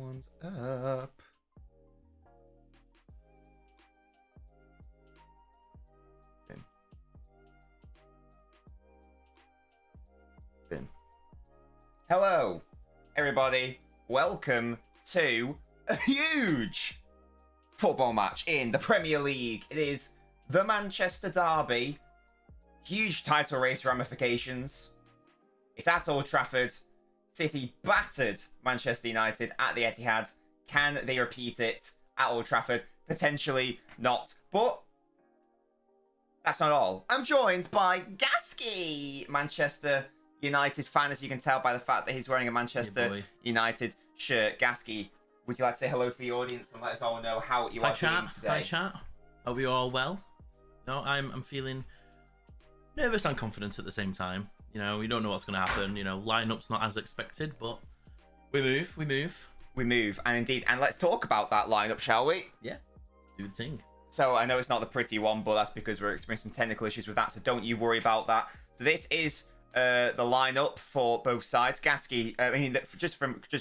one's up. Bin. Hello, everybody. Welcome to a huge football match in the Premier League. It is the Manchester Derby. Huge title race ramifications. It's at Old Trafford. City battered Manchester United at the Etihad. Can they repeat it at Old Trafford? Potentially not. But that's not all. I'm joined by Gasky, Manchester United fan, as you can tell by the fact that he's wearing a Manchester United shirt. Gasky, would you like to say hello to the audience and let us all know how you are doing today? Hi chat. Hope you're all well. No, I'm feeling nervous and confident at the same time. You know, we don't know what's going to happen. You know, lineup's not as expected, but we move. And indeed, and let's talk about that lineup, shall we? Yeah, do the thing. So I know it's not the pretty one, but that's because we're experiencing technical issues with that, so don't you worry about that. So this is the lineup for both sides. Gasky, I mean, just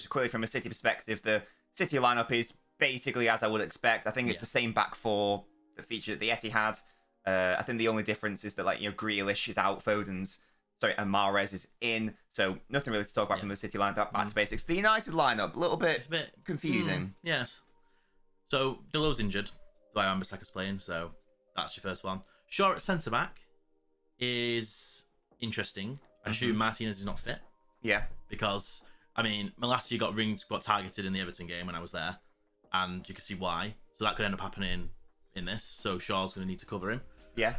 quickly from a City perspective, the City lineup is basically as I would expect. I think it's the same back four that featured at the Etihad. I think the only difference is that, like, you know, Grealish is out, and Mahrez is in, so nothing really to talk about from the City lineup. Back to basics. The United lineup, a little bit confusing. Yes. So Delow's injured. Why Wan-Bissaka's playing, so that's your first one. Shaw at centre back is interesting. I assume Martinez is not fit. Yeah. Because I mean, Malacia got targeted in the Everton game when I was there, and you can see why. So that could end up happening in this. So Shaw's going to need to cover him. Yeah.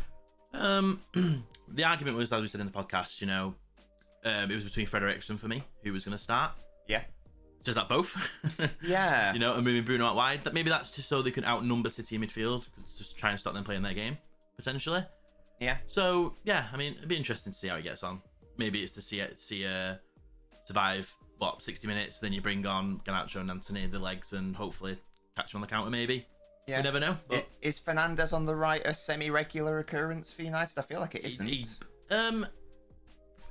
The argument was, as we said in the podcast, you know, it was between Frederiksen for me, who was going to start. Yeah. Just that both. Yeah. You know, and moving Bruno out wide. Maybe that's just so they can outnumber City in midfield, just try and stop them playing their game, potentially. Yeah. So, yeah, I mean, it'd be interesting to see how he gets on. Maybe it's to see survive, 60 minutes, then you bring on Garnacho and Antony, the legs, and hopefully catch him on the counter, maybe. Yeah. We never know. But is Fernandes on the right a semi-regular occurrence for United? I feel like it isn't.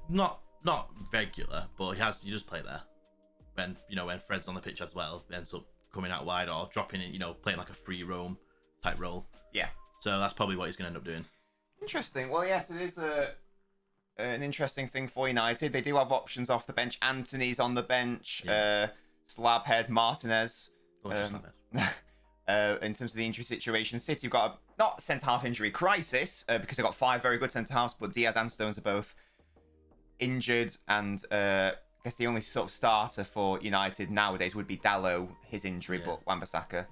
Not regular, but he does play there. When Fred's on the pitch as well, he ends up coming out wide or dropping in, playing like a free roam type role. Yeah. So that's probably what he's going to end up doing. Interesting. Well, yes, it is an interesting thing for United. They do have options off the bench. Antony's on the bench. Yeah. Slabhead, Martinez. In terms of the injury situation, City have got a not centre-half injury crisis because they've got 5 very good centre-halves, but Diaz and Stones are both injured, and I guess the only sort of starter for United nowadays would be Dalot, his injury, but Wan-Bissaka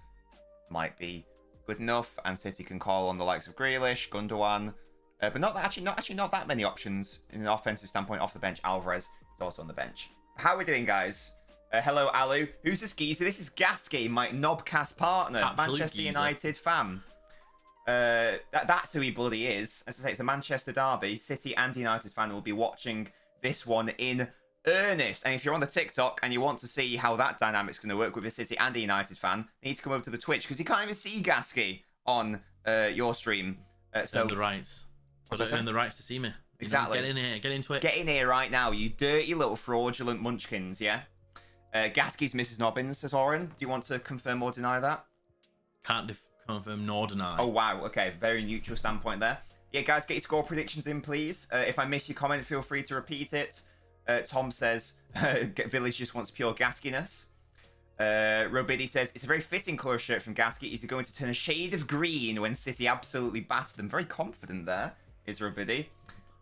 might be good enough, and City can call on the likes of Grealish, Gundogan, but not that many options in an offensive standpoint off the bench. Alvarez is also on the bench. How are we doing, guys? Hello, Alu. Who's this geezer? This is Gasky, my Knobcast partner, absolute Manchester geezer. United fan. That's who he bloody is. As I say, it's a Manchester derby. City and United fan will be watching this one in earnest. And if you're on the TikTok and you want to see how that dynamic's going to work with a City and a United fan, you need to come over to the Twitch, because you can't even see Gasky on your stream. So earn the rights. Earn the rights to see me. Exactly. Get in here. Get into it. Get in here right now, you dirty little fraudulent munchkins, yeah? Gasky's Mrs. Nobbins, says Oren. Do you want to confirm or deny that? Can't confirm nor deny. Oh, wow. Okay, very neutral standpoint there. Yeah, guys, get your score predictions in, please. If I miss your comment, feel free to repeat it. Tom says, Village just wants pure Gaskiness. Robidi says, it's a very fitting colour shirt from Gasky. Is he going to turn a shade of green when City absolutely batter them? Very confident there, is Robidi.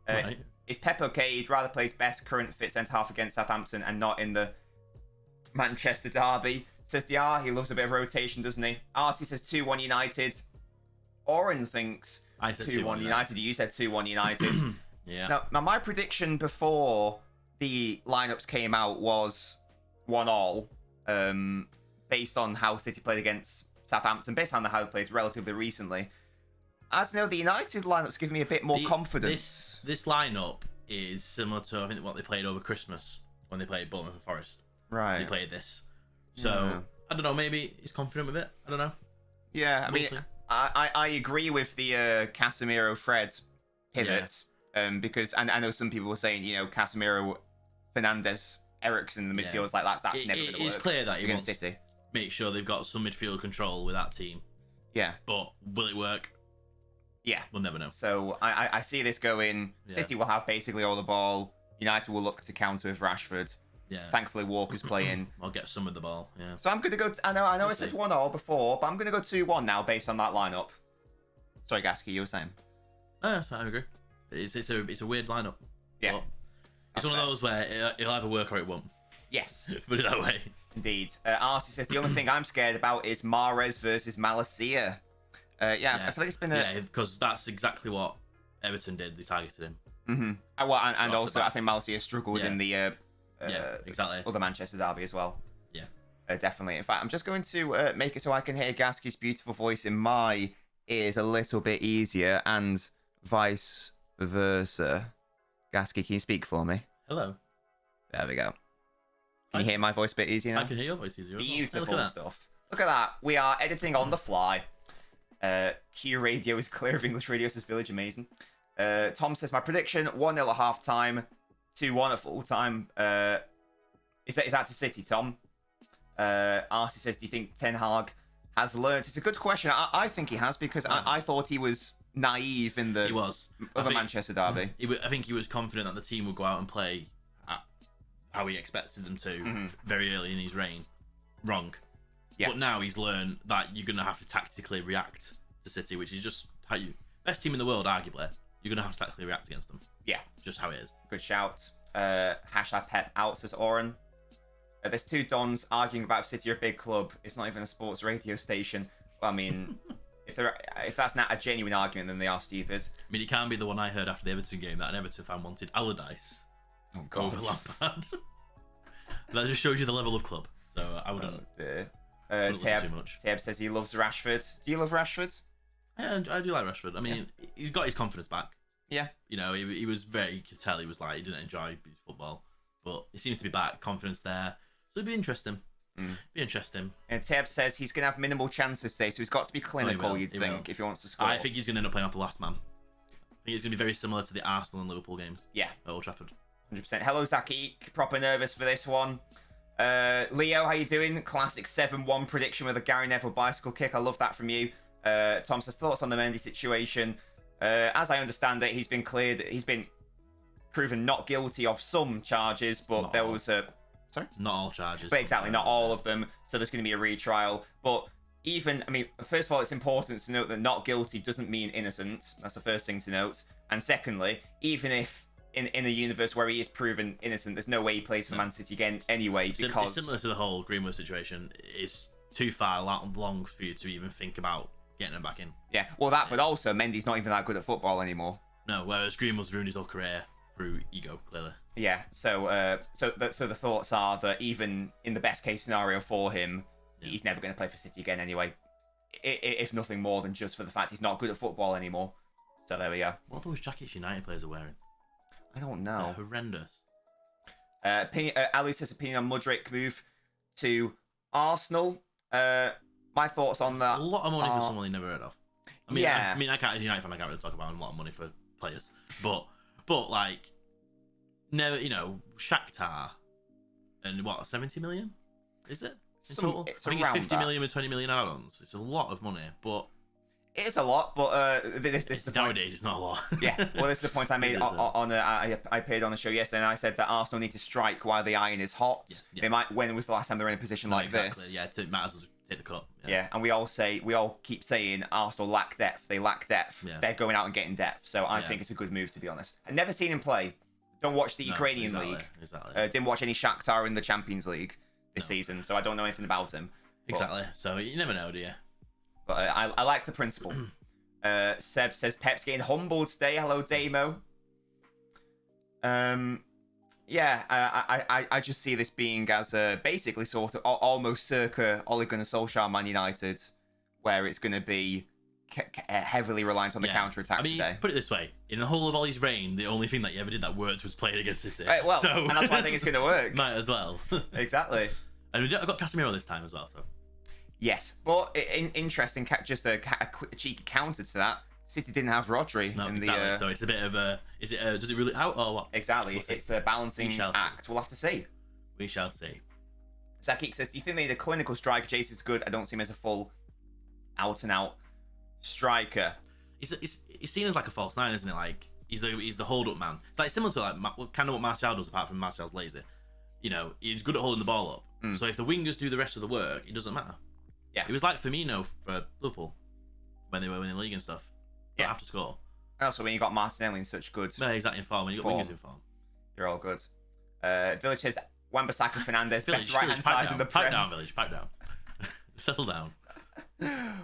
Right. Is Pep okay? He'd rather play his best current fit centre-half against Southampton and not in the Manchester derby. Says DR, he loves a bit of rotation, doesn't he? RC says 2-1 United. Oren thinks 2-1 United. You said 2-1 United. Yeah. Now, my prediction before the lineups came out was 1-1, based on how City played against Southampton, based on how they played relatively recently. I don't know, the United lineup's giving me a bit more confidence. This lineup is similar to, I think, what they played over Christmas when they played Bournemouth and Forest. Right. They played this. So, I don't know, maybe he's confident with it. I don't know. Yeah, I mean, I agree with the Casemiro-Fred pivot, because I know some people were saying, Casemiro, Fernandes, Eriksen in the midfield is like, that's never going to work. It's clear that he wants City. make sure they've got some midfield control with that team. Yeah. But will it work? Yeah. We'll never know. So I see this going. City will have basically all the ball. United will look to counter with Rashford. Yeah. Thankfully, Walker's playing. I'll get some of the ball. Yeah. So I'm gonna go. I know. I said 1-0 before, but I'm gonna go 2-1 now based on that lineup. Sorry, Gasky, you were saying. I agree. It's a weird lineup. Yeah. It's one of those where it'll either work or it won't. Yes. Put it that way. Indeed. Arcee says the only thing I'm scared about is Mahrez versus Malacia. I feel like it's been Yeah, because that's exactly what Everton did. They targeted him. Mm-hmm. Well, and also I think Malacia struggled in the exactly. other Manchester derby as well. Yeah. Definitely. In fact, I'm just going to make it so I can hear Gasky's beautiful voice in my ears a little bit easier, and vice versa. Gasky, can you speak for me? Hello. There we go. Can you hear my voice a bit easier now? I can hear your voice easier. Beautiful stuff. Look at that. We are editing on the fly. Q Radio is clear of English radio, says Village. Amazing. Tom says, my prediction, 1-0 at half-time, 2-1 at full-time. Is that to City, Tom? Arcee says, do you think Ten Hag has learnt? It's a good question. I think he has, because I thought he was naive in the other Manchester derby. I think he was confident that the team would go out and play how he expected them to very early in his reign. Wrong. Yeah. But now he's learned that you're going to have to tactically react to City, which is just how you... Best team in the world, arguably. You're going to have to tactically react against them. Yeah. Just how it is. Good shout. Hashtag Pep out, says Oren. There's two Dons arguing about if City are a big club. It's not even a sports radio station. Well, I mean, if that's not a genuine argument, then they are stupid. I mean, it can be the one I heard after the Everton game that an Everton fan wanted Allardyce over Lampard. That just shows you the level of club. So I wouldn't... Tab says he loves Rashford. Do you love Rashford? Yeah, I do like Rashford. I mean, he's got his confidence back. Yeah. You know, he was very... You could tell he was like... He didn't enjoy his football. But he seems to be back. Confidence there. So it'd be interesting. Be interesting. And Tab says he's going to have minimal chances today, so he's got to be clinical, you'd think, if he wants to score. I think he's going to end up playing off the last man. I think it's going to be very similar to the Arsenal and Liverpool games. Yeah. At Old Trafford. 100%. Hello, Zach Eek. Proper nervous for this one. Leo, how you doing? Classic 7-1 prediction with a Gary Neville bicycle kick. I love that from you. Tom says, thoughts on the Mendy situation? As I understand it, he's been cleared. He's been proven not guilty of some charges, but not there all. Was a... Sorry? Not all charges. But exactly, not all of them. So there's going to be a retrial. But even, I mean, first of all, it's important to note that not guilty doesn't mean innocent. That's the first thing to note. And secondly, even if in a universe where he is proven innocent, there's no way he plays for Man City again anyway, because... It's similar to the whole Greenwood situation. It's too far long for you to even think about getting him back in. Yeah, well that, but also Mendy's not even that good at football anymore. No, whereas Greenwood's ruined his whole career through ego, clearly. Yeah, so the thoughts are that even in the best case scenario for him, he's never going to play for City again anyway. If nothing more than just for the fact he's not good at football anymore. So there we go. What are those jackets United players are wearing? I don't know. They're horrendous. Ali says opinion on Mudryk move to Arsenal. My thoughts on that. A lot of money for someone you never heard of. I mean, I can't, as a United fan, I can't really talk about a lot of money for players. But like, never, Shakhtar, and what, 70 million? Is it? In total? I think it's 50 million with 20 million add-ons. It's a lot of money, but... It is a lot, but this is the nowadays point. It's not a lot. Yeah, well, this is the point I made I appeared on the show yesterday, and I said that Arsenal need to strike while the iron is hot. Yeah. They might. When was the last time they were in a position like this? Yeah, it might as well take the cut. Yeah, and we all keep saying Arsenal lack depth. They lack depth. Yeah. They're going out and getting depth. So I think it's a good move, to be honest. I've never seen him play. Don't watch the Ukrainian league. Exactly. Didn't watch any Shakhtar in the Champions League this season, so I don't know anything about him. Exactly. So you never know, do you? But I like the principle. Seb says Pep's getting humbled today. Hello, Damo. I just see this being as basically sort of almost circa Ole Gunnar Solskjaer Man United, where it's going to be heavily reliant on the counter-attack today. Put it this way. In the whole of Ollie's reign, the only thing that you ever did that worked was playing against City. Right, well, and that's why I think it's going to work. Might as well. Exactly. And I got Casemiro this time as well, so... Yes, but interesting, just a cheeky counter to that. City didn't have Rodri. No, exactly. So it's a bit of a... Does it really out or what? Exactly. It's a balancing act. We'll have to see. We shall see. Zaki says, do you think they need a clinical striker? Chase is good. I don't see him as a full out-and-out striker. He's seen as like a false nine, isn't it? Like, he's the hold-up man. It's like similar to like kind of what Martial does, apart from Martial's lazy. You know, he's good at holding the ball up. So if the wingers do the rest of the work, it doesn't matter. Yeah. It was like Firmino for Liverpool when they were winning the league and stuff. But have to score. And also, when you got Martinelli in such good No, exactly in form. When you got wingers in form, you're all good. Village says Wan-Bissaka Fernandez, best right-hand side in the Prem. Pipe down, Village. Pipe down. Settle down.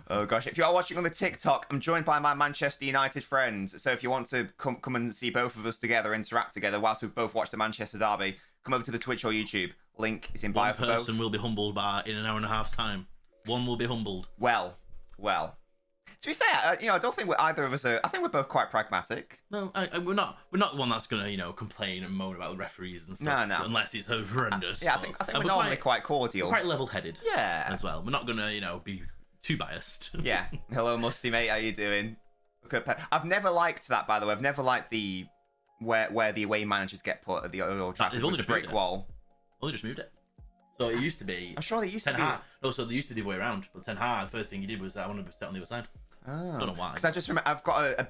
Oh gosh, if you are watching on the TikTok, I'm joined by my Manchester United friends. So if you want to come and see both of us together, interact together whilst we both watch the Manchester derby, come over to the Twitch or YouTube. Link is in bio for both. One person will be humbled in an hour and a half's time. One will be humbled. Well. To be fair, I don't think either of us are. I think we're both quite pragmatic. No, we're not the one that's gonna, complain and moan about the referees and stuff. No. Unless it's horrendous. Yeah, I think we're normally quite cordial. We're quite level-headed. Yeah. As well. We're not gonna, be too biased. Yeah. Hello, Musty mate. How you doing? I've never liked that, by the way. I've never liked the where the away managers get put at the Old Trafford with the brick wall. Only just moved it. So it used to be. I'm sure they used to be. No, so they used to be the other way around. But Ten Hag, the first thing he did was I wanted to sit on the other side. Oh. Don't know why. Because I just remember I've got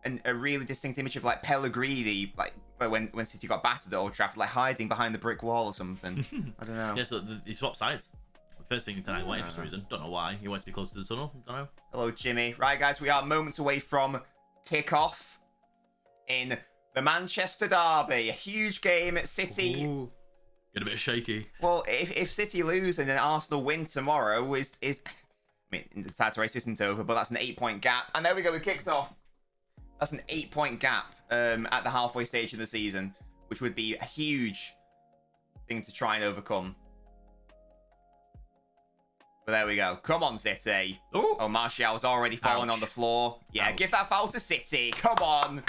a really distinct image of like Pellegrini, like when City got battered at Old Trafford, like hiding behind the brick wall or something. I don't know. Yeah, so he swapped sides. The first thing Ten Hag wanted for some reason. Don't know why. He wanted to be closer to the tunnel. Don't know. Hello, Jimmy. Right, guys, we are moments away from kick-off in the Manchester derby. A huge game at City. Ooh. Get a bit shaky. Well, if City lose and then Arsenal win tomorrow, I mean, the title race isn't over, but that's an 8-point gap. And there we go, it kicks off. That's an 8-point gap at the halfway stage of the season, which would be a huge thing to try and overcome. But there we go. Come on, City. Ooh. Oh, Martial's already fallen on the floor. Yeah, give that foul to City. Come on.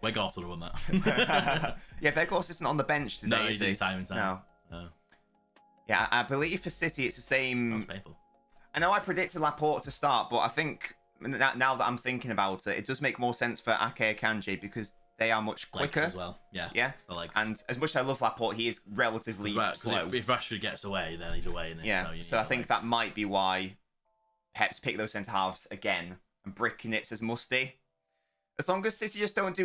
Weghorst would have won that. Yeah, Weghorst isn't on the bench today. No, he didn't sign in time. No. Yeah, I believe for City it's the same. That's painful. I know I predicted Laporte to start, but I think now that I'm thinking about it, it does make more sense for Ake Akanji because they are much quicker. Legs as well. Yeah. The legs. And as much as I love Laporte, he is relatively slow. If Rashford gets away, then he's away. Yeah. So I think that might be why Pep's picked those centre halves again and bricking it as Musty. As long as City just don't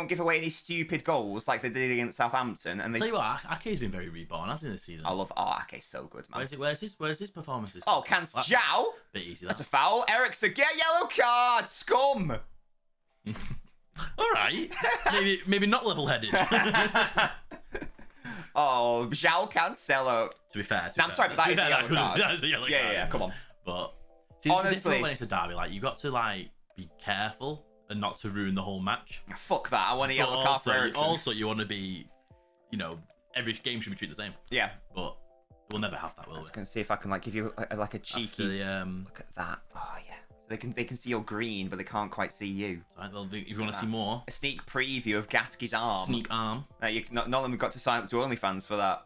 give away any stupid goals like they did against Southampton, and they. Tell you what, Ake's been very reborn, hasn't he, this season? I love Ake's so good, man. Where's his performances? Oh, Cancel. Bit easy. That's a foul. Ericsson, get a yellow card, scum. All right, maybe not level-headed. Oh, João Cancelo. To be fair, I'm sorry, but that is a yellow card. That is a yellow card. Yeah, come on. But honestly, when it's a derby, like you got to be careful and not to ruin the whole match. Fuck that. I want a yellow card for Ericsson. Also, you want to be, every game should be treated the same. Yeah. But we'll never have that, will we? I was going to see if I can give you a cheeky look at that. Oh, yeah. So they can see you're green, but they can't quite see you. So if you want to see more. A sneak preview of Gasky's arm. Sneak arm. None of them got to sign up to OnlyFans for that.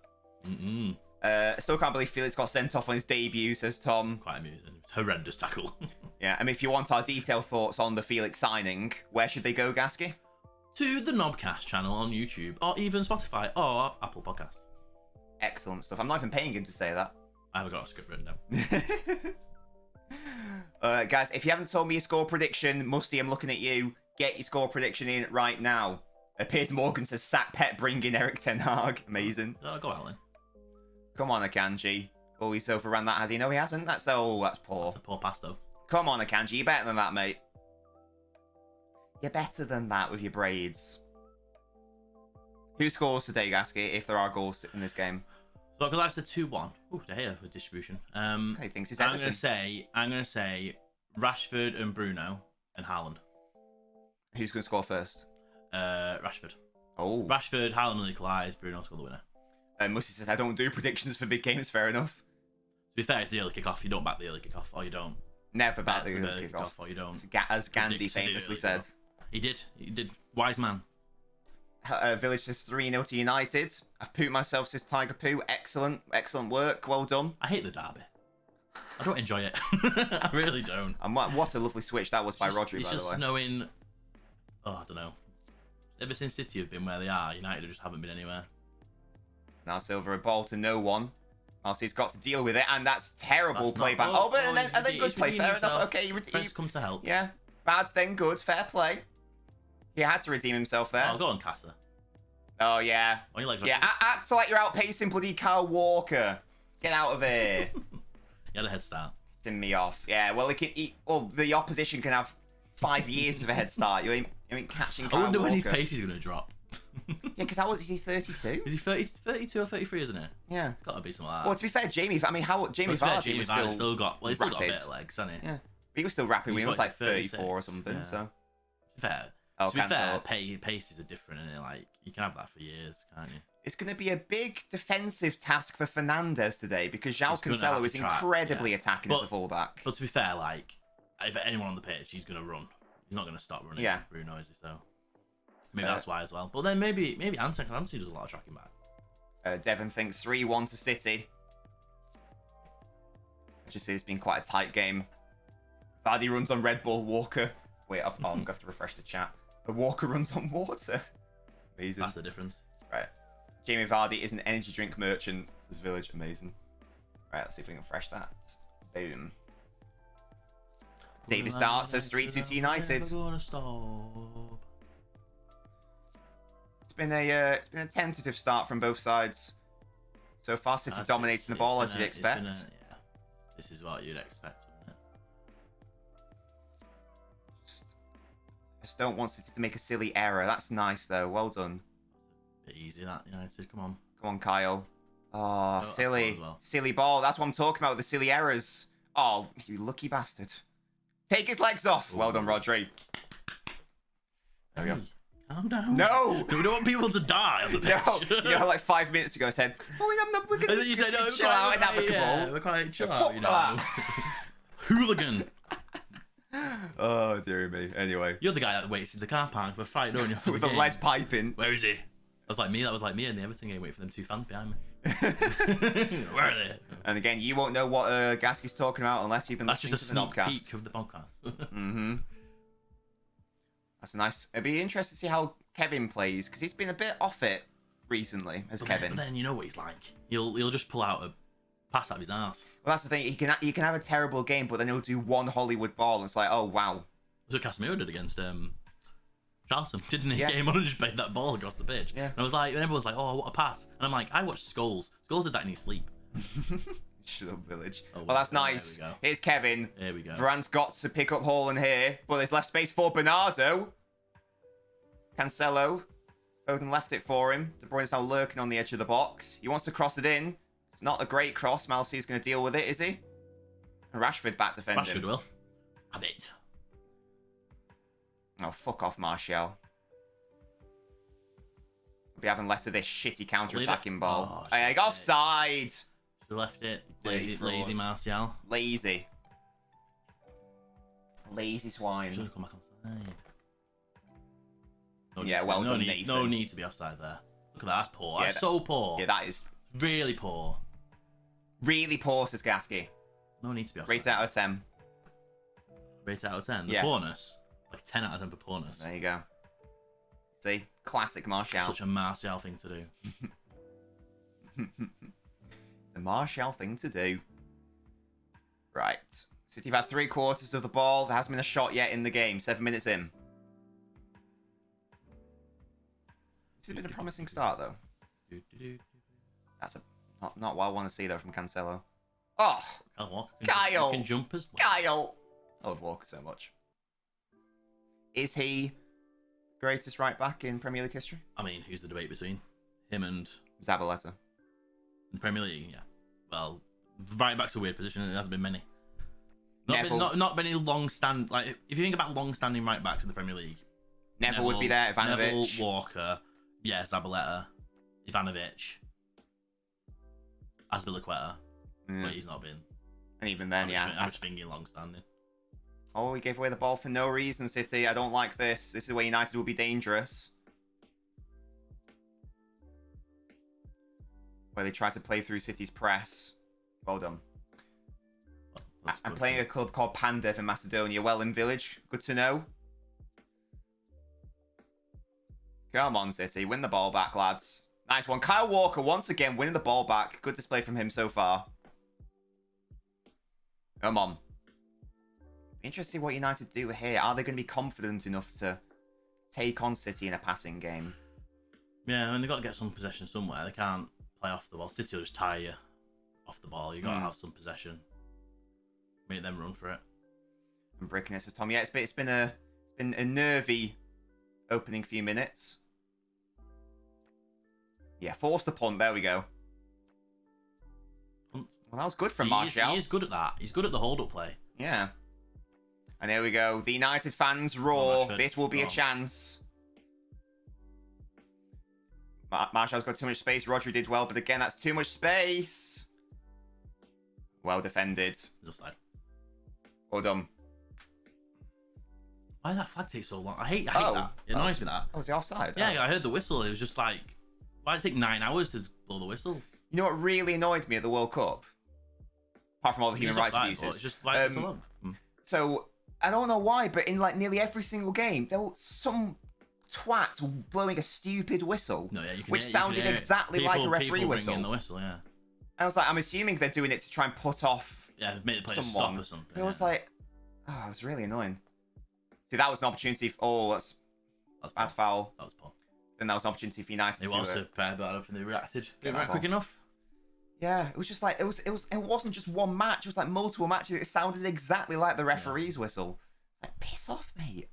I still can't believe Felix got sent off on his debut, says Tom. Quite amusing. Horrendous tackle. Yeah, I mean, if you want our detailed thoughts on the Felix signing, where should they go, Gasky? To the Knobcast channel on YouTube, or even Spotify, or Apple Podcasts. Excellent stuff. I'm not even paying him to say that. I haven't got a script written down. Guys, if you haven't told me your score prediction, Musty, I'm looking at you. Get your score prediction in right now. Piers Morgan says, sack Pep, bring in Eric Ten Hag. Amazing. Go out then. Come on, Akanji. Oh, he's overrun that, has he? No, he hasn't. That's poor. That's a poor pass, though. Come on, Akanji. You're better than that, mate. You're better than that with your braids. Who scores today, Gasky, if there are goals in this game? So, because I said 2-1. Ooh, they have a distribution. He thinks he's I'm Ederson. going to say Rashford and Bruno and Haaland. Who's going to score first? Rashford. Oh. Rashford, Haaland will equalise, Bruno score the winner. Musty says, I don't do predictions for big games, fair enough. To be fair, it's the early kick-off. You don't back the early kick-off, or you don't. Never back the early kick-off. Or you don't. As Gandhi famously said. He did. Wise man. Village says 3-0 to United. I've pooped myself, says Tiger Poo. Excellent work. Well done. I hate the derby. I don't enjoy it. I really don't. And what a lovely switch that was by Rodri, by the way. It's just knowing... Oh, I don't know. Ever since City have been where they are, United just haven't been anywhere. Now Silver, a ball to no one. Marcy's got to deal with it, and that's terrible play back. Oh, and then good play. Fair enough. Okay, Friends come to help. Yeah, bad then good. Fair play. He had to redeem himself there. Oh, go on, Casa. Oh yeah. On your legs, yeah, act like you're outpacing bloody Kyle Walker. Get out of here. He had a head start. Send me off. Yeah, well, the opposition can have 5 years of a head start. You ain't catching Kyle I wonder when Walker. his pace is going to drop. Yeah, because is he 32? Is he 32 or 33, isn't it? Yeah. It's got to be something like that. Well, to be fair, Jamie Vardy was still got a bit of legs, hasn't he? Yeah. But he was still rapid when he was like 34 or something, yeah. so. Fair. Oh, to be fair, paces are different, and like you can have that for years, can't you? It's going to be a big defensive task for Fernandez today because João Cancelo is incredibly attacking as a fullback. But to be fair, like if anyone on the pitch, he's going to run. He's not going to stop running. Yeah. Bruno, is he? So maybe that's why as well. But then maybe Anthony does a lot of tracking back. Devon thinks 3-1 to City. I just see it's been quite a tight game. Vardy runs on Red Bull. Walker. Wait, I'm going to have to refresh the chat. Walker runs on water. Amazing. That's the difference. Right. Jamie Vardy is an energy drink merchant. This village, amazing. Right, let's see if we can refresh that. Boom. Davis starts says 3-2 to United. It's been a tentative start from both sides. So far, City dominating the ball as you'd expect. Yeah. This is what you'd expect, wouldn't it? Just don't want City to make a silly error. That's nice though. Well done. Bit easy that United. Come on, Kyle. Oh, silly, silly ball. That's what I'm talking about with the silly errors. Oh, you lucky bastard. Take his legs off. Ooh. Well done, Rodri. There we go. Calm down. No! We don't want people to die on the pitch. No, like 5 minutes ago I said, we're going to chill out and have a cabal. We're quite chill out, you know. Hooligan. Oh, dear me. Anyway. You're the guy that waits in the car park for a fight, don't you? With the lead piping. Where is he? That was like me in the Everton game, waiting for them 2 fans behind me. Where are they? And again, you won't know what Gasky's talking about unless you've been listening to the Nobbcast. That's just a sneak peek of the podcast. Mm-hmm. That's nice. It'd be interesting to see how Kevin plays, because he's been a bit off it recently as Kevin. But then you know what he's like. He'll just pull out a pass out of his arse. Well, that's the thing. He can have a terrible game, but then he'll do one Hollywood ball, and it's like, oh, wow. That's what Casemiro did against Charlton, didn't he? Yeah. Came on and just played that ball across the pitch. Yeah. And I was like, and everyone's like, oh, what a pass. And I'm like, I watched Scholes. Scholes did that in his sleep. Shut up, Village. Oh, well, that's nice. Here's Kevin. Here we go. Varane's got to pick up Haaland here, but there's left space for Bernardo. Cancelo. Foden left it for him. De Bruyne's now lurking on the edge of the box. He wants to cross it in. It's not a great cross. Malcy's going to deal with it, is he? And Rashford back defending. Rashford will. Have it. Oh, fuck off, Martial. We'll be having less of this shitty counter-attacking ball. Oh, offside! Should have left it. Lazy Martial. Lazy. Lazy swine. Should have come back offside. Well done, Nathan. No need to be offside there. Look at that. That's poor. Yeah, that's so poor. Yeah, that is really poor. Really poor, says Gasky. No need to be offside. Rate out of 10. Rate out of 10? The yeah. Poorness? Like 10 out of 10 for poorness. There you go. See? Classic Martial. Such a Martial thing to do. It's a Martial thing to do. Right. City have had 3/4 of the ball. There hasn't been a shot yet in the game. 7 minutes in. This has been a promising start, though. That's not what I want to see, though, from Cancelo. Oh! Kyle! He can jump as well. Kyle! I love Walker so much. Is he greatest right back in Premier League history? I mean, who's the debate between him and Zabaleta? In the Premier League, yeah. Well, right back's a weird position, and there hasn't been many. Not many long-standing... Like, if you think about long-standing right backs in the Premier League... Neville would be there, Ivanovic. Neville, Walker, yeah, Zabaleta, Ivanovic, Azpilicueta, but he's not been. And even then, I'm just thinking long-standing. Oh, he gave away the ball for no reason, City. I don't like this. This is where United will be dangerous. Where they try to play through City's press. Well done. I'm playing a club called Pandev in Macedonia. Well, in Village. Good to know. Come on, City. Win the ball back, lads. Nice one. Kyle Walker, once again, winning the ball back. Good display from him so far. Come on. Interesting what United do here. Are they going to be confident enough to take on City in a passing game? Yeah, I mean, they've got to get some possession somewhere. They can't play off the ball. City will just tire you off the ball. You've got to have some possession. Make them run for it. And breaking it, says Tom. Yeah, it's been a nervy opening few minutes. Yeah, force the punt. There we go. Punt. Well, that was good from Martial. He is good at that. He's good at the hold-up play. Yeah. And there we go. The United fans roar. This will be a chance. Martial's got too much space. Rodri did well, but again, that's too much space. Well defended. He's offside. Well done. Why did that flag take so long? I hate that. It annoys me that. Oh, was he offside? Yeah, I heard the whistle. It was just like, why did it take 9 hours to blow the whistle? You know what really annoyed me at the World Cup? Apart from all the human rights abuses. It's just why it's so long. So, I don't know why, but in like nearly every single game, there was some twat blowing a stupid whistle. No, yeah, you can which sounded exactly like a referee whistle. In the whistle, yeah. I was like, I'm assuming they're doing it to try and put off make the player someone. Stop or something. It was like, oh, it was really annoying. See, that was an opportunity for, that's bad foul. That was poor. Then that was an opportunity for United to prepare, but I don't think they reacted quick enough. Yeah, it was just like, it wasn't just one match, it was like multiple matches. It sounded exactly like the referee's whistle. Like, piss off, mate.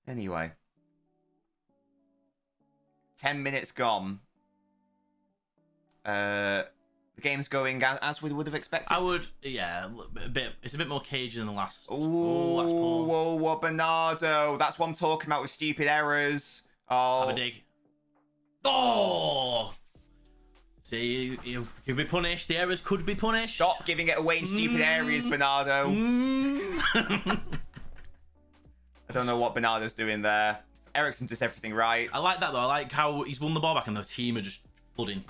Anyway. 10 minutes gone. The game's going as we would have expected. I would, yeah, a bit. It's a bit more cagey than the last. Whoa, what Bernardo? That's what I'm talking about with stupid errors. Oh, have a dig. Oh, see, you could be punished. The errors could be punished. Stop giving it away in stupid areas, Bernardo. I don't know what Bernardo's doing there. Ericsson does everything right. I like that though. I like how he's won the ball back and the team are just flooding.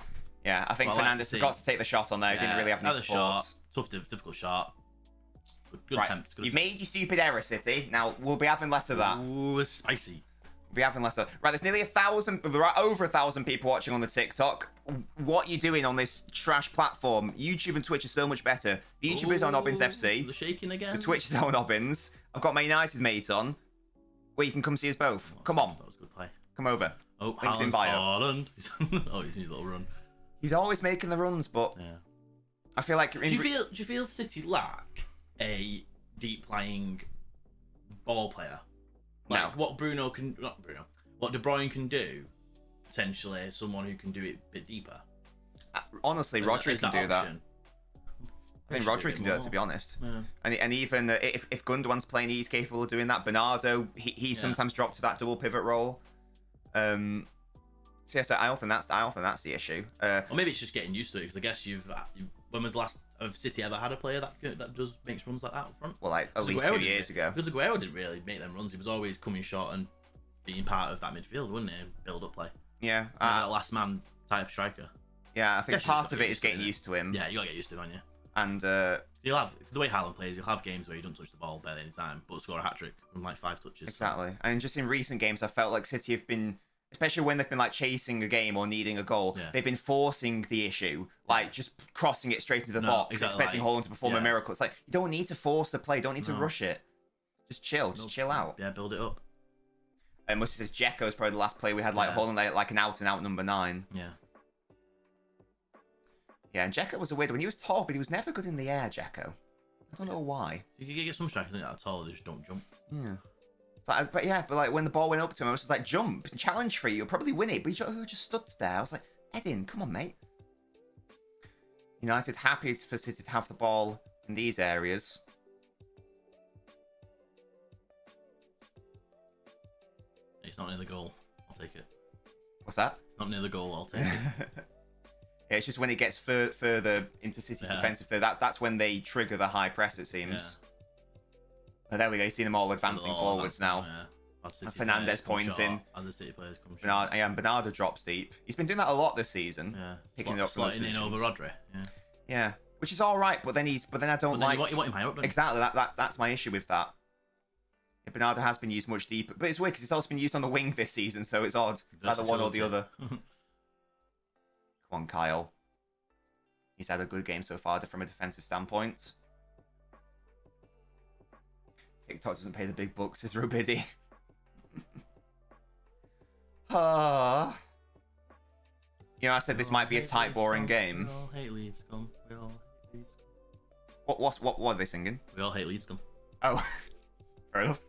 Yeah, I think Fernandes has got to take the shot on there. He didn't really have any support. Tough, difficult shot. Good right. attempt. You've made your stupid error, City. Now, we'll be having less of that. Ooh, it's spicy. We'll be having less of that. Right, there's nearly 1,000, there are over 1,000 people watching on the TikTok. What you're doing on this trash platform, YouTube and Twitch are so much better. The YouTube is on LNobbins FC. The shaking again. The Twitch is on LNobbins. I've got my United mate on, where you can come see us both. Come on. That was a good play. Come over. Oh, links in bio. Oh, he's in his little run. He's always making the runs, but I feel like... Do you feel City lack a deep-lying ball player? Like what what De Bruyne can do, potentially someone who can do it a bit deeper. Honestly, Rodri can do that. I think Rodri can do that, to be honest. Yeah. And even if Gundogan's playing, he's capable of doing that. Bernardo, he sometimes dropped to that double pivot role. So yeah, so I often that's the issue. Or maybe it's just getting used to it, because I guess when was the last of City ever had a player that makes runs like that up front? Well, like at least 2 years ago. Because Aguero didn't really make them runs. He was always coming short and being part of that midfield, wasn't he? Build up play. Yeah. That last man type striker. Yeah, I think part of it is getting used to him. Yeah, you gotta get used to him, aren't you? And you'll have the way Haaland plays. You'll have games where you don't touch the ball barely any time, but score a hat trick from like 5 touches. Exactly. So. And just in recent games, I felt like City have been, especially when they've been like chasing a game or needing a goal, they've been forcing the issue, like just crossing it straight into the box, expecting Haaland to perform a miracle. It's like, you don't need to force the play, don't need to rush it. Just chill, just chill out. Yeah, build it up. And Musti says Dzeko is probably the last play we had, like Haaland like an out-and-out number 9. Yeah. Yeah, and Dzeko was a weird one. He was tall, but he was never good in the air, Dzeko. I don't know why. You can get some strikers that are tall, they just don't jump. Yeah. But like when the ball went up to him, I was just like, jump, challenge free, you'll probably win it. But he just stood there. I was like, head in, come on, mate. United happy for City to have the ball in these areas. It's not near the goal. I'll take it. What's that? It's not near the goal. I'll take it. Yeah, it's just when it gets further into City's defensive third, that's when they trigger the high press, it seems. Yeah. Oh, there we go. You see them all advancing forwards now. Yeah. Fernandes points in. And the City players come short. Bernardo drops deep. He's been doing that a lot this season. Yeah. Picking it up from those in over Rodri. Yeah. Yeah. Which is all right, but then I don't like. You want him higher up, don't you? Exactly. That's my issue with that. Yeah, Bernardo has been used much deeper, but it's weird because it's also been used on the wing this season, so it's odd. It's either one or the other. Come on, Kyle. He's had a good game so far from a defensive standpoint. TikTok doesn't pay the big bucks, says Robidi. You know, I said this might be a tight, boring game. We all hate Leeds, scum. We all hate Leeds. What are they singing? We all hate Leeds, scum. Oh, fair enough.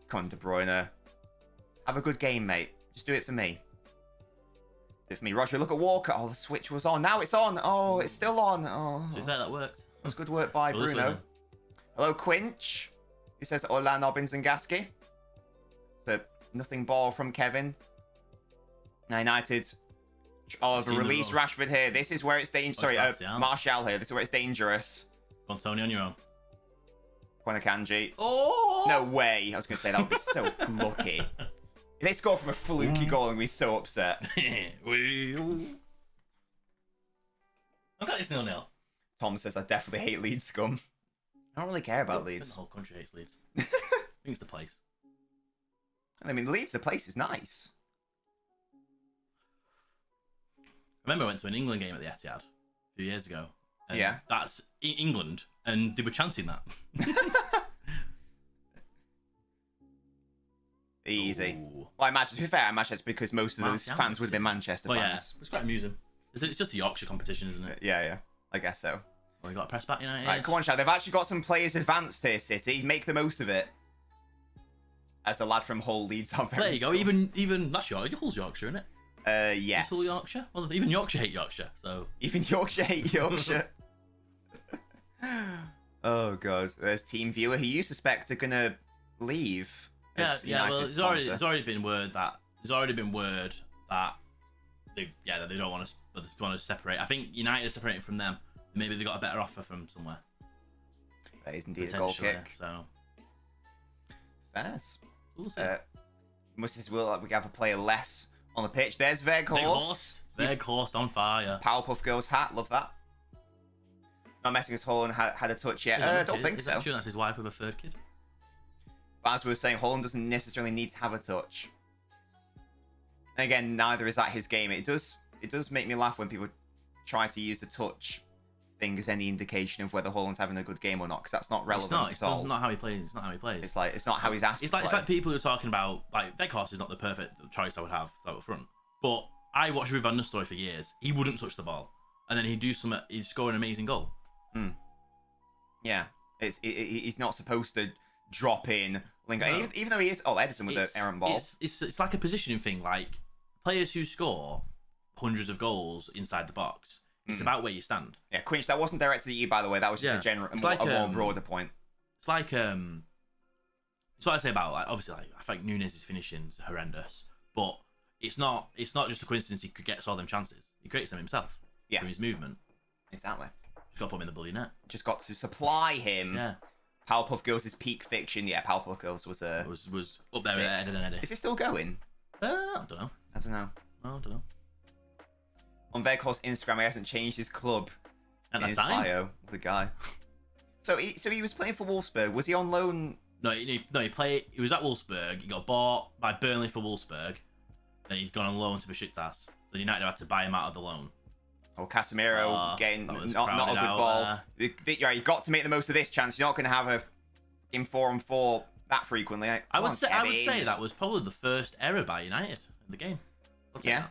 Come on, De Bruyne. Have a good game, mate. Just do it for me. Do it for me. Roger, look at Walker. Oh, the switch was on. Now it's on. Oh, it's still on. Oh. So that worked. That's good work by Bruno. Hello, Quinch. He says, LNobbins and Gasky. So, nothing ball from Kevin. Now United. Oh, they've released Rashford here. This is where it's dangerous. Sorry, Martial here. This is where it's dangerous. Go on, Tony, on your own. Kwanakanji. Oh! No way. I was going to say, that would be so lucky. If they score from a fluky goal, I'm going to be so upset. I've got this 0-0. Tom says, I definitely hate Leeds, scum. I don't really care about Leeds. The whole country hates Leeds. I think it's the place. I mean, Leeds, the place is nice. I remember I went to an England game at the Etihad a few years ago. And yeah. That's England, and they were chanting that. Easy. Ooh. Well, I imagine, to be fair, I imagine it's because most of those fans would have been Manchester fans. Yeah, it's quite amusing. It's just the Yorkshire competition, isn't it? Yeah, I guess so. Well, we got press back United. Right, come on, Shad. They've actually got some players advanced here, City. Make the most of it. As a lad from Hull leads on very There you go. Even that's Hull's Yorkshire, isn't it? Yes. Hull Yorkshire. Well, even Yorkshire hate Yorkshire, so. Even Yorkshire hate Yorkshire. Oh god. There's Team Viewer who you suspect are gonna leave. Yeah. Well, there's already been word that they don't want to separate. I think United are separating from them. Maybe they got a better offer from somewhere. That is indeed a goal kick. So. Fairs. We'll see. Must as well we have a player less on the pitch. There's Weghorst. Weghorst on fire. Powerpuff Girls hat. Love that. Not messing his Holland had a touch yet. I don't think so. Sure that's his wife with a third kid. But as we were saying, Holland doesn't necessarily need to have a touch. And again, neither is that his game. It does make me laugh when people try to use the touch thing as any indication of whether Holland's having a good game or not, because that's not relevant at all. It's not how he plays. It's not how he plays. It's like it's not how he's asked. It's like people who are talking about like Weghorst is not the perfect choice I would have up front. But I watched Ruud van Nistelrooy for years. He wouldn't touch the ball, and then he'd do something. He'd score an amazing goal. Yeah, he's not supposed to drop in. No. Even though he is. Oh, Edison with the errant ball. It's like a positioning thing. Like players who score hundreds of goals inside the box. It's about where you stand. Yeah, Quinch, that wasn't directed at you, by the way. That was just a more broader point. It's like it's what I say about like obviously like I think Nunes' finishing is horrendous, but it's not just a coincidence he could get all them chances. He creates them himself through his movement. Exactly. Just got to put him in the bully net. Just got to supply him. Yeah. Powerpuff Girls' peak fiction. Yeah, Powerpuff Girls was up there with Ed and Eddie. Is it still going? I don't know. I don't know. I don't know. On Weghorst's Instagram, he hasn't changed his club in his bio. The guy. So he was playing for Wolfsburg. Was he on loan? No, he was at Wolfsburg. He got bought by Burnley for Wolfsburg. Then he's gone on loan to Besiktas. So United had to buy him out of the loan. Oh, Casemiro getting not a good ball. You got to make the most of this chance. You're not going to have a in 4-on-4 that frequently. I would say that was probably the first error by United in the game. Yeah.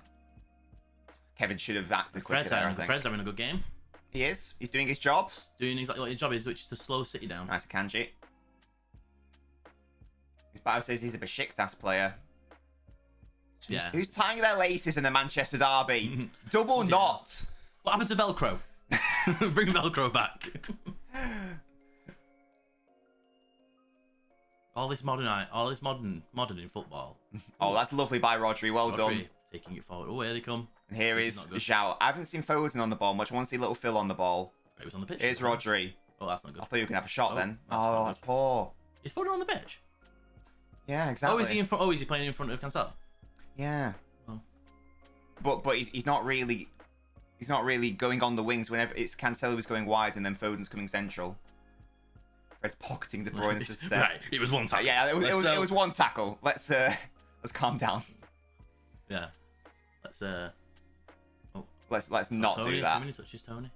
Kevin should have acted quicker there, I think. Fred's having a good game. He is. He's doing his job. Doing exactly what his job is, which is to slow City down. Nice Kanji. His bio says he's a Besiktas player. Who's tying their laces in the Manchester derby? Double knot. What happened to Velcro? Bring Velcro back. all this modern in football. Oh, that's lovely by Rodri. Well done. Taking it forward. Oh, here they come. And here is Zhao. I haven't seen Foden on the ball much. I want to see little Phil on the ball. It was on the pitch. Here's Rodri. Oh, that's not good. I thought you were going to have a shot then. That's poor. Is Foden on the pitch? Yeah, exactly. Oh, is he in front? Oh, is he playing in front of Cancelo? Yeah. Oh. But he's not really going on the wings whenever it's Cancelo is going wide and then Foden's coming central. Fred's pocketing De Bruyne's just said. Right, it was one tackle. Yeah, it was one tackle. Let's calm down. Yeah. Let's not Tony, do that. Too many touches, Tony.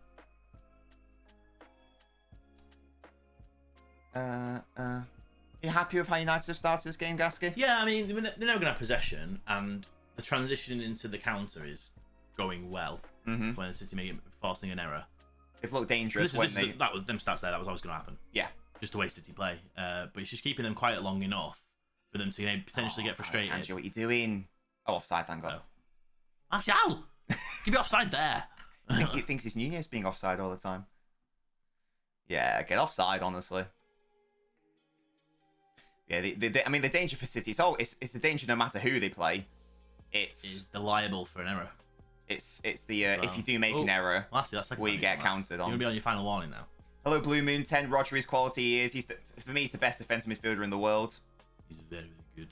You happy with how United have started this game, Gasky? Yeah, I mean, they're never going to have possession, and the transition into the counter is going well. Mm-hmm. When City forcing an error. They've looked dangerous that was them stats there. That was always going to happen. Yeah. Just the way City play. But it's just keeping them quiet long enough for them to potentially get frustrated. Kanji, what are you doing? Oh, offside, thank God. Martial! Keep it offside there. He thinks it's Nunez being offside all the time. Yeah, get offside, honestly. Yeah, I mean, the danger for City, it's the danger no matter who they play. It's they're liable for an error. It's the if you do make an error, that's like where you get counted on. You're going to be on your final warning now. Hello, Blue Moon 10. Rodri's quality is. For me, he's the best defensive midfielder in the world. He's very, very good.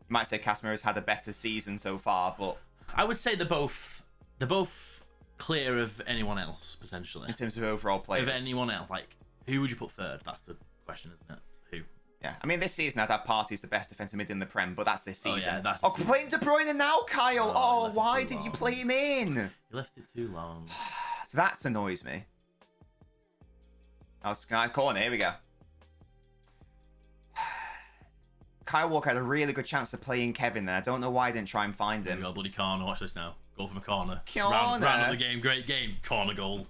You might say Casemiro's had a better season so far, but I would say they're both clear of anyone else, potentially. In terms of overall players. Of anyone else. Like, who would you put third? That's the question, isn't it? Who? Yeah, I mean, this season I'd have Partey's the best defensive mid in the Prem, but that's this season. Oh, yeah, that's playing De Bruyne now, Kyle! Oh why didn't you play him in? You left it too long. So that annoys me. Oh, corner, here we go. Kyle Walker had a really good chance to play in Kevin there. I don't know why I didn't try and find him. Got bloody corner, watch this now. Goal from a corner. Corner! Round of the game, great game. Corner goal.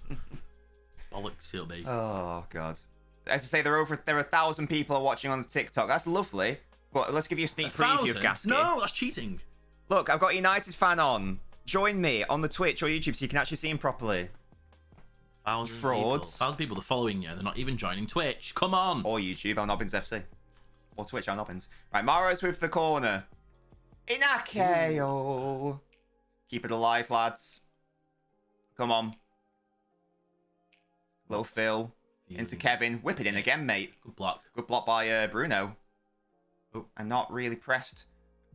Bollocks, it'll be. Oh, God. As I say, there are 1,000 people watching on TikTok. That's lovely. But let's give you a sneak preview of Gasky. No, that's cheating. Look, I've got a United fan on. Join me on the Twitch or YouTube so you can actually see him properly. Frauds. 1,000 people are following you. They're not even joining Twitch. Come on. Or YouTube, LNobbins FC. Or Twitch, LNobbins. Right, Maro's with the corner. Inakeo. Keep it alive, lads. Come on. Low Phil. Into Kevin. Whip it in again, mate. Good block. Good block by Bruno. Oh, and not really pressed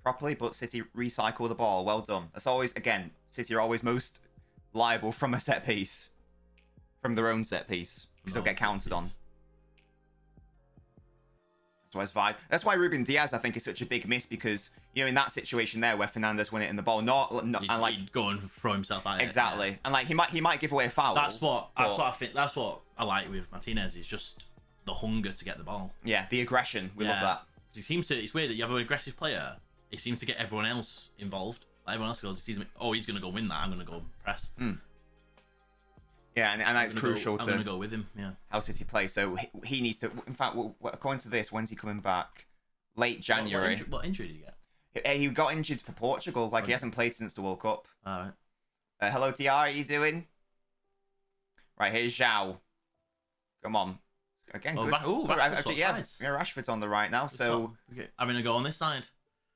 properly, but City recycle the ball. Well done. As always, again, City are always most liable from a set piece. From their own set piece. Because they'll get counted on. That's why Ruben Diaz, I think, is such a big miss because, you know, in that situation there where Fernandes won it in the ball, he'd go and throw himself at it. Exactly. Yeah. And like he might give away a foul. That's what I like with Martinez is just the hunger to get the ball. Yeah, the aggression. We love that. It's weird that you have an aggressive player. It seems to get everyone else involved. Like everyone else goes, he's going to go win that. I'm going to go press. Yeah, and that's crucial I'm going to go with him, yeah. How City play. So he needs to... In fact, according to this, when's he coming back? Late January. What injury did he get? He got injured for Portugal. He hasn't played since the World Cup. All right. Hello, DR. How are you doing? Right, here's Zhao. Come on. Again, good. Rashford's on the right now, so... Having a go on this side.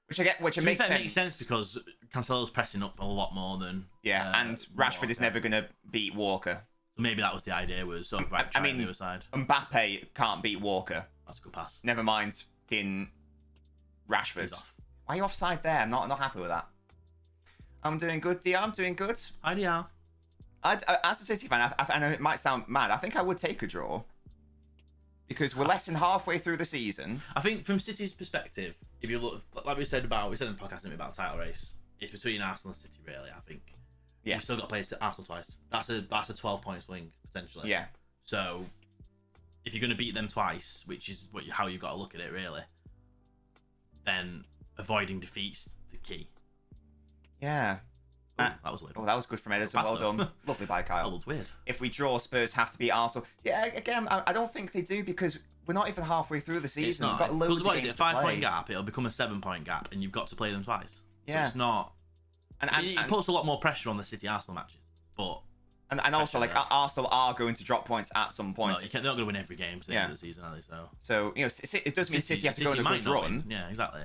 Which makes sense. Makes sense because Cancelo's pressing up a lot more than... Yeah, and Rashford is never going to beat Walker. So maybe that was the idea, was sort of try the other side. Mbappe can't beat Walker. That's a good pass. Never mind in Rashford. Why are you offside there? I'm not happy with that. I'm doing good, DR. I'm doing good. Hi, DR. As a City fan, I know it might sound mad. I think I would take a draw. Because we're less than halfway through the season. I think from City's perspective, if you look, like we said in the podcast about title race, it's between Arsenal and City, really, I think. Yeah. You've still got to play Arsenal twice. That's a 12-point swing, potentially. Yeah. So, if you're going to beat them twice, which is how you've got to look at it, really, then avoiding defeat's the key. Yeah. That was weird. Oh, that was good from Ederson. Well done. Lovely by Kyle. That was weird. If we draw, Spurs have to beat Arsenal. Yeah, again, I don't think they do because we're not even halfway through the season. We've got loads of games to play. 5-point gap? It'll become a 7-point gap, and you've got to play them twice. Yeah. So it's not... it puts a lot more pressure on the City-Arsenal matches, but... And also, like, Arsenal are going to drop points at some point. No, they're not going to win every game at the end of the season, are they? So, you know, it does mean City have to go on a good run. Yeah, exactly.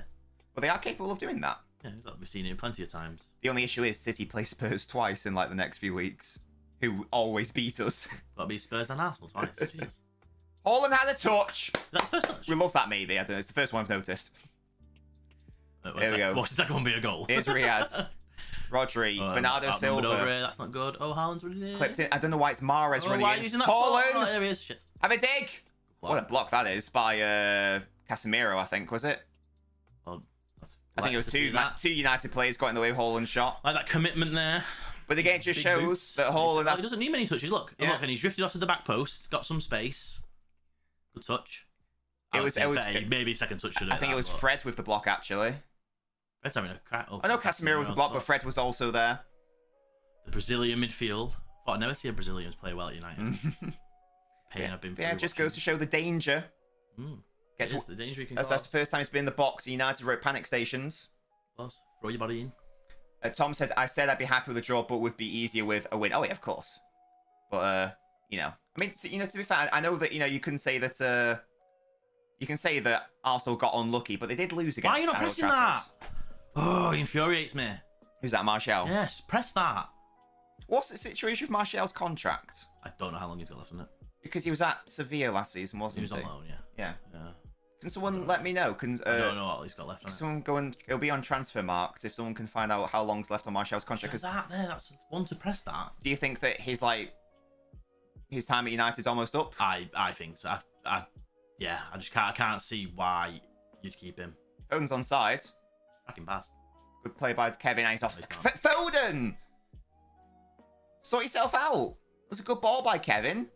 But they are capable of doing that. Yeah, we've seen it plenty of times. The only issue is City play Spurs twice in like the next few weeks, who always beat us. Got to be Spurs and Arsenal twice. Jeez. Haaland had a touch. That's the first touch. We love that. Maybe I don't know. It's the first one I've noticed. There we go. Watch the second one be a goal. Here's Riyadh. Rodri, Bernardo Silva. Over here. That's not good. Oh, Haaland's running in. Clipped in. I don't know why it's Mahrez running why in. using that? Haaland! Oh, there he is. Shit. Have a dig! What a block that is by Casemiro, I think, was it? Well, I think it was two United players got in the way of Haaland's shot. Like that commitment there. But again, it just shows that Haaland... He doesn't need many touches. Look, look, and he's drifted off to the back post. He's got some space. Good touch. It was maybe second touch should have. I think it was Fred with the block, actually. Fred's having a crack. I know Casemiro with the block, but Fred was also there. The Brazilian midfield. I never see a Brazilians play well at United. Pain I've been through. Yeah, it just goes to show the danger. It is the danger he can That's the first time he's been in the box. United were at panic stations. Plus, throw your body in. Tom said, I said I'd be happy with a draw, but would be easier with a win. Oh, yeah, of course. But, you know. I mean, you know, to be fair, I know that, you know, you can say that Arsenal got unlucky, but they did lose against. Why are you not pressing that? Oh, it infuriates me. Who's that, Martial? Yes, press that. What's the situation with Martial's contract? I don't know how long he's got left on it. Because he was at Sevilla last season, wasn't he? He was on loan, yeah. Yeah. Can someone let me know? I don't know what he's got left on it. Someone go and it'll be on transfer marks if someone can find out how long's left on Martial's contract. Because that's one to press that. Do you think that his time at United's almost up? I think so. Yeah, I can't see why you'd keep him. Foden's on side. Fucking pass. Good play by Kevin. And he's off. Foden! Sort yourself out. It was a good ball by Kevin.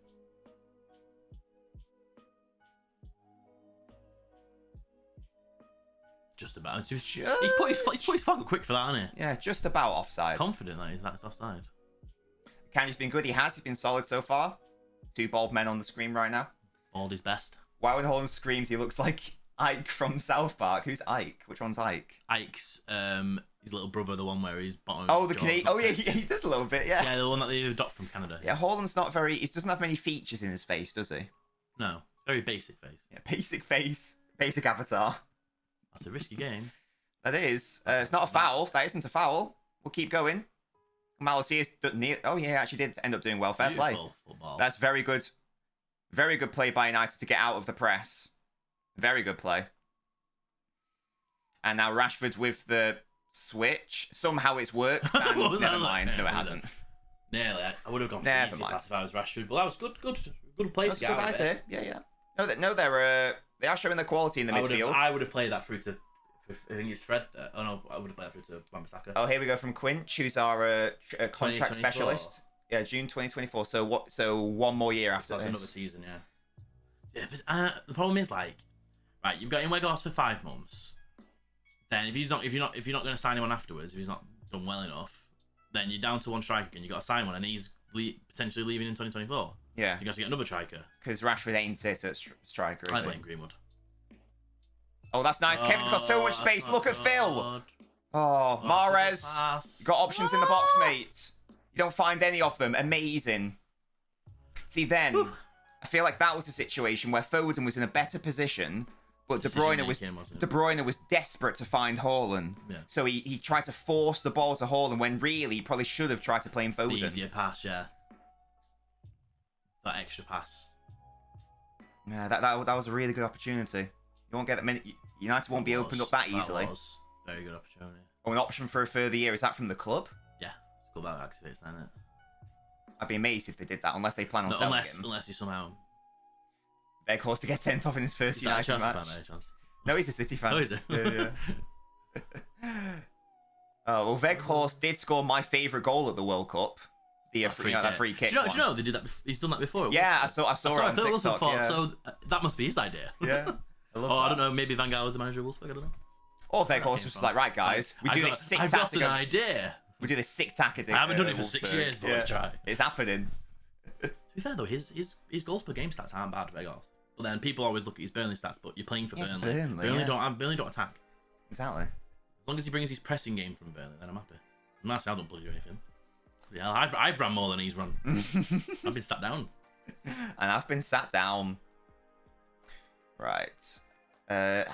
Just about. He's put his flag up quick for that, hasn't he? Yeah, just about offside. Confident that that's offside. Kanye's been good. He's been solid so far. Two bald men on the screen right now. Bald is best. Why when Holland screams, he looks like Ike from South Park. Who's Ike? Which one's Ike? Ike's his little brother, the one where he's bottom. Oh, the Canadian. Oh yeah, he does a little bit. Yeah. Yeah, the one that they adopted from Canada. Yeah, Holland's not very. He doesn't have many features in his face, does he? No, very basic face. Yeah, basic face, basic avatar. That's a risky game. That is. It's not a foul. That isn't a foul. We'll keep going. Malasius. Oh yeah, actually did end up doing well. Fair play. Football. That's very good. Very good play by United to get out of the press. Very good play. And now Rashford with the switch. Somehow it's worked. And never mind. No, it hasn't. Nearly. I would have gone for the easy pass if I was Rashford. But that was good play to get out of it. Yeah. No, they are showing their quality in the midfield. I would have played that through to. I think it's Fred. Oh no, I would have played that through to Wan-Bissaka. Oh, here we go from Quinch, who's our contract specialist. Yeah, June 2024. So what? So one more year after this. Another season, yeah. Yeah, but the problem is right. You've got him Weghorst for 5 months. Then if you're not going to sign him on afterwards, if he's not done well enough, then you're down to one striker and you got to sign one, and he's potentially leaving in 2024. Yeah, you got to get another striker. Because Rashford ain't it at striker. I blame Greenwood. Oh, that's nice. Kevin's got so much space. Look at Phil. Oh, Mahrez. You got options in the box, mate. You don't find any of them. Amazing. See, then, I feel like that was a situation where Foden was in a better position, but De Bruyne was desperate to find Haaland. Yeah. So he tried to force the ball to Haaland when really he probably should have tried to play him Foden. The easier pass, yeah. That extra pass. Yeah, that was a really good opportunity. You won't get that many. United won't be opened up that easily. That was a very good opportunity. Oh, an option for a further year. Is that from the club? Yeah, it's called that activates, isn't it? I'd be amazed if they did that, unless they plan on selling him. Unless he somehow. Weghorst to get sent off in his first United match. No, he's a City fan. Oh, is he? Yeah. Oh, well, Weghorst did score my favourite goal at the World Cup. That free kick. Do you know they did that? He's done that before. Yeah, I saw it on TikTok. So that must be his idea. Yeah. I don't know. Maybe Van Gaal was the manager of Wolfsburg. I don't know. Or Weghorst was just like, right, guys, we do this sick tactic. I've got an idea. We do this sick tactic. I haven't done it for 6 years, but let's try. It's happening. To be fair though, his goals per game stats aren't bad, Weghorst. But then people always look at his Burnley stats, but you're playing for Burnley. Burnley don't attack. Exactly. As long as he brings his pressing game from Burnley, then I'm happy. Martial don't bloody do anything. Yeah, I've run more than he's run. I've been sat down. And I've been sat down. Right. I've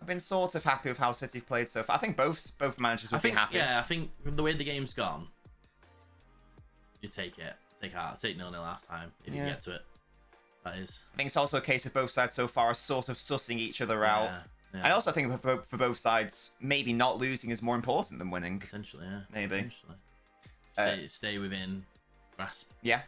been sort of happy with how City have played so far. I think both managers would be happy. Yeah, I think the way the game's gone, you take it. Take 0-0 half time if you can get to it. That is. I think it's also a case of both sides so far are sort of sussing each other out. Yeah. And also, I think for both sides, maybe not losing is more important than winning. Potentially, yeah. Maybe. Potentially. Stay within grasp. Yeah.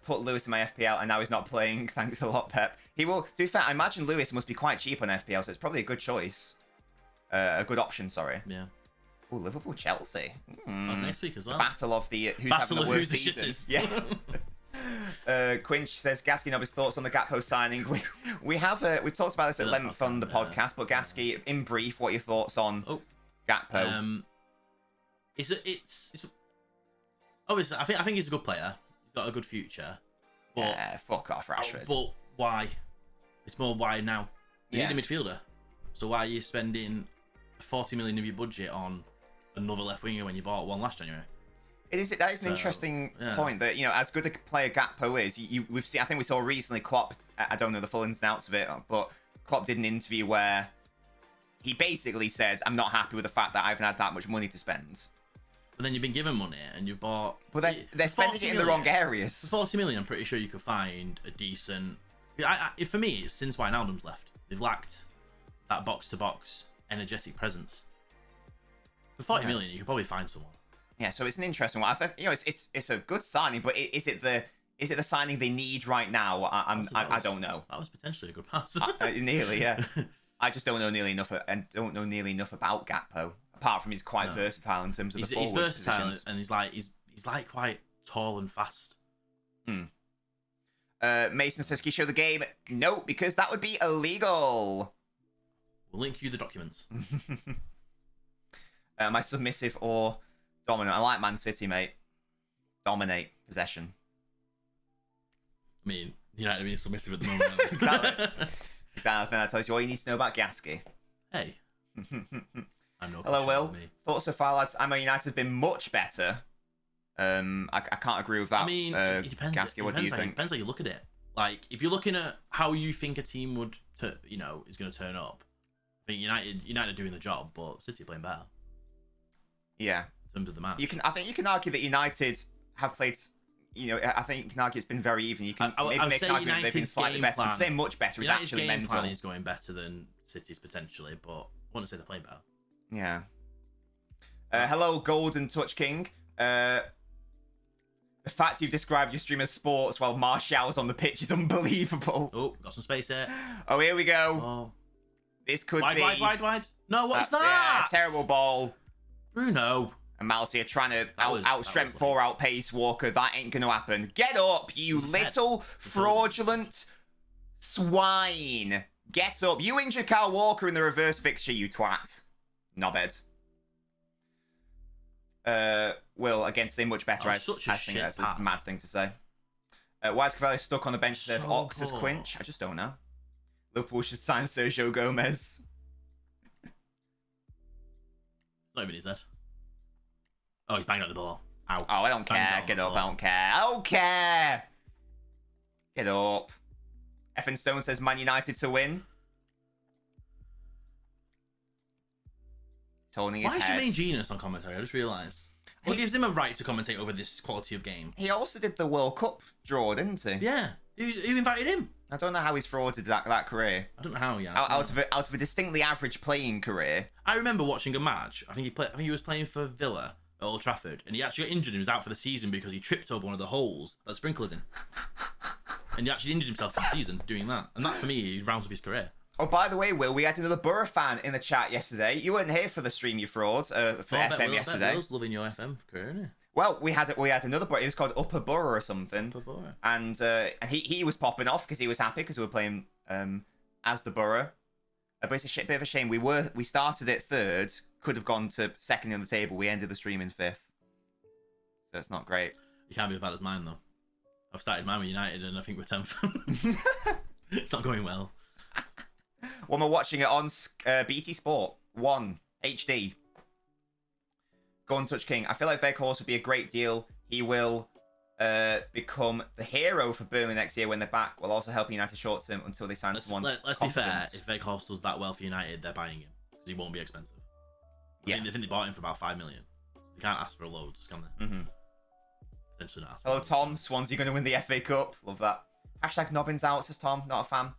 Put Lewis in my FPL, and now he's not playing. Thanks a lot, Pep. He will. To be fair, I imagine Lewis must be quite cheap on FPL, so it's probably a good choice. A good option, sorry. Yeah. Oh, Liverpool, Chelsea. Next week as well. The battle of the who's Battle having the worst the season. shittest. Yeah. Quinch says Gasky Nobbins thoughts on the Gakpo signing. We've talked about this at length on the podcast, but Gasky, in brief, what are your thoughts on Gakpo? It's obviously I think he's a good player. He's got a good future. But, yeah, fuck off, Rashford. But why? It's more why now. You Yeah. need a midfielder. So why are you spending 40 million of your budget on another left winger when you bought one last January? That is an interesting point that, as good a player Gakpo is, we've seen. I think we saw recently Klopp. I don't know the full ins and outs of it, but Klopp did an interview where he basically said, "I'm not happy with the fact that I haven't had that much money to spend." But then you've been given money and you've bought. But they're spending it in the wrong areas. For 40 million, I'm pretty sure you could find a decent. For me, it's since Wijnaldum's left, they've lacked that box-to-box energetic presence. For 40 million, you could probably find someone. Yeah, so it's an interesting one. I think, it's a good signing, but is it the signing they need right now? I don't know. That was potentially a good pass. Nearly, yeah. I just don't know nearly enough, and don't know nearly enough about Gakpo. Apart from he's quite versatile in terms of the forward positions. He's versatile, and he's quite tall and fast. Mason says, "Can you show the game?" No, because that would be illegal. We'll link you the documents. Am I submissive or dominant? I like Man City, mate. Dominate possession. I mean, United being submissive at the moment. Exactly. I think that tells you all you need to know about Gasky. Hey. I'm no Hello, Will. Thoughts so far, lads? I'm a United have been much better. I can't agree with that. I mean, it depends. Gasky, what do you think? It depends how you look at it. Like, if you're looking at how you think a team would, is going to turn up, I think United are doing the job, but City are playing better. Yeah. In terms of the match. I think you can argue that United have played. I think you can argue it's been very even. You can maybe make an argument they've been slightly better. But say much better is actually mental. Plan is going better than City's potentially, but I wouldn't say they're playing better. Yeah. Hello, Golden Touch King. The fact you've described your stream as sports while Martial's on the pitch is unbelievable. Oh, got some space there. Oh, here we go. Oh. This could be... Wide. No, what's that? Yeah, terrible ball. Bruno. And Malcia trying to outstrength or outpace Walker. That ain't going to happen. Get up, you little fraudulent swine. Get up. You injured Kyle Walker in the reverse fixture, you twat. Knobhead. Will, again, say much better. I think that's a mad thing to say. Why is Cavalier stuck on the bench there for Ox's Quinch? I just don't know. Liverpool should sign Sergio Gomez. Not even his head. Oh, he's banging at the ball. Ow. Oh, I don't care. Get up. I don't care. I don't care. Get up. Effin Stone says Man United to win. Holding his head. Why is Jermaine Genius on commentary? I just realised. What gives him a right to commentate over this quality of game? He also did the World Cup draw, didn't he? Yeah. Who invited him? I don't know how he's frauded that career. I don't know how he has. Out of a distinctly average playing career. I remember watching a match. I think he was playing for Villa at Old Trafford, and he actually got injured and was out for the season because he tripped over one of the holes that the sprinkler's in. And he actually injured himself for the season doing that. And that, for me, he rounds up his career. Oh, by the way, Will, we had another Borough fan in the chat yesterday. You weren't here for the stream, you frauds, for FM yesterday. Will's loving your FM career, isn't he? Well, we had another Borough. It was called Upper Borough or something. Upper Borough. And he was popping off because he was happy because we were playing as the Borough. But it's a bit of a shame. We started at third, could have gone to second on the table. We ended the stream in fifth. So it's not great. You can't be as bad as mine, though. I've started mine with United and I think we're 10th. It's not going well. Well, we're watching it on BT Sport 1 HD. Go on, Touch King. I feel like Weghorst would be a great deal. He will become the hero for Burnley next year when they're back, while also helping United short term until they sign someone Let's be fair. If Weghorst does that well for United, they're buying him because he won't be expensive. I think they bought him for about 5 million. They can't ask for a load, can they? Mm-hmm. Potentially not ask. Hello, Tom. Swansea going to win the FA Cup. Love that. #Nobbins out, says Tom. Not a fan.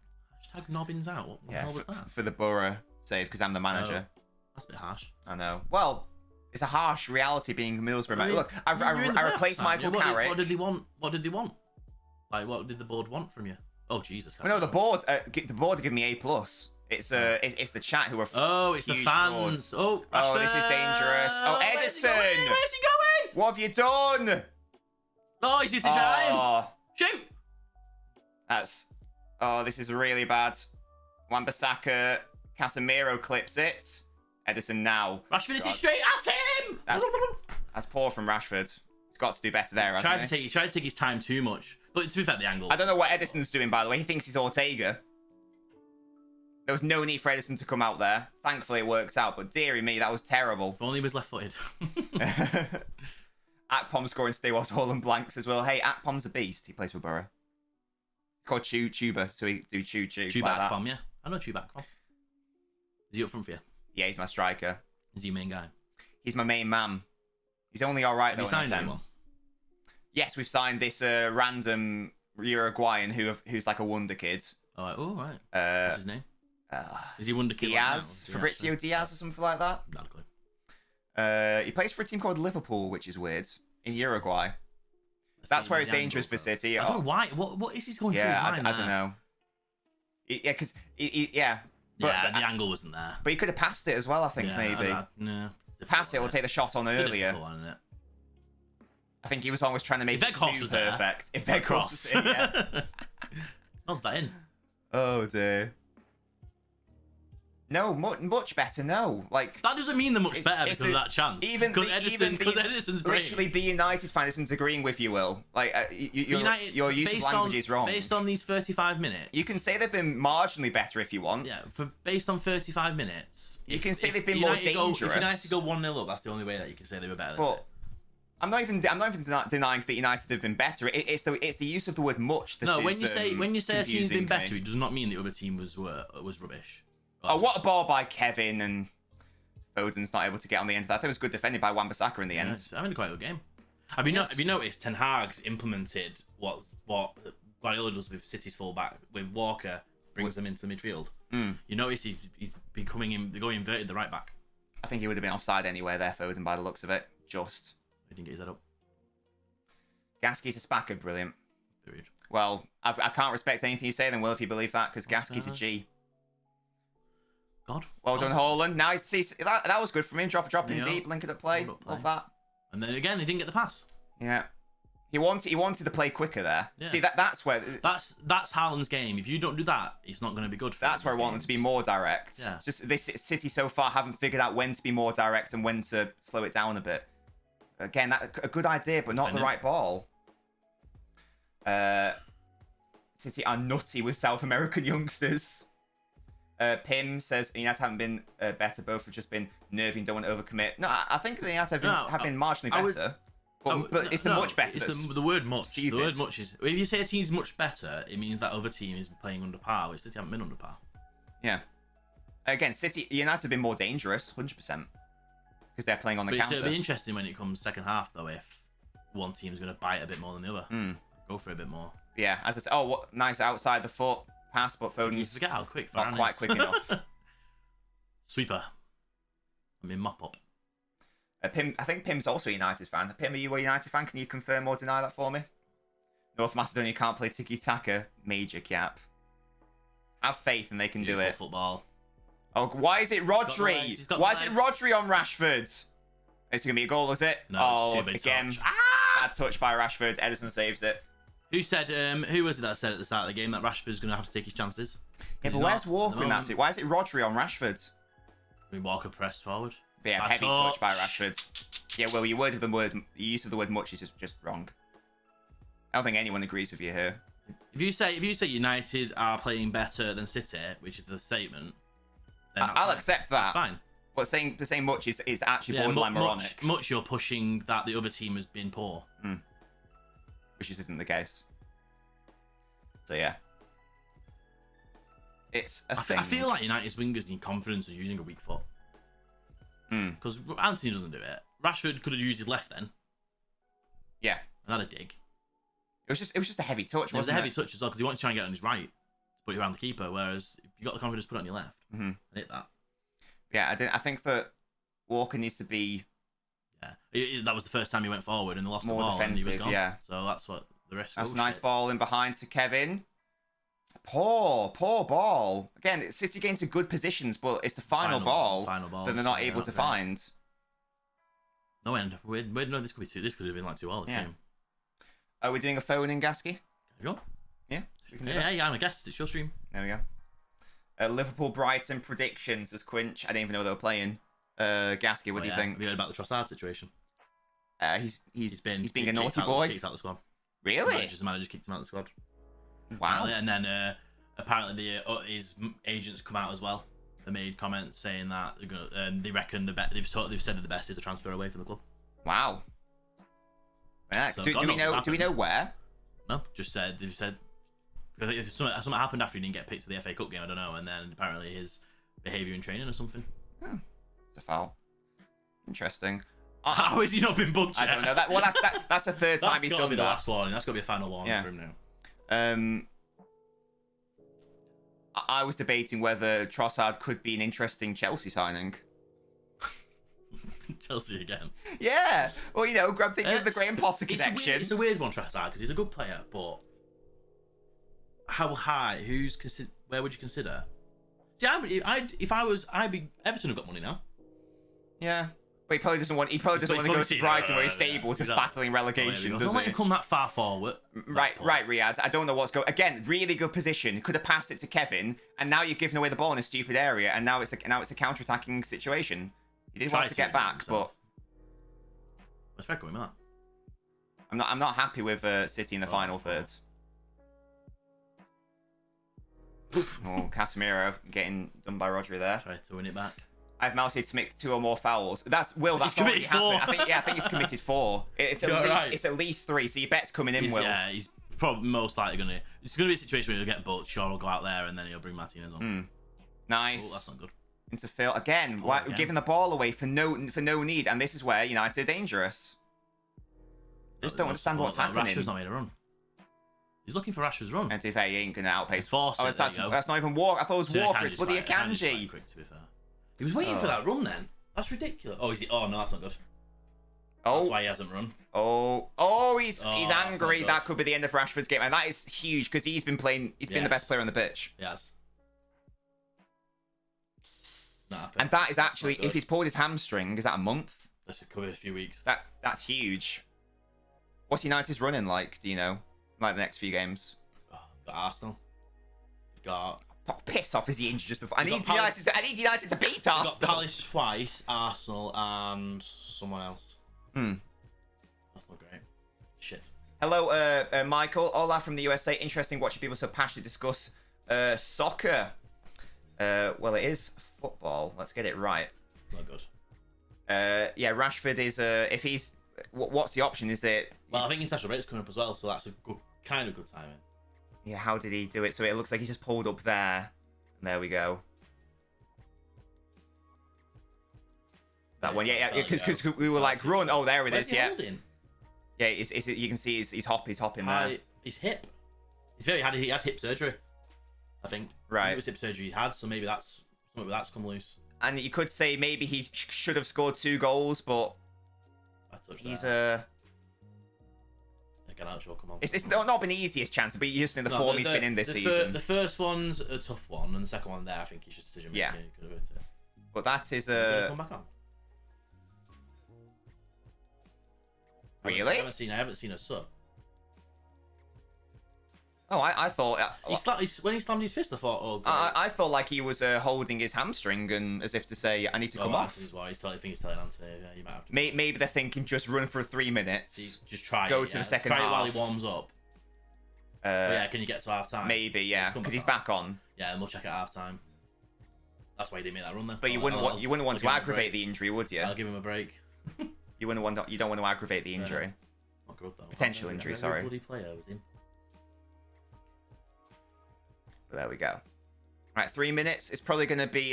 Hashtag Nobbins out. What the hell was that? For the Borough save, because I'm the manager. Oh, that's a bit harsh. I know. Well, it's a harsh reality being Middlesbrough. I mean, Look, I replaced Michael Carrick. What did they want? What did they want? Like, what did the board want from you? Oh, Jesus. No, the board are giving me A+. It's the chat who are. Oh, it's the fans. Frauds. Oh, this is dangerous. Oh, Edison. Where's he going? What have you done? Oh, he's hit his shine. Shoot. This is really bad. Wan-Bissaka, Casemiro clips it. Edison now. Rashford hits it straight at him. That's poor from Rashford. He's got to do better there, hasn't he? He tried to take his time too much. But to be fair, the angle. I don't know what Edison's doing, by the way. He thinks he's Ortega. There was no need for Edison to come out there. Thankfully, it worked out. But dearie me, that was terrible. If only he was left-footed. Akpom scoring Stewart's Holland blanks as well. Hey, Akpom's a beast. He plays for Borough. It's called Tuba, so he do Chew. Tuba like Akpom, yeah. I know Tuba Akpom. Is he up front for you? Yeah, he's my striker. Is he your main guy? He's my main man. He's only all right, Have you signed anyone? Yes, we've signed this random Uruguayan who's like a wonder kid. Oh, right. What's his name? Is he wonder kid? Diaz? Fabrizio Diaz or something like that? Not a clue. He plays for a team called Liverpool, which is weird, in Uruguay. That's where it's dangerous for City. I don't know why. What is he going through his mind? I don't know. Yeah, because But, the angle wasn't there. But he could have passed it as well, I think, maybe. No. Pass it or take the shot on earlier. I think he was always trying to make it too perfect. If that cross was in, yeah. Not that in. Oh, dear. No, much better, no. Like that doesn't mean they're much better because of that chance. Because Edison's brain. Literally, the United fan isn't agreeing with you, Will. Like, your use of language is wrong. Based on these 35 minutes. You can say they've been marginally better if you want. Yeah, based on 35 minutes. You can say they've been more dangerous. If United go 1-0 up, that's the only way that you can say they were better. But I'm not even denying that United have been better. It's the use of the word much that no, when you say a team's been better, me. It does not mean the other team was rubbish. Oh, what a ball by Kevin, and Foden's not able to get on the end of that. I think it was good defended by Wan-Bissaka in the end. It's having a quite good game. Have you noticed Ten Hag's implemented what Guardiola does with City's fullback with Walker, brings them into midfield? You notice he's going inverted the right back. I think he would have been offside anywhere there, Foden, by the looks of it. Just. He didn't get his head up. Gaski's a spacker, brilliant. Period. Well, I can't respect anything you say then, Will, if you believe that, because Gaski's a G. God. Well done, Haaland. Nice. See, that was good from him. Dropping deep, linking up play. Love that. And then again, he didn't get the pass. Yeah. He wanted to play quicker there. Yeah. See, that's where... That's Haaland's game. If you don't do that, it's not going to be good for That's where I want them to be more direct. Yeah. Just this City so far haven't figured out when to be more direct and when to slow it down a bit. Again, that's a good idea, but not the right ball. City are nutty with South American youngsters. Pim says United haven't been better. Both have just been nervy and don't want to overcommit. No, I think the United have been marginally better. But it's much better. It's the word much. Stupid. The word much is... If you say a team's much better, it means that other team is playing under par, which City haven't been under par. Yeah. Again, United have been more dangerous, 100%. Because they're playing on the counter. It'll be interesting when it comes second half, though, if one team's going to bite a bit more than the other. Go for a bit more. Yeah, as I said, what nice outside the foot pass, but Foden's forget how quick not quite quick enough. Sweeper. I mean, mop up. Pim, I think Pim's also a United fan. Pim, are you a United fan? Can you confirm or deny that for me? North Macedonia can't play tiki-taka. Major cap. Have faith and they can do it. Football. Oh, why is it Rodri? Why is it Rodri on Rashford? It's going to be a goal, is it? No, it's too big again. Bad touch by Rashford. Edison saves it. Who was it that said at the start of the game that Rashford's going to have to take his chances? Yeah, but where's Walker in that? Why is it Rodri on Rashford? I mean, Walker pressed forward. Yeah, heavy touch by Rashford. Yeah, well, your use of the word much is just wrong. I don't think anyone agrees with you here. If you say United are playing better than City, which is the statement, then I'll accept that. That's fine. But saying much is actually borderline moronic. Much you're pushing that the other team has been poor. Which just isn't the case. So yeah. It's a thing. I feel like United's wingers need confidence of using a weak foot. Because Anthony doesn't do it. Rashford could have used his left then. Yeah. And had a dig. It was just a heavy touch, wasn't it? It was a heavy touch as well, because he wanted to try and get on his right to put it around the keeper. Whereas if you got the confidence, put it on your left and hit that. Yeah, I think that Walker needs to be that was the first time he went forward and they lost more the ball defensive. and he was gone. Yeah, so that's what the rest. That's a nice ball in behind to Kevin. Poor ball. Again, City gains some good positions, but it's the final ball that they're not able to find. No end. No, this could be two. This could have been like 2-2 this game. Are we doing a phone in, Gasky? Can you Yeah. Yeah, I'm a guest. It's your stream. There we go. Liverpool Brighton predictions as Quinch. I didn't even know they were playing. Gasky, what do you think? Have you heard about the Trossard situation? He's being a naughty boy. Kicked out the squad. Really? The manager kicked him out of the squad. Wow. And then apparently his agents come out as well. They made comments saying that they reckon they've said that the best is a transfer away from the club. Wow. Yeah. So do we know where? No, just they've said because something happened after he didn't get picked for the FA Cup game. I don't know, and then apparently his behaviour in training or something. It's a foul. Interesting. How has he not been booked yet? I don't know. That's the third time he's done that. That's got to be the last warning. That's got to be a final warning for him now. I was debating whether Trossard could be an interesting Chelsea signing. Chelsea again. Yeah. Well, grab the Graham Potter connection. It's a weird one, Trossard, because he's a good player, but how high? Where would you consider? See, Everton have got money now. Yeah. But he probably doesn't want to go to Brighton where he's stable to battling relegation, does he? Don't let him come that far forward. Right, Riyadh. I don't know what's going. Again, really good position. Could have passed it to Kevin, and now you're giving away the ball in a stupid area, and now it's a counter-attacking situation. He did want to get back, but what's fair going with that? I'm not happy with City in the final third. Oh, Casemiro getting done by Rodri there. Try to win it back. I have Mousy to make 2 or more fouls. That's already happened. I think he's committed 4. It's at least 3. So your bet's coming in, Will. Yeah, he's probably most likely gonna. It's gonna be a situation where he'll get booked. Shaw will go out there and then he'll bring Martinez on. Nice. Oh, that's not good. Into Phil again. Giving the ball away for no need, and this is where United are dangerous. I just don't understand what's happening. Rashford's not made a run. He's looking for Rashford's run. And if he ain't gonna outpace. That's not even Walker. I thought it was Walker. It's bloody Akanji. Quick, to be fair. He was waiting for that run then. That's ridiculous. Oh, is he? Oh no, that's not good. That's why he hasn't run. He's angry. That could be the end of Rashford's game, and that is huge because he's been playing. He's been the best player on the pitch. Yes. And that is actually, if he's pulled his hamstring, is that a month? This could be a few weeks. That's huge. What's United's running like? Do you know? Like the next few games? Got Arsenal. Got. Oh, piss off! Is he injured just before? I need United to beat Arsenal. Got Palace twice, Arsenal, and someone else. That's not great. Shit. Hello, Michael. Ola from the USA. Interesting watching people so passionately discuss soccer. Well, it is football. Let's get it right. Not good. Yeah, Rashford is. If he's, what's the option? Is it? Well, I think international break's coming up as well, so that's a good timing. Yeah, how did he do it? So it looks like he just pulled up there. And there we go. That one, yeah, because we were like, run. Oh, there it is, yeah. Holding? Yeah, you can see he's hopping there. His hip. He had hip surgery, I think. Right. It was hip surgery he had, so maybe that's come loose. And you could say maybe he should have scored 2 goals, but he's come on. It's not been the easiest chance, but you just know the form he's been in this season. The first one's a tough one, and the second one there, I think he's just decision making. Yeah. But that is come back on. Really? I haven't seen a sub. Oh, I thought when he slammed his fist, I thought, oh. Great. I thought like he was holding his hamstring and as if to say, I need to come off. He's telling Ante, you might have to. Maybe they're thinking just run for 3 minutes. Just try. Go to the second half. Try it while he warms up. Yeah, can you get to half time? Maybe, yeah, because he's back on. Yeah, and we'll check at half time. That's why he didn't make that run then. But you wouldn't want to aggravate the injury, would you? I'll give him a break. You don't want to aggravate the injury. Not good though. Potential injury, sorry. Bloody player was in. But there we go. All right, 3 minutes. It's probably going to be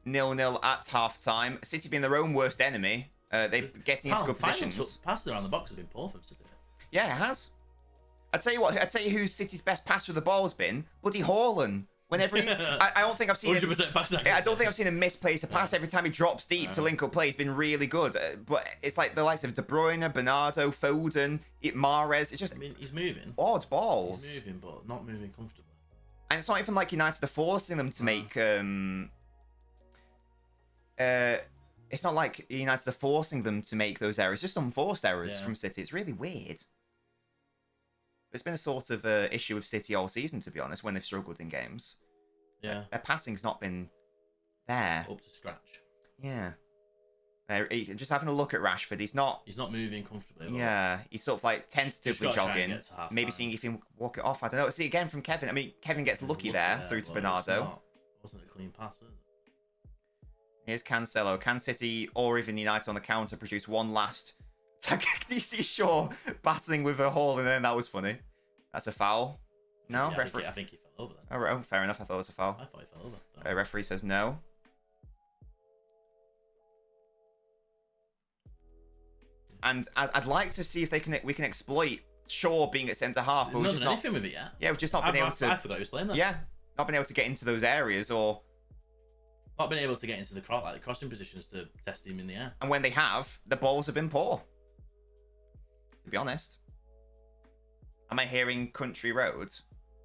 0-0 at half time. City being their own worst enemy. They're getting into good positions. Passes around the box have been poor for City. Yeah, it has. I tell you what. I tell you who City's best passer of the ball's been. Bloody Haaland. Whenever I don't think I've seen 100% pass accuracy. I don't think I've seen him misplace a pass. Every time he drops deep to link up play, he's been really good. But it's like the likes of De Bruyne, Bernardo, Foden, Mahrez. It's just. I mean, he's moving. Odd balls. He's moving, but not moving comfortably. And it's not even like United are forcing them to make. It's not like United are forcing them to make those errors. Just unforced errors from City. It's really weird. It's been a sort of issue with City all season, to be honest, when they've struggled in games. Yeah. Their passing's not been there. Up to scratch. Yeah. Just having a look at Rashford, he's not moving comfortably. Yeah, he's sort of like tentatively jogging. Maybe seeing if he can walk it off. I don't know. See, again from Kevin. I mean, Kevin gets lucky there through to Bernardo. Wasn't a clean pass, was it? Here's Cancelo. Can City or even United on the counter produce one last... DC Shaw battling with a haul, and then that was funny. That's a foul. No, referee. I think he fell over then. Oh, fair enough. I thought it was a foul. I thought he fell over. Referee says no. And I'd like to see if we can exploit Shaw being at centre half, but we've just not anything with it yet. Yeah, we've just not been able to. I forgot he was playing that. Yeah, not been able to get into those areas or. Not been able to get into the crossing positions to test him in the air. And when they have, the balls have been poor. To be honest. Am I hearing country roads?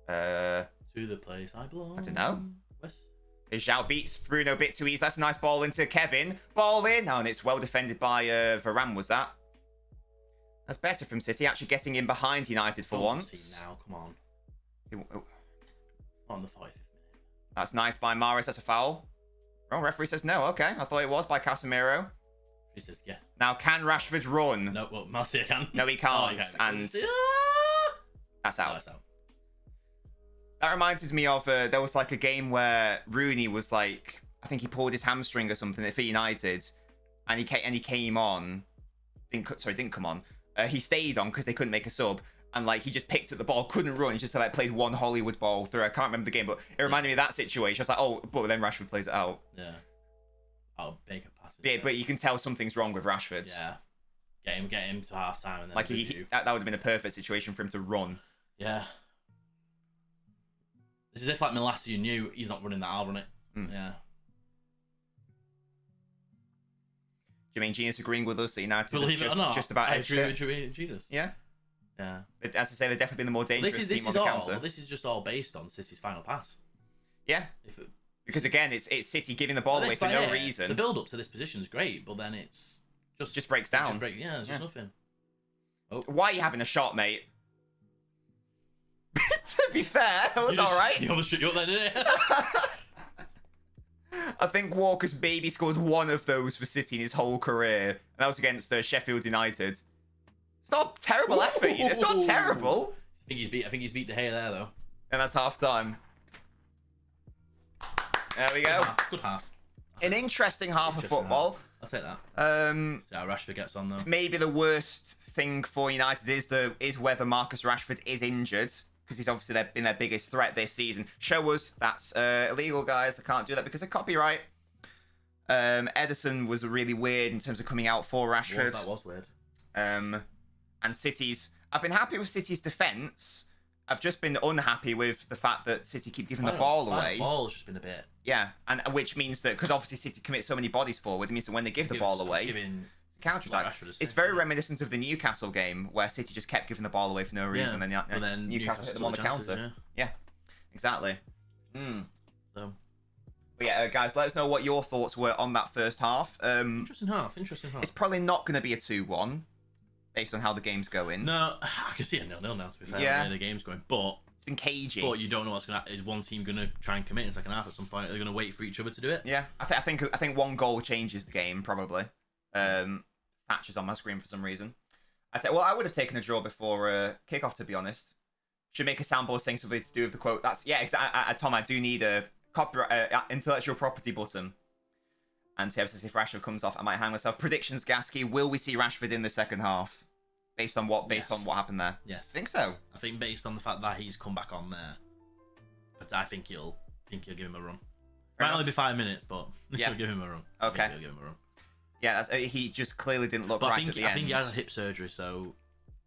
To the place I belong. I don't know. West. Zhao beats Bruno a bit too easy. That's a nice ball into Kevin. Ball in. Oh, and it's well defended by Varane, was that? That's better from City, actually getting in behind United for once. Now, come on. On the 45th minute. That's nice by Mahrez. That's a foul. Oh, referee says no. Okay, I thought it was by Casemiro. He says, yeah. Now, can Rashford run? No, well, Marcia can. No, he can't. He and that's out. Oh, that's out. That reminded me of there was like a game where Rooney was like, I think he pulled his hamstring or something for United, and he came on. Didn't come on. He stayed on because they couldn't make a sub. And like he just picked up the ball, couldn't run. He just like played one Hollywood ball through. I can't remember the game, but it reminded me of that situation. I was like, oh, but then Rashford plays it out. Yeah. Oh, Baker passes. Yeah, but you can tell something's wrong with Rashford. Yeah. Get him to half time, and then like that would have been a perfect situation for him to run. Yeah. It's as if like Malacia knew he's not running that. I'll run it. Yeah. Do you mean Genius agreeing with us that United Believe it or not, just about edged it? Genius. Yeah. Yeah. As I say, they've definitely been the more dangerous team on the counter. This is just all based on City's final pass. Yeah. Because again, it's City giving the ball away for no reason. The build up to this position is great, but then it's just breaks down. It's just nothing. Oh. Why are you having a shot, mate? To be fair, it was all right. You almost shut you up there, didn't it? I think Walker's maybe scored one of those for City in his whole career, and that was against Sheffield United. It's not a terrible effort. It's not terrible. I think he's beat De Gea there though. And that's half time. There we go. Good half. An interesting half of football. I'll take that. See how Rashford gets on though. Maybe the worst thing for United is whether Marcus Rashford is injured, because he's obviously been their biggest threat this season. Show us that's illegal, guys. I can't do that because of copyright. Ederson was really weird in terms of coming out for Rashford. That was weird. And City's... I've been happy with City's defence. I've just been unhappy with the fact that City keep giving the ball away. The ball's just been a bit... Yeah, and which means that... Because obviously City commit so many bodies forward, it means that when they give the ball away... Counter-attack. It's very reminiscent of the Newcastle game, where City just kept giving the ball away for no reason, and then Newcastle hit them on the counter. Yeah, exactly. So... But yeah, guys, let us know what your thoughts were on that first half. Interesting half. It's probably not going to be a 2-1. Based on how the game's going. No, I can see a 0-0 now, to be fair. Yeah. The game's going. But it's been cagey. But you don't know what's going to happen. Is one team going to try and commit in the second half at some point? Are they going to wait for each other to do it? Yeah. I think one goal changes the game, probably. Thatcher's on my screen for some reason. I would have taken a draw before kickoff, to be honest. Should make a soundboard saying something to do with the quote. That's, yeah, exactly. Tom, I do need a copyright, intellectual property button. And Tim says if Rashford comes off, I might hang myself. Predictions, Gasky. Will we see Rashford in the second half? Based on what happened there? Yes. I think so. I think based on the fact that he's come back on there. But I think you'll give him a run. Might only be 5 minutes, but you'll give him a run. Okay. You'll give him a run. Yeah, he just clearly didn't look right at the end. I think he has a hip surgery, so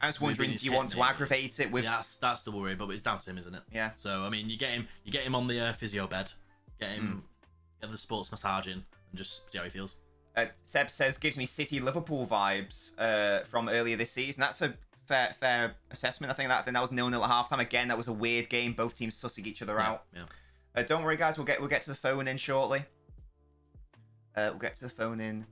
I was wondering, do you want to aggravate it with? Yeah, that's the worry, but it's down to him, isn't it? Yeah. So I mean, you get him on the physio bed, get the sports massage in, and just see how he feels. Seb says gives me City Liverpool vibes from earlier this season. That's a fair assessment. I think that was 0-0 at halftime. Again, that was a weird game. Both teams sussing each other out. Yeah. Don't worry, guys. We'll get to the phone in shortly. We'll get to the phone in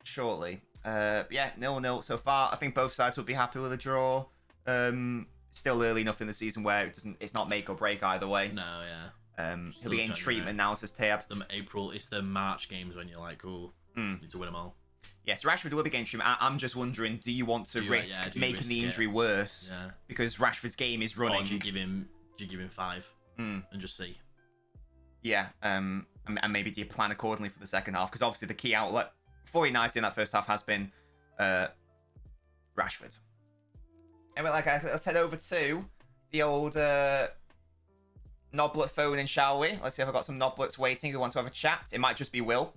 shortly. Yeah, 0-0 so far. I think both sides will be happy with a draw. Still early enough in the season where it's not make or break either way. No, yeah. He'll be getting treatment now, says Tab. It's the March games when you're like, oh, need to win them all. Yes, Rashford will be getting treatment. I'm just wondering, do you want to risk making the injury worse? Yeah. Because Rashford's game is running. Or do you give him 5 and just see? Yeah, and maybe do you plan accordingly for the second half? Because obviously the key outlet for United in that first half has been Rashford. Anyway, let's head over to the old Noblet phone in, shall we? Let's see if I've got some Noblets waiting who want to have a chat. It might just be Will.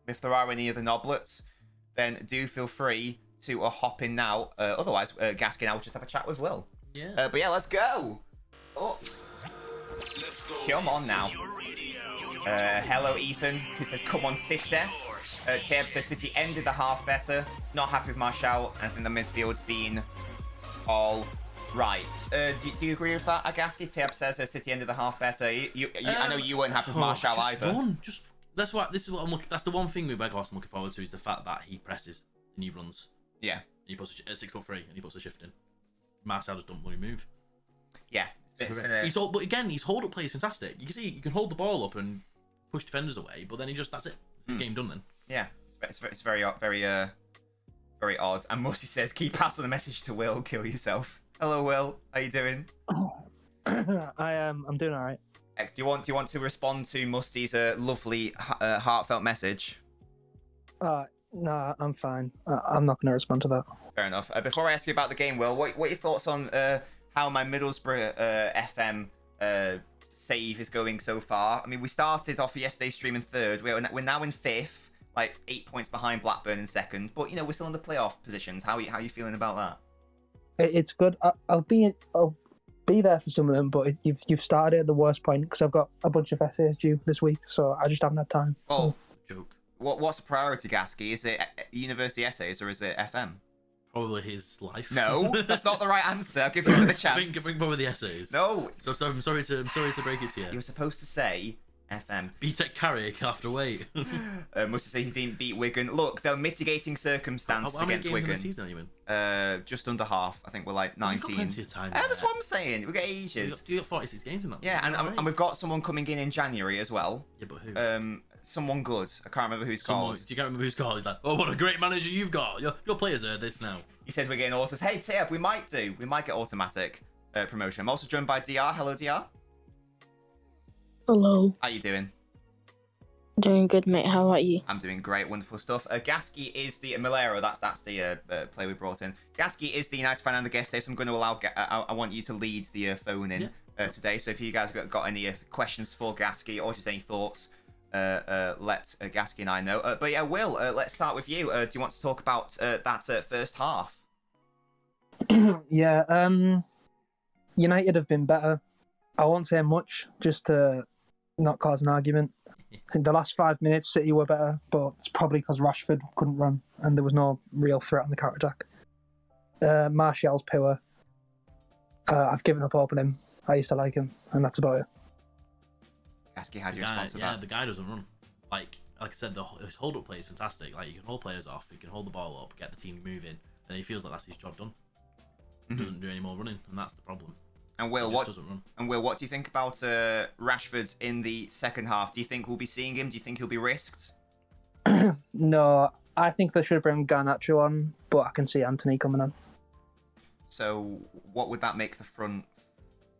If there are any other Noblets, then do feel free to hop in now. Otherwise, Gaskin, I will just have a chat with Will. Yeah. But yeah, let's go. Oh. Come on now. Hello, Ethan, who says, come on, sister. Tab says, City ended the half better. Not happy with Martial. I think the midfield's been all right. Do you agree with that, Agaski? Tab says City ended the half better. I know you weren't happy with Martial either. That's what I'm looking. That's the one thing with Weghorst I'm looking forward to, is the fact that he presses and he runs. Yeah. And he puts at 6'3" and he puts a shift in. Martial just don't really move. Yeah. But again, his hold up play is fantastic. You can see you can hold the ball up and push defenders away, but then that's it. It's game done then. Yeah. It's very odd. And Musty says, keep passing the message to Will, kill yourself. Hello, Will. How you doing? I'm doing all right. X, do you want to respond to Musty's lovely, heartfelt message? No, I'm fine. I'm not going to respond to that. Fair enough. Before I ask you about the game, Will, what are your thoughts on how my Middlesbrough FM save is going so far? I mean, we started off yesterday's stream in third. We're now in fifth, like 8 points behind Blackburn in second. But we're still in the playoff positions. How are you feeling about that? It's good. I'll be there for some of them, but you've started at the worst point because I've got a bunch of essays due this week, so I just haven't had time. Oh, so. Joke. What's the priority, Gasky? Is it university essays or is it FM? Probably his life. No, that's not the right answer. I'll give you another chance. I think probably the essays. No. So I'm sorry to break it to you. You were supposed to say FM. BTEC Carrick after wait. Must say he didn't beat Wigan. Look, there are mitigating circumstances against Wigan. How many games in the season are you in? Just under half. I think we're like 19. You've got plenty of time. That's what I'm saying. We've got ages. You got 46 games in that. Yeah, and we've got someone coming in January as well. Yeah, but who? Someone good. I can't remember who he's called. You can't remember who's called. He's like, oh, what a great manager you've got. Your players are this now. He says we're getting all. Says, hey, Tab, we might get automatic promotion. I'm also joined by DR. Hello, DR. Hello. How you doing? Doing good, mate. How about you? I'm doing great, wonderful stuff. Gasky is the Malero. That's the player we brought in. Gasky is the United fan and the guest today, so I'm going to allow. I want you to lead the phone in today. So if you guys got any questions for Gasky or just any thoughts, let Gasky and I know. But yeah, Will, let's start with you. Do you want to talk about that first half? Yeah. United have been better. I won't say much, just to not cause an argument. I think the last 5 minutes, City were better, but it's probably because Rashford couldn't run and there was no real threat on the counter-attack. Martial's poor. I've given up hope on him. I used to like him, and that's about it. Gasky, how do you respond to that? Yeah, the guy doesn't run. Like I said, his hold-up play is fantastic. Like, you can hold players off, you can hold the ball up, get the team moving, and he feels like that's his job done. He doesn't do any more running, and that's the problem. And Will, what do you think about Rashford in the second half? Do you think we'll be seeing him? Do you think he'll be risked? No, I think they should bring Garnacho on, but I can see Anthony coming on. So what would that make the front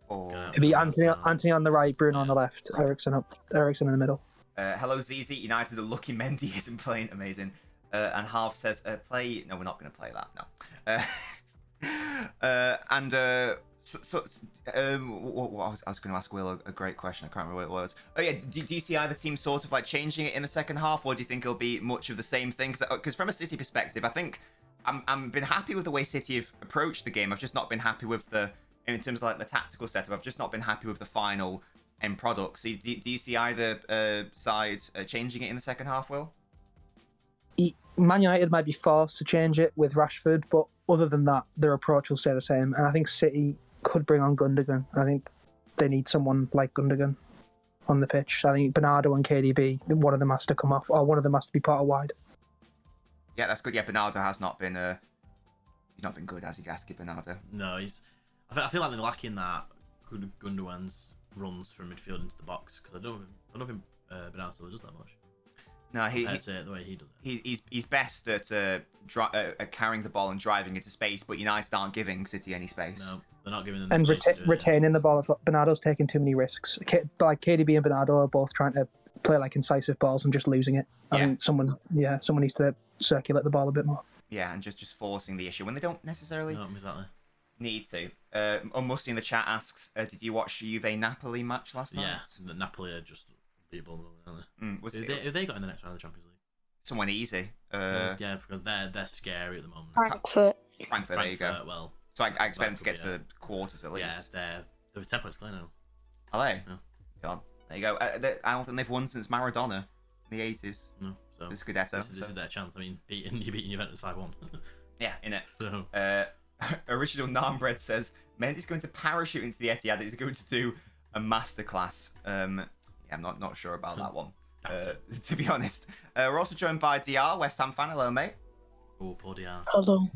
for? It'd be Anthony on the right, Bruno on the left, Eriksen in the middle. Hello, ZZ. United are lucky Mendy isn't playing. Amazing. And Half says, play... No, we're not going to play that, no. I was going to ask Will a great question. I can't remember what it was. Oh yeah, do you see either team sort of like changing it in the second half, or do you think it'll be much of the same thing? Because from a City perspective, I think I'm been happy with the way City have approached the game. I've just not been happy with in terms of like the tactical setup. I've just not been happy with the final end product. So do you see either side changing it in the second half, Will? Man United might be forced to change it with Rashford, but other than that, their approach will stay the same. And I think City could bring on Gundogan. I think they need someone like Gundogan on the pitch. I think Bernardo and KDB, one of them has to come off, or one of them has to be part of wide. Yeah, that's good. Yeah, Bernardo has not been he's not been good, has he, Gasky, Bernardo? No, I feel like they're lacking that Gundogan's runs from midfield into the box, because I don't think Bernardo does that much. No, the way he does it. He's best at carrying the ball and driving into space, but United aren't giving City any space. No, they're not giving them the and space to do it, retaining the ball as well. Bernardo's taking too many risks. Like KDB and Bernardo are both trying to play like incisive balls and just losing it. I think someone needs to circulate the ball a bit more. Yeah, and just forcing the issue when they don't necessarily need to. Unmusty in the chat asks, did you watch Juve Napoli match last night? Yeah, the Napoli are just people, aren't they? Have they got in the next round of the Champions League? Someone easy. Yeah, because they're scary at the moment. Frankfurt, there you go. Well, so I expect them to get to the quarters at least. Yeah, they're 10 points clear now. Are they? Yeah. God, there you go. I don't think they've won since Maradona in the 80s. No, so this Scudetto. This is their chance. I mean, you're beating Juventus 5-1. Yeah, innit. So. Original Narmbread says Mendy's going to parachute into the Etihad. He's going to do a masterclass. Yeah, I'm not sure about that one. To be honest, we're also joined by DR, West Ham fan. Hello, mate. Oh, poor DR. Hello.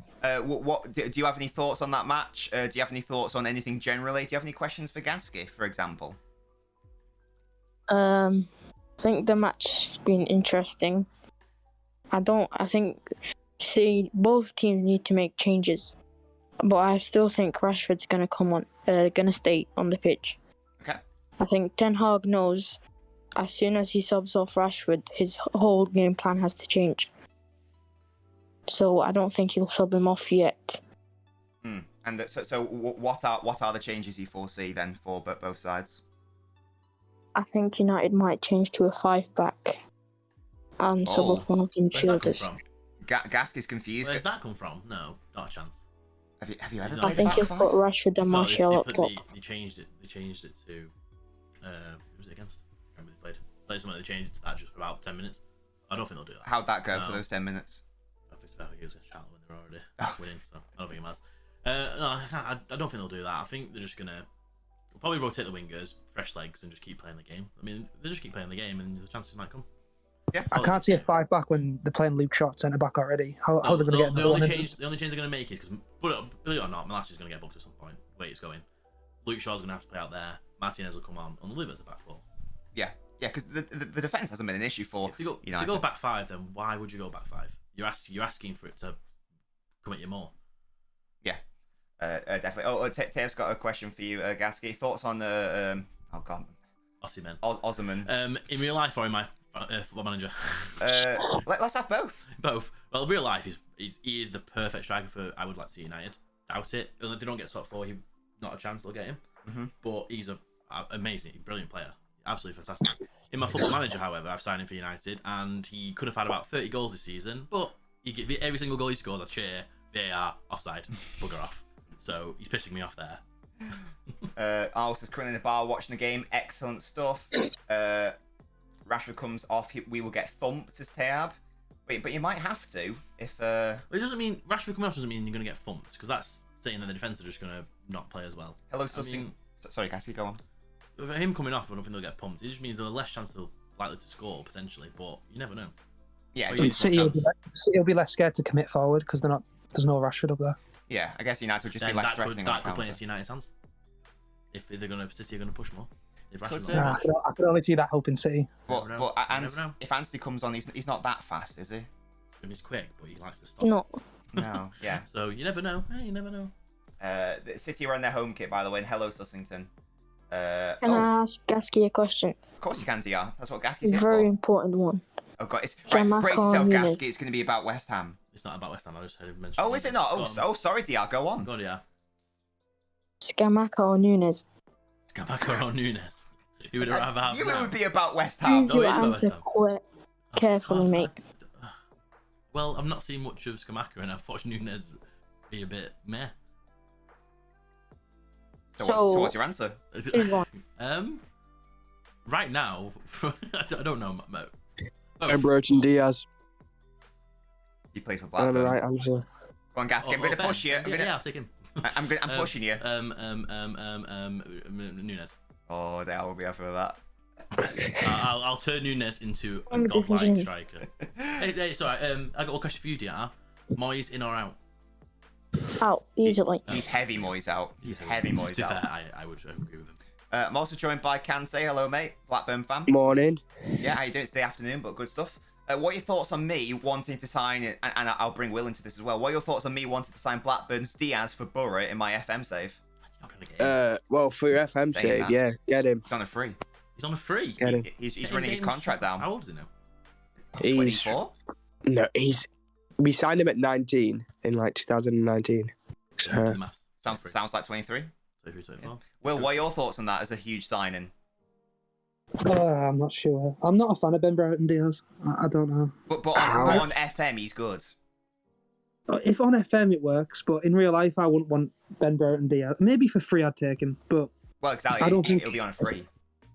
What do you have any thoughts on that match? Do you have any thoughts on anything generally? Do you have any questions for Gasky, for example? I think the match's been interesting. I think both teams need to make changes, but I still think Rashford's gonna stay on the pitch. Okay. I think Ten Hag knows as soon as he subs off Rashford, his whole game plan has to change. So I don't think he'll sub him off yet. And so what are the changes you foresee then for both sides? I think United might change to a 5-back and sub off one of the midfielders. Gasky's confused. Where's that come from? No, not a chance. Have you ever? I think he'll put Rashford and Martial up top. They changed it. They changed it to. Who was it against? I remember they played something. They changed it to that just for about 10 minutes. I don't think they'll do that. How'd that go for those 10 minutes? I think he was a shout when they were already winning, so I don't think it matters. No, I don't think they'll do that. I think they're just gonna probably rotate the wingers, fresh legs, and just keep playing the game. I mean, they just keep playing the game, and the chances might come. Yeah, I can't see a 5-back when they're playing Luke Shaw centre back already. How are they going to get the only change they're going to make is because, believe it or not, Malassi's going to get booked at some point. The way it's going, Luke Shaw's going to have to play out there. Martinez will come on, and they'll leave it as a back four. Yeah, because the defense hasn't been an issue for United. If you go back five, then why would you go back five? You're asking for it to come at you more. Yeah, definitely. Tave's got a question for you, Gasky. Thoughts on Osimhen. In real life or in my Football Manager? Let's have both. Both. Well, real life, he is the perfect striker for I would like to see United. Doubt it. If they don't get top four, not a chance they'll get him. Mm-hmm. But he's an amazing, brilliant player. Absolutely fantastic. In my Football Manager, however, I've signed him for United, and he could have had about 30 goals this season, but every single goal he scores, I cheer, VAR, offside, bugger off. So he's pissing me off there. I was just currently in the bar watching the game. Excellent stuff. Rashford comes off, we will get thumped, says Teab. Wait, but you might have to if. It doesn't mean Rashford coming off doesn't mean you're going to get thumped, because that's saying that the defence are just going to not play as well. Hello, Sussing. Sorry, Cassie, go on. For him coming off, I don't think they'll get pumped. It just means there's less chance they're likely to score potentially, but you never know. Yeah, City will be less scared to commit forward because there's no Rashford up there. Yeah, I guess United would just be less threatening. That could play into United's hands. If City are going to push more. I could only see that helping City. But if Anthony comes on, he's not that fast, is he? He's quick, but he likes to stop. No, yeah. So you never know. Hey, you never know. City are in their home kit, by the way. And hello, Sussington. Can I ask Gasky a question? Of course you can, DR. That's what Gasky's here Very for. important one. Oh god, brace yourself, Gasky. It's going to be about West Ham. It's not about West Ham. I just heard him mention. Oh, is it not? Oh, sorry, DR. Go on. God, yeah. Scamacca or Nunes? Scamacca or Nunes? Who would rather have? You would be about West Ham. Choose your answer carefully, mate. Well, I've not seen much of Skamaka, and I've watched Nunes be a bit meh. So what's your answer? Right now, I don't know. Brereton Diaz. He plays for I Blackburn. know the right answer. Go on, Gasky. I'm going to push you. Yeah, I'll take him. I'm pushing you. Nunes. Oh, they will be after that. I'll turn Nunes into a godlike striker. Hey, sorry. I got a question for you, DR. Moyes in or out? Out easily. He's heavy Moyes out. He's heavy Moyes To be out. fair, I would agree with him. I'm also joined by Kante. Hello, mate. Blackburn fan. Morning. Yeah, how you doing? It's the afternoon, but good stuff. What are your thoughts on me wanting to sign it? And I'll bring Will into this as well. What are your thoughts on me wanting to sign Blackburn's Diaz for Borough in my FM save? You're not gonna get him. Well, for your FM Saying save, that. yeah, get him. He's on a free. He's on a free. Get him. He's running his contract down. How old is he now? He's 24? no, we signed him at 19 in like 2019. The maths. Sounds like 23. 23, 24. Will, what are your thoughts on that as a huge signing? I'm not sure. I'm not a fan of Ben Brereton Diaz. I don't know. But on FM, he's good. If on FM it works, but in real life I wouldn't want Ben Brereton Diaz. Maybe for free I'd take him, but Well, exactly. I don't think- It'll be on a free.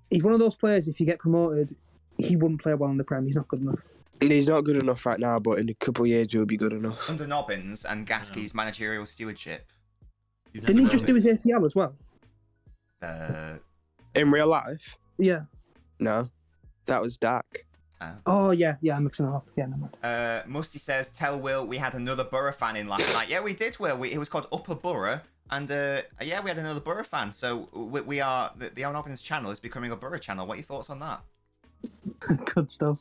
he's one of those players, if you get promoted, he wouldn't play well in the Prem. He's not good enough. And he's not good enough right now, but in a couple of years he'll be good enough. Under Nobbins and Gasky's managerial stewardship. You've Didn't he never just do known his ACL as well? In real life, Yeah. no, that was Dak. Oh, yeah, I'm mixing it up. Yeah, never mind. Musty says, tell Will we had another Borough fan in last night. Yeah, we did, Will. It was called Upper Borough. And yeah, we had another Borough fan. So we are, the LNobbins channel is becoming a Borough channel. What are your thoughts on that? Good stuff.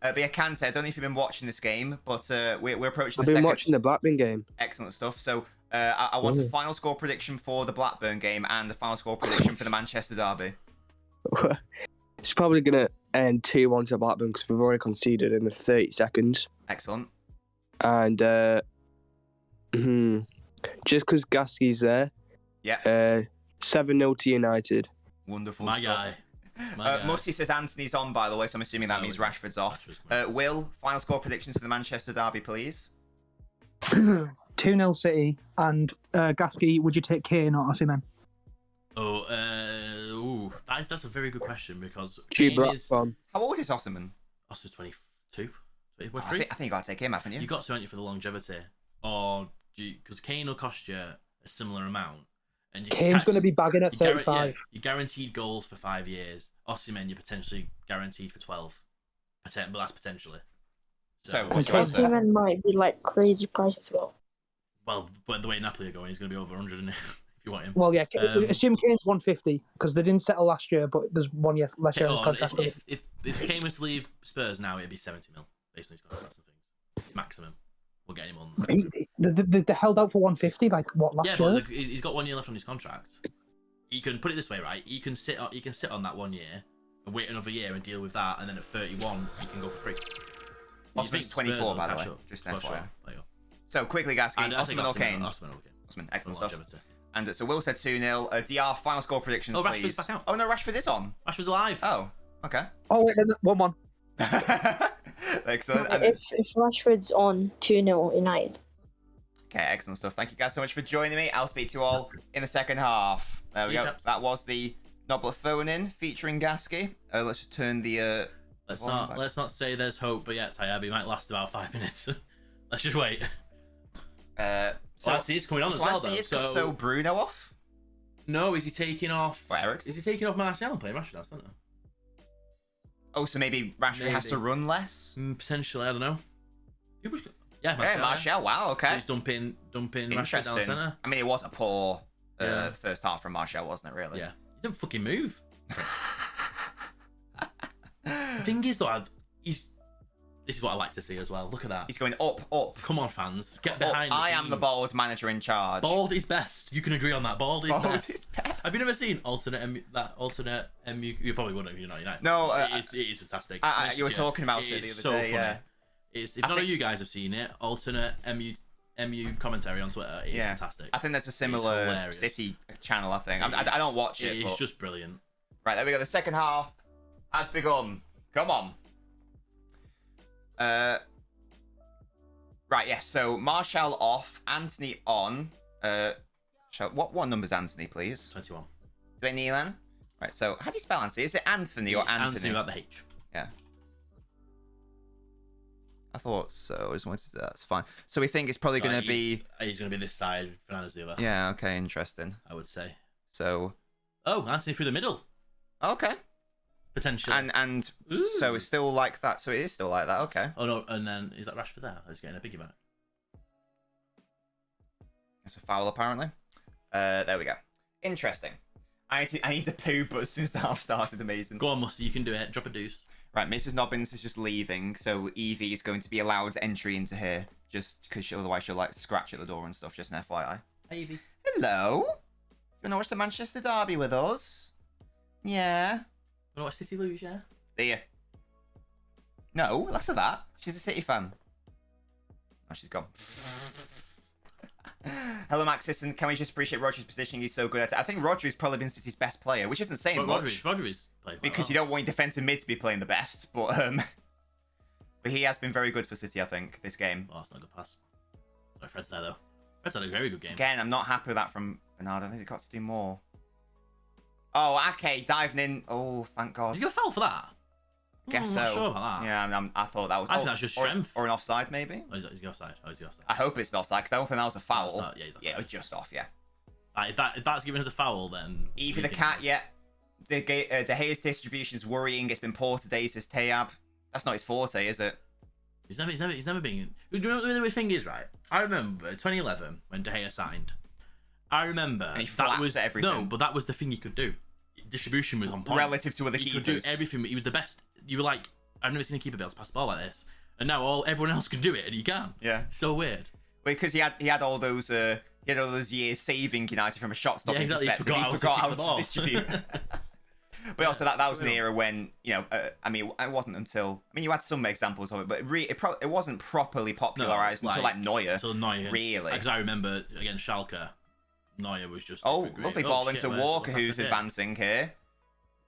But yeah, Kante, I don't know if you've been watching this game, but we're approaching I've the been second. watching the Blackburn game. Excellent stuff. So I want a final score prediction for the Blackburn game and the final score prediction for the Manchester derby. It's probably going to end 2-1 to Blackburn because we've already conceded in the 30 seconds. Excellent. And just because Gasky's there, Yeah. 7-0 to United. Wonderful My stuff. guy. My guy. Musty says Anthony's on, by the way, so I'm assuming that No, means he's not. Rashford's off. Rashford's coming. Will, final score predictions for the Manchester derby, please. 2-0 City, and Gasky, would you take Kane or Osimhen? That's a very good question because Cheap Kane is from How old is Osimhen? also 22, 23. I think you got to take him, haven't you? You got to, haven't you, for the longevity, or because Kane will cost you a similar amount, and you Kane's going to be bagging at 35. You're guaranteed goals for 5 years. Osimhen, you're potentially guaranteed for 12, but that's potentially. So, what's your Okay. answer? Osimhen might be like crazy price as well. Well, but the way Napoli are going, he's going to be over 100 if you want him. Well, yeah, Um, assume Kane's 150 because they didn't settle last year, but there's one less year in his contract. If Kane was to leave Spurs now, it'd be 70 mil based on his contracts and things. Maximum. We'll get him on. They held out for 150, like what last Yeah, year? but he's got 1 year left on his contract. You can put it this way, right? You can sit on that 1 year and wait another year and deal with that, and then at 31 you can go for free. Osimhen's 24, by the way. Just an FYI. There you go. So, quickly, Gasky, I think Osimhen or Kane? Osimhen or Kane. Osimhen, For excellent stuff. longevity. And so Will said 2-0. DR, final score predictions, Oh, please. Rashford's back out. Oh, no, Rashford is on. Rashford's alive. Oh, okay. Oh, wait, 1-1. Excellent. And If Rashford's on 2-0 United. okay, excellent stuff. Thank you guys so much for joining me. I'll speak to you all in the second half. There we See you, go. chaps. That was the Nobler phone-in featuring Gasky. Let's just turn the... Let's not say there's hope, but yet Tayabi might last about 5 minutes. Let's just wait. So Anthony is coming on as well, Anthony though. is got- so Bruno off? No, is he taking off? What, Eriksen? Is he taking off Martial and playing Rashford? I don't know. Oh, so maybe Rashford has Maybe. to run less? Potentially, I don't know. Yeah, Yeah, Martial. Wow, So okay. he's dumping Rashford down the Interesting. centre. I mean, it was a poor Yeah. first half from Martial, wasn't it, really? Yeah, he didn't fucking move. The thing is, though, this is what I like to see as well. Look at that. He's going up. Come on, fans, get Up. behind. I the am team. the bald manager in charge. Bald is best. You can agree on that. Bald is Bald best. is best. Have you never seen alternate MU? You probably wouldn't. You're not United. No, it is fantastic. you were Yeah, talking about it the is other so day, funny. yeah. If I none think- of you guys have seen it, alternate MU commentary on Twitter. It is fantastic. I think there's a similar hilarious. City channel, I think. I don't watch it. It's but... just brilliant. Right, there we go. The second half has begun. Come on. Right, yeah. So Martial off, Anthony on. What number's Anthony, please? 21. 21. Right. So how do you spell Anthony? Is it Anthony or Anthony? Anthony without the H. Yeah. I thought so. I just wanted to. That's fine. So we think it's probably going to be. He's going to be this side. Fernando's the other. Yeah. Okay. Interesting. I would say. So. Oh, Anthony through the middle. Okay. Potentially. And Ooh. so it's still like that. So it is still like that. Okay. Oh no, and then is that Rashford there? I was getting a biggie back. It's a foul apparently. There we go. Interesting. I need to poo, but as soon as the half started, amazing. Go on, Musty, you can do it. Drop a deuce. Right, Mrs. Nobbins is just leaving, so Evie is going to be allowed entry into here, just because otherwise she'll like scratch at the door and stuff. Just an FYI. Hi, Evie. Hello. You wanna watch the Manchester Derby with us? Yeah. Wanna watch City lose? Yeah. See ya. No, less of that. She's a City fan. Oh, she's gone. Hello, Maxis, and can we just appreciate Rodri's positioning? He's so good at it. I think Rodri's probably been City's best player, which isn't saying much. Rodri's played because you don't want your defensive mid to be playing the best, but he has been very good for City, I think, this game. Oh, that's not a good pass. Sorry, Fred's there though. Fred's had a very good game. Again, I'm not happy with that from Bernardo. I think he's got to do more. Oh, Ake diving in. Oh, thank God. Did you get a foul for that? Guess I'm so. not sure about that. Yeah, I thought that was. I think that's just strength. Or an offside, maybe. Oh, he's offside. Oh, he's offside. I hope it's an offside because I don't think that was a foul. Yeah, he's offside. Yeah, it was just off. Yeah. If that's given us a foul, then. Evie the cat. Yeah. De Gea's distribution is worrying. It's been poor today, says Tayab. That's not his forte, is it? He's never been. Do you know what the thing is, right? I remember 2011 when De Gea signed. I remember and he that was everything. No, but that was the thing he could do. Distribution was on point relative to other keepers. He could do everything. He was the best. You were like, I've never seen a keeper be able to pass the ball like this, and now everyone else can do it, and he can. Yeah, so weird. Because he had all those years saving United from a shot stopping perspective. He forgot how to distribute. But also that was an era when I mean, it wasn't until you had some examples of it, but it wasn't properly popularized until like Neuer. Until Neuer, really. Because I remember against Schalke, Neuer was just. Lovely ball into Walker, who's advancing here.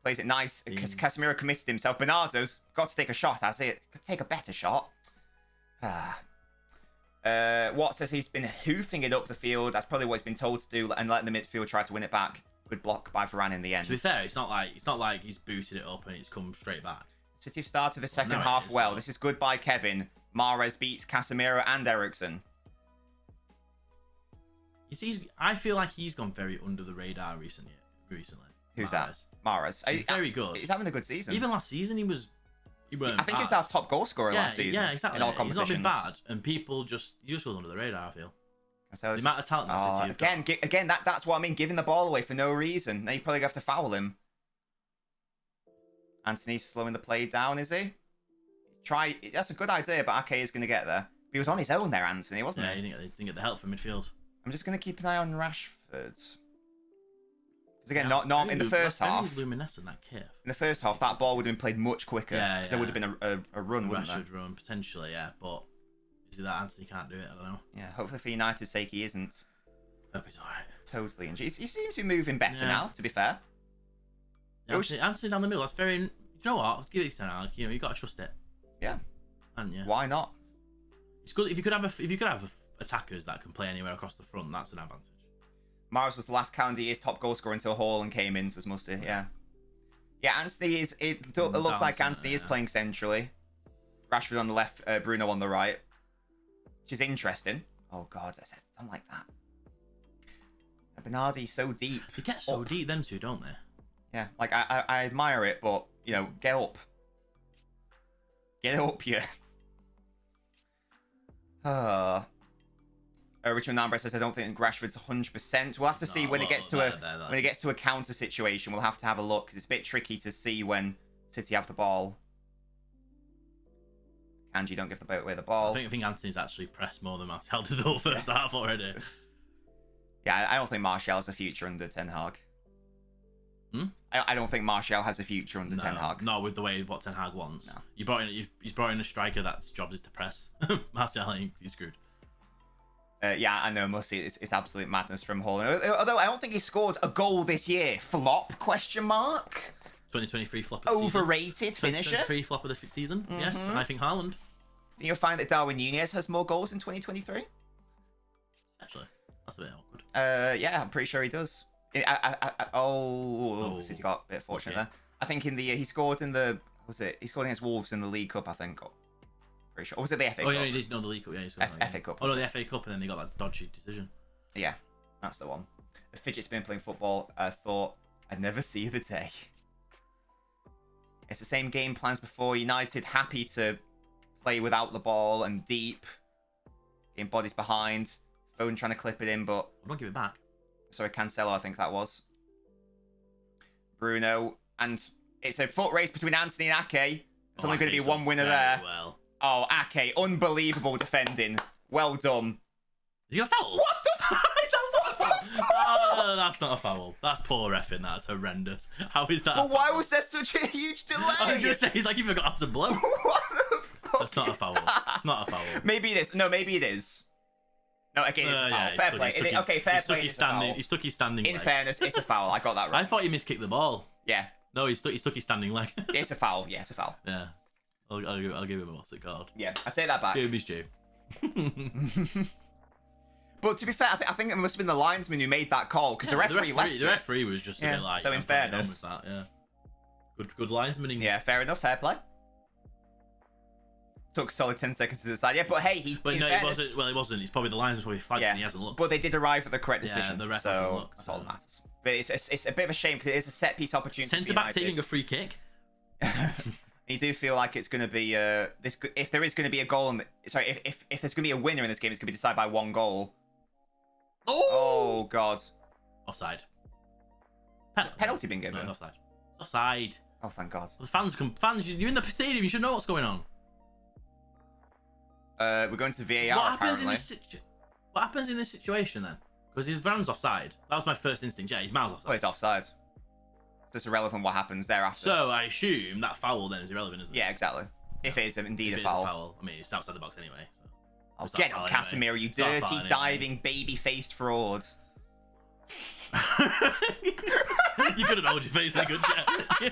Plays it nice. Casemiro committed himself. Bernardo's got to take a shot, has he? Could take a better shot. Watt says he's been hoofing it up the field. That's probably what he's been told to do, and letting the midfield try to win it back. Good block by Varane in the end. To be fair, it's not like he's booted it up and it's come straight back. City have started the second half well. This is good by Kevin. Mahrez beats Casemiro and Eriksen. I feel like he's gone very under the radar recently. Who's that? Mahrez. He's very good. He's having a good season. Even last season, he weren't I think he was our top goal scorer last season. Yeah, exactly. In all competitions. He's not been bad, and people just go under the radar, I feel. So the amount of talent that City again, that's what I mean. Giving the ball away for no reason. Now you probably have to foul him. Anthony's slowing the play down, is he? That's a good idea, but Ake is going to get there. He was on his own there, Anthony, wasn't he? Yeah, he didn't get the help from midfield. I'm just going to keep an eye on Rashford. Because again, not in the first half. Luminescent, that kid. In the first half, that ball would have been played much quicker. Yeah. There would have been a run, wouldn't there? Rashford run, potentially, yeah. But is it that Anthony can't do it? I don't know. Yeah, hopefully for United's sake he isn't. Hope he's alright. Totally injured. He seems to be moving better now, to be fair. Yeah, Anthony down the middle, that's very... You know what? I'll give it to Alex. You got to trust it. Yeah. And yeah. Why not? It's good if you could have attackers that can play anywhere across the front. That's an advantage. Mahrez was the last calendar year's top goal scorer until Haaland came in, says Musty. Yeah. Yeah, Anthony is... It looks like Anthony is playing centrally. Rashford on the left, Bruno on the right. Which is interesting. Oh, God. I don't like that. Bernardi's so deep. They get so deep, them two, don't they? Yeah, like, I admire it, but, get up. Get up, yeah. Richard Nambra says, I don't think Rashford's 100%. We'll have to see when it gets to a counter situation. We'll have to have a look because it's a bit tricky to see when City have the ball. Kanji don't give away the ball. I think Anthony's actually pressed more than Martial did the whole first half already. Yeah, I don't think Martial has a future under Ten Hag. I don't think Martial has a future under Ten Hag. Not with the way what Ten Hag wants. No. He's brought in a striker that's job is to press. Martial, he's screwed. Yeah, I know, Musty. It's absolute madness from Haaland. Although I don't think he scored a goal this year. Flop? Question mark. 2023 flop of the Overrated season. finisher. 2023 flop of the season. Yes, I think Haaland. you'll find that Darwin Nunez has more goals in 2023? Actually, that's a bit awkward. Yeah, I'm pretty sure he does. City got a bit fortunate there. I think he scored in the he scored against Wolves in the League Cup, I think. Pretty sure. Or was it the FA Cup? Oh, yeah, he did know the League Cup. Yeah, FA Cup. Oh no, the FA Cup, and then they got that dodgy decision. Yeah, that's the one. The fidget's been playing football. I thought I'd never see the day. It's the same game plans before. United happy to play without the ball and deep. Getting bodies behind. Foden trying to clip it in, but I don't give it back. Sorry, Cancelo, I think that was. Bruno. And it's a foot race between Anthony and Ake. There's only going to be one winner there. Well. Oh, Ake, unbelievable defending. Well done. Is he a foul? What the fuck? Oh, that's not a foul. That's poor effing. That's horrendous. How is that? But why was there such a huge delay? I was just saying, he's like, you forgot how to blow. What the fuck? That's not a foul. It's not a foul. Maybe it is. No, maybe it is. No, again, it's a foul. Yeah, fair play. Okay, fair play. He stuck his standing leg. In fairness, it's a foul. I got that right. I thought he miskicked the ball. Yeah. No, he stuck his standing leg. It's a foul. Yeah, it's a foul. Yeah. I'll give him a what's it called? Yeah, I take that back. Give him his due. But to be fair, I think it must have been the linesman who made that call because the referee left. The referee was just a bit like. So in fairness, that, yeah. Good linesman. Yeah, fair enough. Fair play. Took solid 10 seconds to decide. Yeah, but hey, But no, it wasn't. Well, it wasn't. It's probably the linesman probably flagged and he hasn't looked. But they did arrive at the correct decision. Yeah, the ref hasn't looked, that's all that matters. But it's a bit of a shame because it is a set piece opportunity. Centre back taking a free kick. You do feel like it's going to be this. If there is going to be a goal, if there's going to be a winner in this game, it's going to be decided by one goal. Oh God! Offside. Penalty being given. No, offside. Offside. Oh, thank God. The fans, you're in the stadium. You should know what's going on. We're going to VAR. What happens in this situation then? Because his Van's offside. That was my first instinct. Yeah, he's miles offside. Well, he's offside. So it's irrelevant what happens thereafter. So I assume that foul then is irrelevant, isn't it? Yeah, exactly. If it is indeed a foul. I mean, it's outside the box anyway. So. Oh, get up, Casemiro, you dirty, diving, baby-faced fraud. You couldn't hold your face there, could you?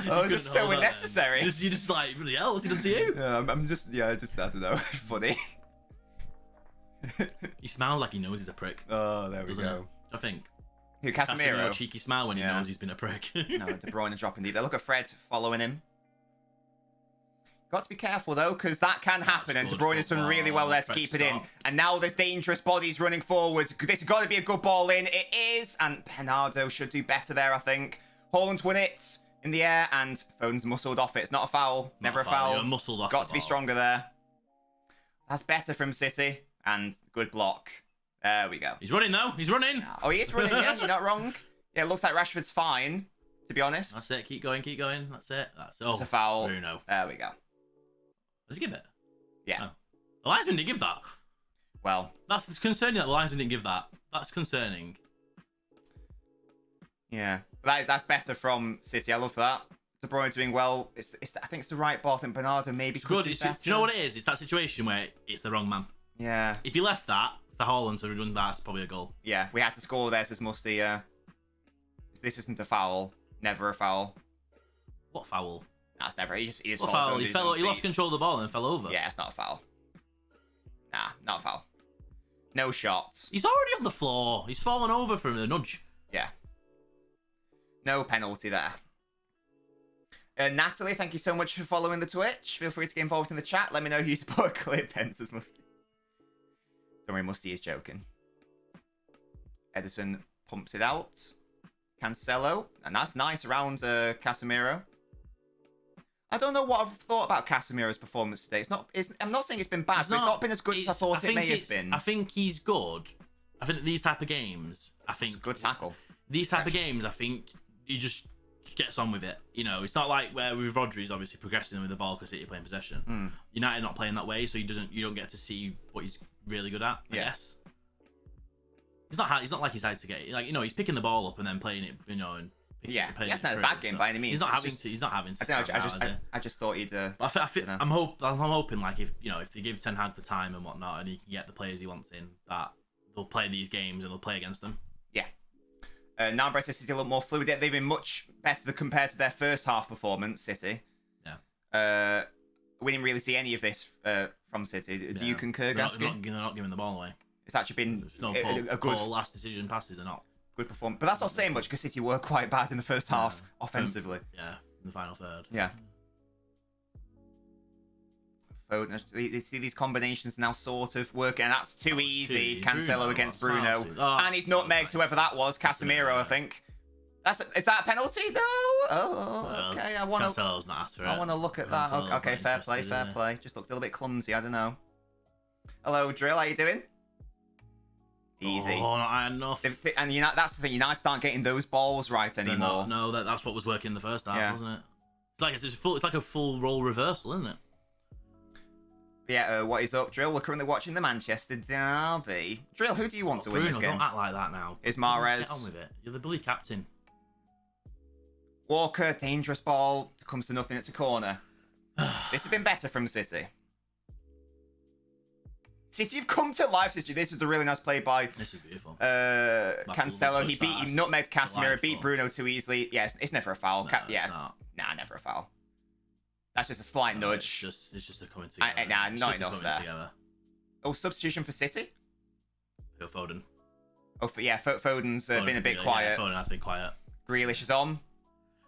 Oh, it's just so unnecessary. You're just like, bloody hell, what's he done to you? I'm just, I don't know, funny. He smiles like he knows he's a prick. Oh, there we go. I think. Who, Casemiro? Cheeky smile when he knows he's been a prick. No, De Bruyne dropping deep there. Look at Fred following him. Got to be careful though, because that can happen, and De Bruyne's done really well there to keep it in. And now there's dangerous bodies running forwards. This has got to be a good ball in. It is, and Bernardo should do better there, I think. Haaland's won it in the air, and Foden's muscled off it. It's not a foul. Never a foul. Muscled off. Got to be stronger there. That's better from City, and good block. There we go. He's running though. He's running. Oh, he is running. Yeah, you're not wrong. Yeah, it looks like Rashford's fine, to be honest. That's it. Keep going. Keep going. That's it. It's a foul. Bruno. There we go. Does he give it? Yeah. Oh. The linesman didn't give that. Well, that's concerning that the linesman didn't give that. That's concerning. Yeah, that's better from City. I love that. De Bruyne doing well. I think it's the right ball. I think Bernardo maybe could do better. Do you know what it is? It's that situation where it's the wrong man. Yeah. If you left that for Haaland to have done that, it's probably a goal. Yeah, we had to score there, says Musty. This isn't a foul. Never a foul. What foul? That's never. He just what foul? He lost control of the ball and fell over. Yeah, it's not a foul. Nah, not a foul. No shots. He's already on the floor. He's fallen over from the nudge. Yeah. No penalty there. Natalie, thank you so much for following the Twitch. Feel free to get involved in the chat. Let me know who you support. Clear Pence's Musty. Don't worry, Musty is joking. Edison pumps it out. Cancelo. And that's nice around Casemiro. I don't know what I've thought about Casemiro's performance today. I'm not saying it's been bad, but it's not been as good as I thought it may have been. I think he's good. I think these type of games, it's a good tackle. These type of games, I think he just gets on with it. You know, it's not like where with Rodri, he's obviously progressing with the ball because City playing possession. United not playing that way, so you don't get to see what he's really good at. I guess. He's not like he's had to get he's picking the ball up and then playing it, and he hasn't had a bad game by any means. He's not having to. I just thought he'd. I'm hoping if they give Ten Hag the time and whatnot, and he can get the players he wants in, that they'll play these games and they'll play against them. Yeah. Now Brest City look more fluid. They've been much better compared to their first half performance. City. Yeah. we didn't really see any of this from City. Do you concur, they're Gasky? they're not giving the ball away. It's actually been There's no a good last decision passes are not. Good performance. But that's not saying much because City were quite bad in the first half offensively. Yeah, in the final third. Yeah. Foden, you see these combinations now sort of working, and that's too easy. Cancelo against Bruno. And he's nutmegged whoever that was, Casemiro, I think. Is that a penalty? No. Oh, okay. I want to. Cancelo's not after it. I want to look at that. Okay, fair play, fair play. Just looked a little bit clumsy. I don't know. Hello, Drill. How you doing? Easy. Oh, not enough. And that's the thing. United aren't getting those balls right anymore. No, that's what was working in the first half, wasn't it? It's like a full role reversal, isn't it? Yeah, what is up, Drill? We're currently watching the Manchester derby. Drill, who do you want to win this game? Don't act like that now. Is Mahrez. Get on with it. You're the bully captain. Walker, dangerous ball. Comes to nothing. It's a corner. This has been better from City. City have come to life this year. This is a really nice play by This is beautiful. Cancelo. He nutmegged Casemiro, beat Bruno too easily. Yes, it's never a foul. No, it's not. Nah, never a foul. That's just a slight nudge. It's just a coming together. Nah, not enough there. Together. Oh, substitution for City? Phil Foden. Oh, Foden's been a bit quiet. Yeah, Foden has been quiet. Grealish is on.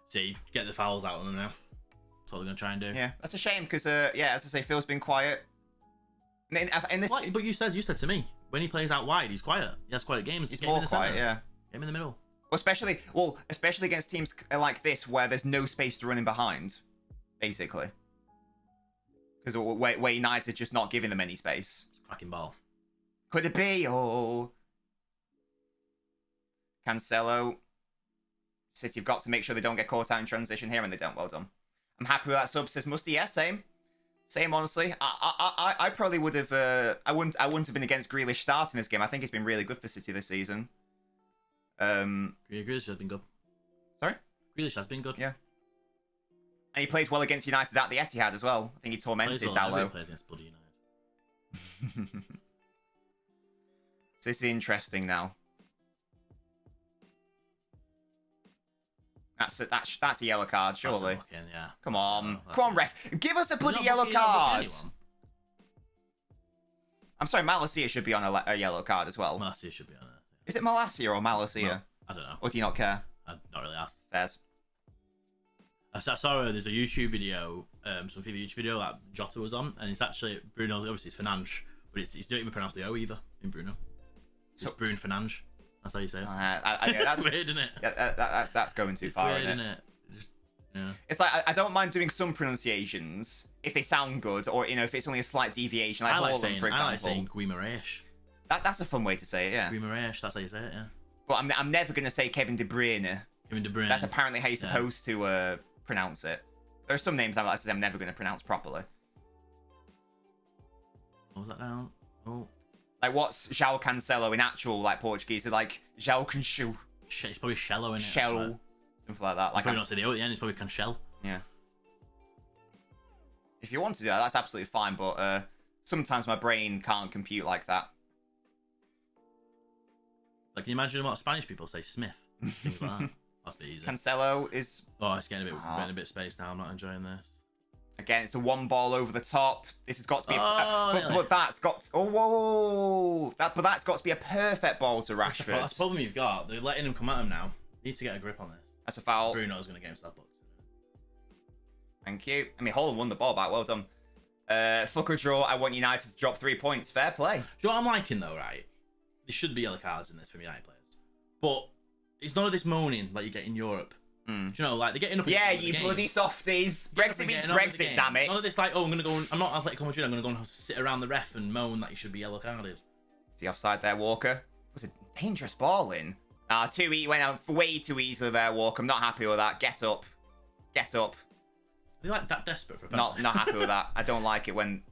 See, get the fouls out of them now. That's what they're going to try and do. Yeah, that's a shame because, as I say, Phil's been quiet. In this... But you said to me, when he plays out wide, he's quiet. He has quiet games. He's more quiet, yeah. Get him in the middle. Especially against teams like this where there's no space to run in behind. Basically. Because where United just not giving them any space. Cracking ball. Could it be? Oh. Cancelo. City have got to make sure they don't get caught out in transition here, and they don't. Well done. I'm happy with that sub, says Musty. Yeah, same. Same, honestly. I probably would have... I wouldn't have been against Grealish starting this game. I think it's been really good for City this season. Grealish has been good. Sorry? Grealish has been good. Yeah. And he played well against United at the Etihad as well. I think he tormented Dalot. He plays against bloody United. So this is interesting now. That's a yellow card, surely. Yeah. Come on. Come on, ref. Give us a bloody yellow card. I'm sorry, Malacia should be on a yellow card as well. Malacia should be on it. Is it Malacia or Malacia? No, I don't know. Or do you not care? I've not really asked. Fairs. I saw there's a YouTube video, some FIFA YouTube video that Jota was on, and it's actually Bruno. Obviously, it's Fernandes, but it's don't even pronounce the O either in Bruno. It's Bruno Fernandes. That's how you say it. That's weird, isn't it? Yeah, that's going too far, weird, isn't it? Yeah. It's like I don't mind doing some pronunciations if they sound good, or if it's only a slight deviation, like Haaland, for example. I like saying Guimaraes. That's a fun way to say it, yeah. Guimaraes, that's how you say it, yeah. But I'm never gonna say Kevin De Bruyne. Kevin De Bruyne. That's apparently how you're supposed to pronounce it. There are some names I'm never gonna pronounce properly. What was that now? Oh. Like what's João Cancelo in actual Portuguese? They're like João Cancelo. It's probably Shello in it. Shell. Something like that. Like probably not say the O at the end. It's probably Cancel. Yeah. If you want to do that, that's absolutely fine. But sometimes my brain can't compute like that. Like, can you imagine what Spanish people say? Smith. Things like that. That's a bit easy. Cancelo is... Oh, it's getting a bit space now. I'm not enjoying this. Again, it's the one ball over the top. This has got to be... but that's got... Oh, whoa! But that's got to be a perfect ball to Rashford. That's the problem you've got. They're letting him come at him now. You need to get a grip on this. That's a foul. Bruno's going to get himself booked. Thank you. I mean, Holland won the ball back. Well done. Fuck or draw. I want United to drop 3 points. Fair play. Do you know what I'm liking, though, right? There should be yellow cards in this for United players. But it's none of this moaning like you get in Europe. Do you know, like, they're getting up... Yeah, you bloody softies. Brexit means Brexit, damn it. None of this, like, oh, I'm going to go... I'm not Atletico Madrid. I'm going to go and sit around the ref and moan that you should be yellow carded. Is he offside there, Walker? It was a dangerous ball in. Went out way too easily there, Walker. I'm not happy with that. Get up. Get up. Are they, like, that desperate for a penalty? Not happy with that. I don't like it when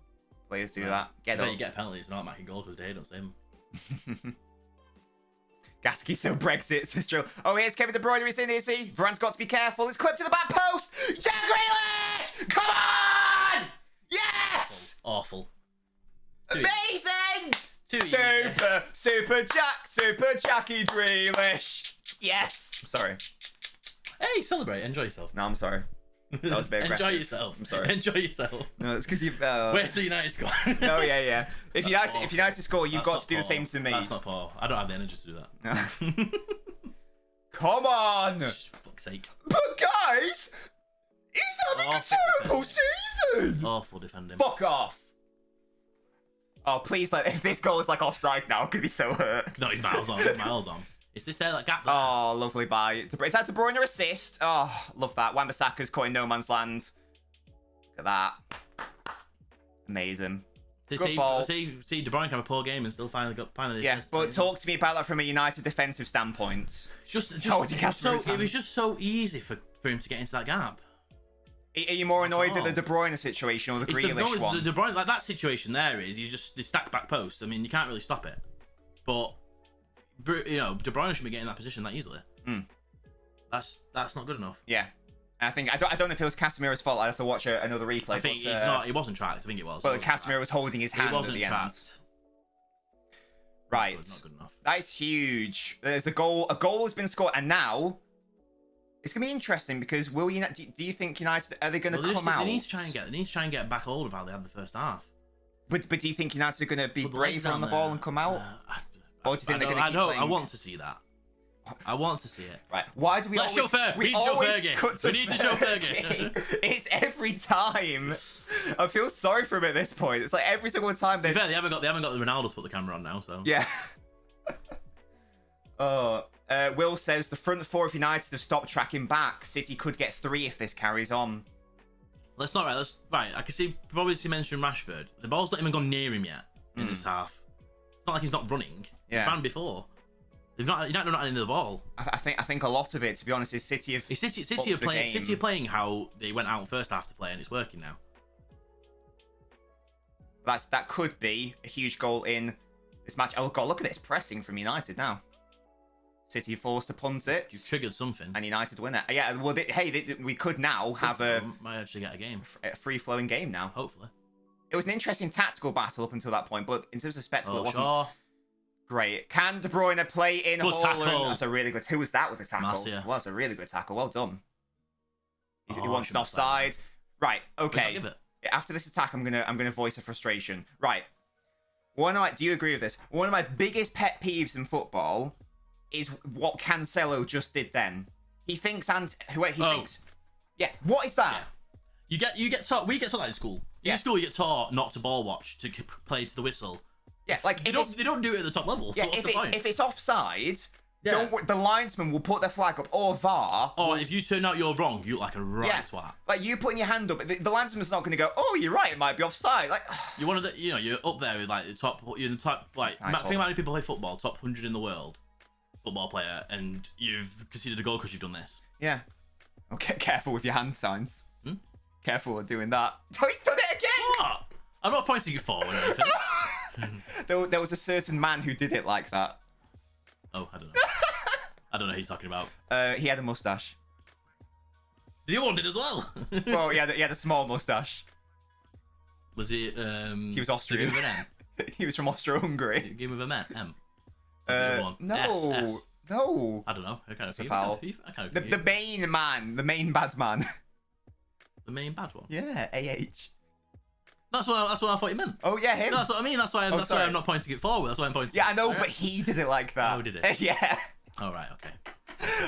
players do that. Get up. You get a penalty. It's not like a goal because they don't see him. Gasky, so Brexit, says Joe. Oh, here's Kevin De Bruyne. He's in, is he? Varane's got to be careful. It's clipped to the back post. Jack Grealish! Come on! Yes! Awful. Amazing! Too easy. Super Jackie Grealish. Yes. I'm sorry. Hey, celebrate. Enjoy yourself. No, I'm sorry. That was a bit aggressive. Enjoy yourself. I'm sorry. Enjoy yourself. No, it's because you've. Wait till United score. Oh yeah. If United score, you've That's got to do the same to me. That's not Paul. I don't have the energy to do that. Come on! For fuck's sake. But guys, he's having a terrible season. Awful defending. Fuck off. Oh please, like if this goal is like offside now, I'm gonna be so hurt. No, he's miles on. He's miles on. Is this there, that gap there? Oh, lovely buy. It's had De Bruyne assist. Oh, love that. Wan-Bissaka's caught in no man's land. Look at that. Amazing. Good ball. See, De Bruyne have a poor game and still finally got Yeah, assist. but talk to me about that from a United defensive standpoint. It was just so easy for him to get into that gap. Are you more annoyed at the De Bruyne situation or the Grealish one? The De Bruyne, like that situation there is the stack back post. I mean, you can't really stop it. But you know, De Bruyne shouldn't be getting in that position that easily. That's not good enough. Yeah. I think I don't know if it was Casemiro's fault. I have to watch another replay. I think it's not. It wasn't tracked. I think it was. But Casemiro was holding his hand it wasn't at the tracked. end. Right. Not good enough. That is huge. There's a goal. A goal has been scored, and now it's gonna be interesting because will you? Do you think United are they going to come out? They need to try and get back hold of how they had the first half. But do you think United are going to be braver on the ball and come out? Or do you think they're going to keep playing? I want to see that. I want to see it. Right. Why do we Let's always... show fair. We need to show Fergie. It's every time. I feel sorry for him at this point. It's like every single time they... To be fair, they haven't got the Ronaldo to put the camera on now, so... Yeah. Will says the front four of United have stopped tracking back. City could get 3 if this carries on. Let's not... Right, I can see... Probably see mention Rashford. The ball's not even gone near him yet in this half. It's not like he's not running. Yeah. He ran before. You're not done anything to the ball. I think a lot of it, to be honest, is City are playing how they went out first half to play, and it's working now. That could be a huge goal in this match. Oh god, look at this pressing from United now. City forced to punt it. You've triggered something, and United win it. Yeah, well, we could now have might actually get a game, a free-flowing game now. Hopefully, it was an interesting tactical battle up until that point, but in terms of spectacle, it wasn't. Sure. Great. Can De Bruyne play in Good Haaland? tackle. That's a really good... Who was that with the tackle? Marcia. Well, that's a really good tackle. Well done. He wants an shouldn't offside. Right, okay. Give it. After this attack, I'm gonna voice a frustration. Right. Do you agree with this? One of my biggest pet peeves in football is what Cancelo just did then. He thinks... thinks... Yeah, what is that? Yeah. You get taught... We get taught that in school. In school, you get taught not to ball watch, to play to the whistle. Yeah, like they don't do it at the top level. Yeah, so if it's offside, the linesman will put their flag up, or VAR. Or if you turn out you're wrong, you look like a twat. Like you putting your hand up, the linesman's not going to go, "Oh, you're right, it might be offside." Like you're one of the, you're up there with like the top. You're in the top. Like think about how many people play football, top 100 in the world, football player, and you've conceded a goal because you've done this. Yeah. Okay, careful with your hand signs. Careful with doing that. Oh, he's done it again. What? I'm not pointing you forward or anything. There was a certain man who did it like that. Oh, I don't know. I don't know who you're talking about. He had a mustache. The other one did as well. Well, he had a small mustache. Was he? He was Austrian. With an M? He was from Austro-Hungary. Game with a M. No. S. No. I don't know. I kind of it's a foul. The main man, the main bad man. The main bad one. Yeah, AH. That's what I thought you meant. Oh yeah, him. No, that's what I mean. That's why I'm not pointing it forward. That's why I'm pointing. Yeah, I know, but he did it like that. Oh, did it? Yeah. All right. Okay.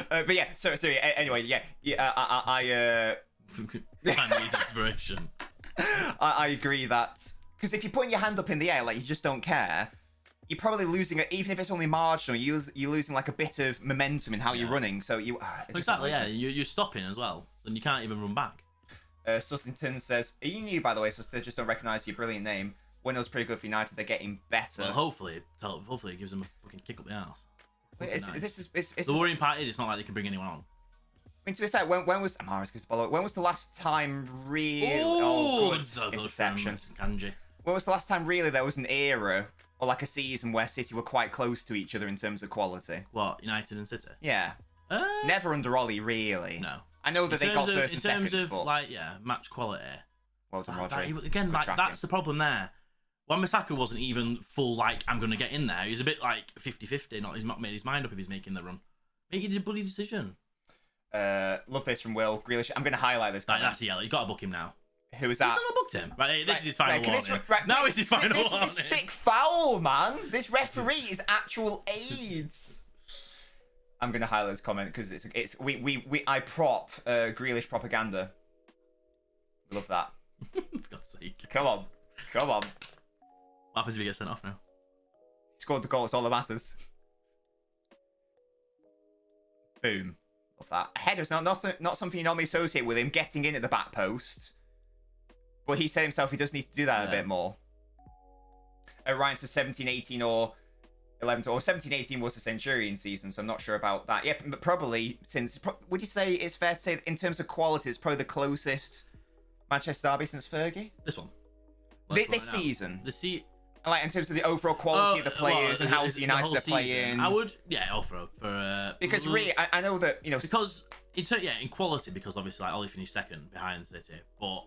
But yeah, sorry. Anyway, I Chinese inspiration. I agree that because if you're putting your hand up in the air like you just don't care, you're probably losing it. Even if it's only marginal, you're losing like a bit of momentum in how you're running. So you exactly. Yeah, you're stopping as well, then you can't even run back. Sussington says, "Are you new, by the way? So they just don't recognise your brilliant name. When it was pretty good for United, they're getting better." Well, hopefully it gives them a fucking kick up the arse. The worrying part is it's not like they can bring anyone on. I mean, to be fair, when was when was the last time really? Good interception. Kanji. When was the last time really there was an era or like a season where City were quite close to each other in terms of quality? What, United and City? Yeah. Never under Ollie, really. No. I know that they got first and second. In terms of match quality. Well done, Roger. Again, that's the problem there. Wan-Bissaka wasn't even full, I'm going to get in there. He was a bit 50-50. He's not made his mind up if he's making the run. Make a bloody decision. Love this from Will Grealish. I'm going to highlight this comment. That's a yellow. You got to book him now. Who was You that? still not booked him. Right, this is his final can warning. this- Now it's his final This warning. is a sick foul, man. This referee is actual AIDS. I'm going to highlight this comment because I prop Grealish propaganda. We love that. For God's sake. Come on. What happens if he gets sent off now? He scored the goal. It's all that matters. Boom. Love that. A header's not something you normally associate with him getting in at the back post. But he said himself he does need to do that a bit more. Ryan says 17-18 or 11 or 17-18 was the Centurion season, so I'm not sure about that. Yeah, but probably since... Would you say it's fair to say in terms of quality, it's probably the closest Manchester derby since Fergie? This one. This season? Like in terms of the overall quality of the players and how United are playing. I would, for because really, I know that because in quality, because obviously like Ollie finished second behind City, but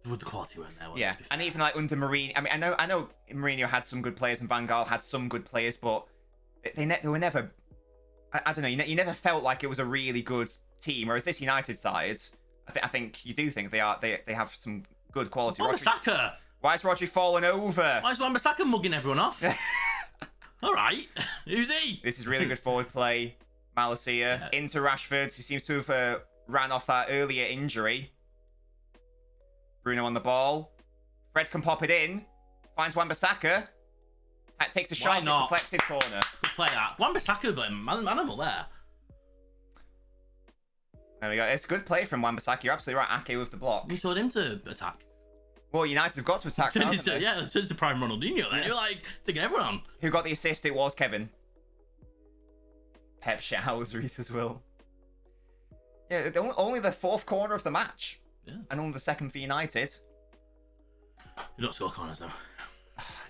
with the quality weren't there. Yeah, and even like under Mourinho, I mean, I know Mourinho had some good players and Van Gaal had some good players, but they were never. I don't know. You never felt like it was a really good team. Whereas this United side, I think you do think they have some good quality. Wan-Bissaka. Why is Rodri falling over? Why is Wan-Bissaka mugging everyone off? All right, who's he? This is really good forward play. Malacia into Rashford, who seems to have ran off that earlier injury. Bruno on the ball. Fred can pop it in. Finds Wan-Bissaka. Takes a shot. It's a deflected corner. Good play that. Wan-Bissaka, animal there. There we go. It's a good play from Wan-Bissaka. You're absolutely right. Ake with the block. You told him to attack. Well, United have got to attack now, haven't they? Yeah, turned to prime Ronaldinho then. You're like taking everyone on. Who got the assist? It was Kevin. Pep showers Reece as well. Yeah, only the fourth corner of the match. Yeah. And only the second for United. You don't score corners though.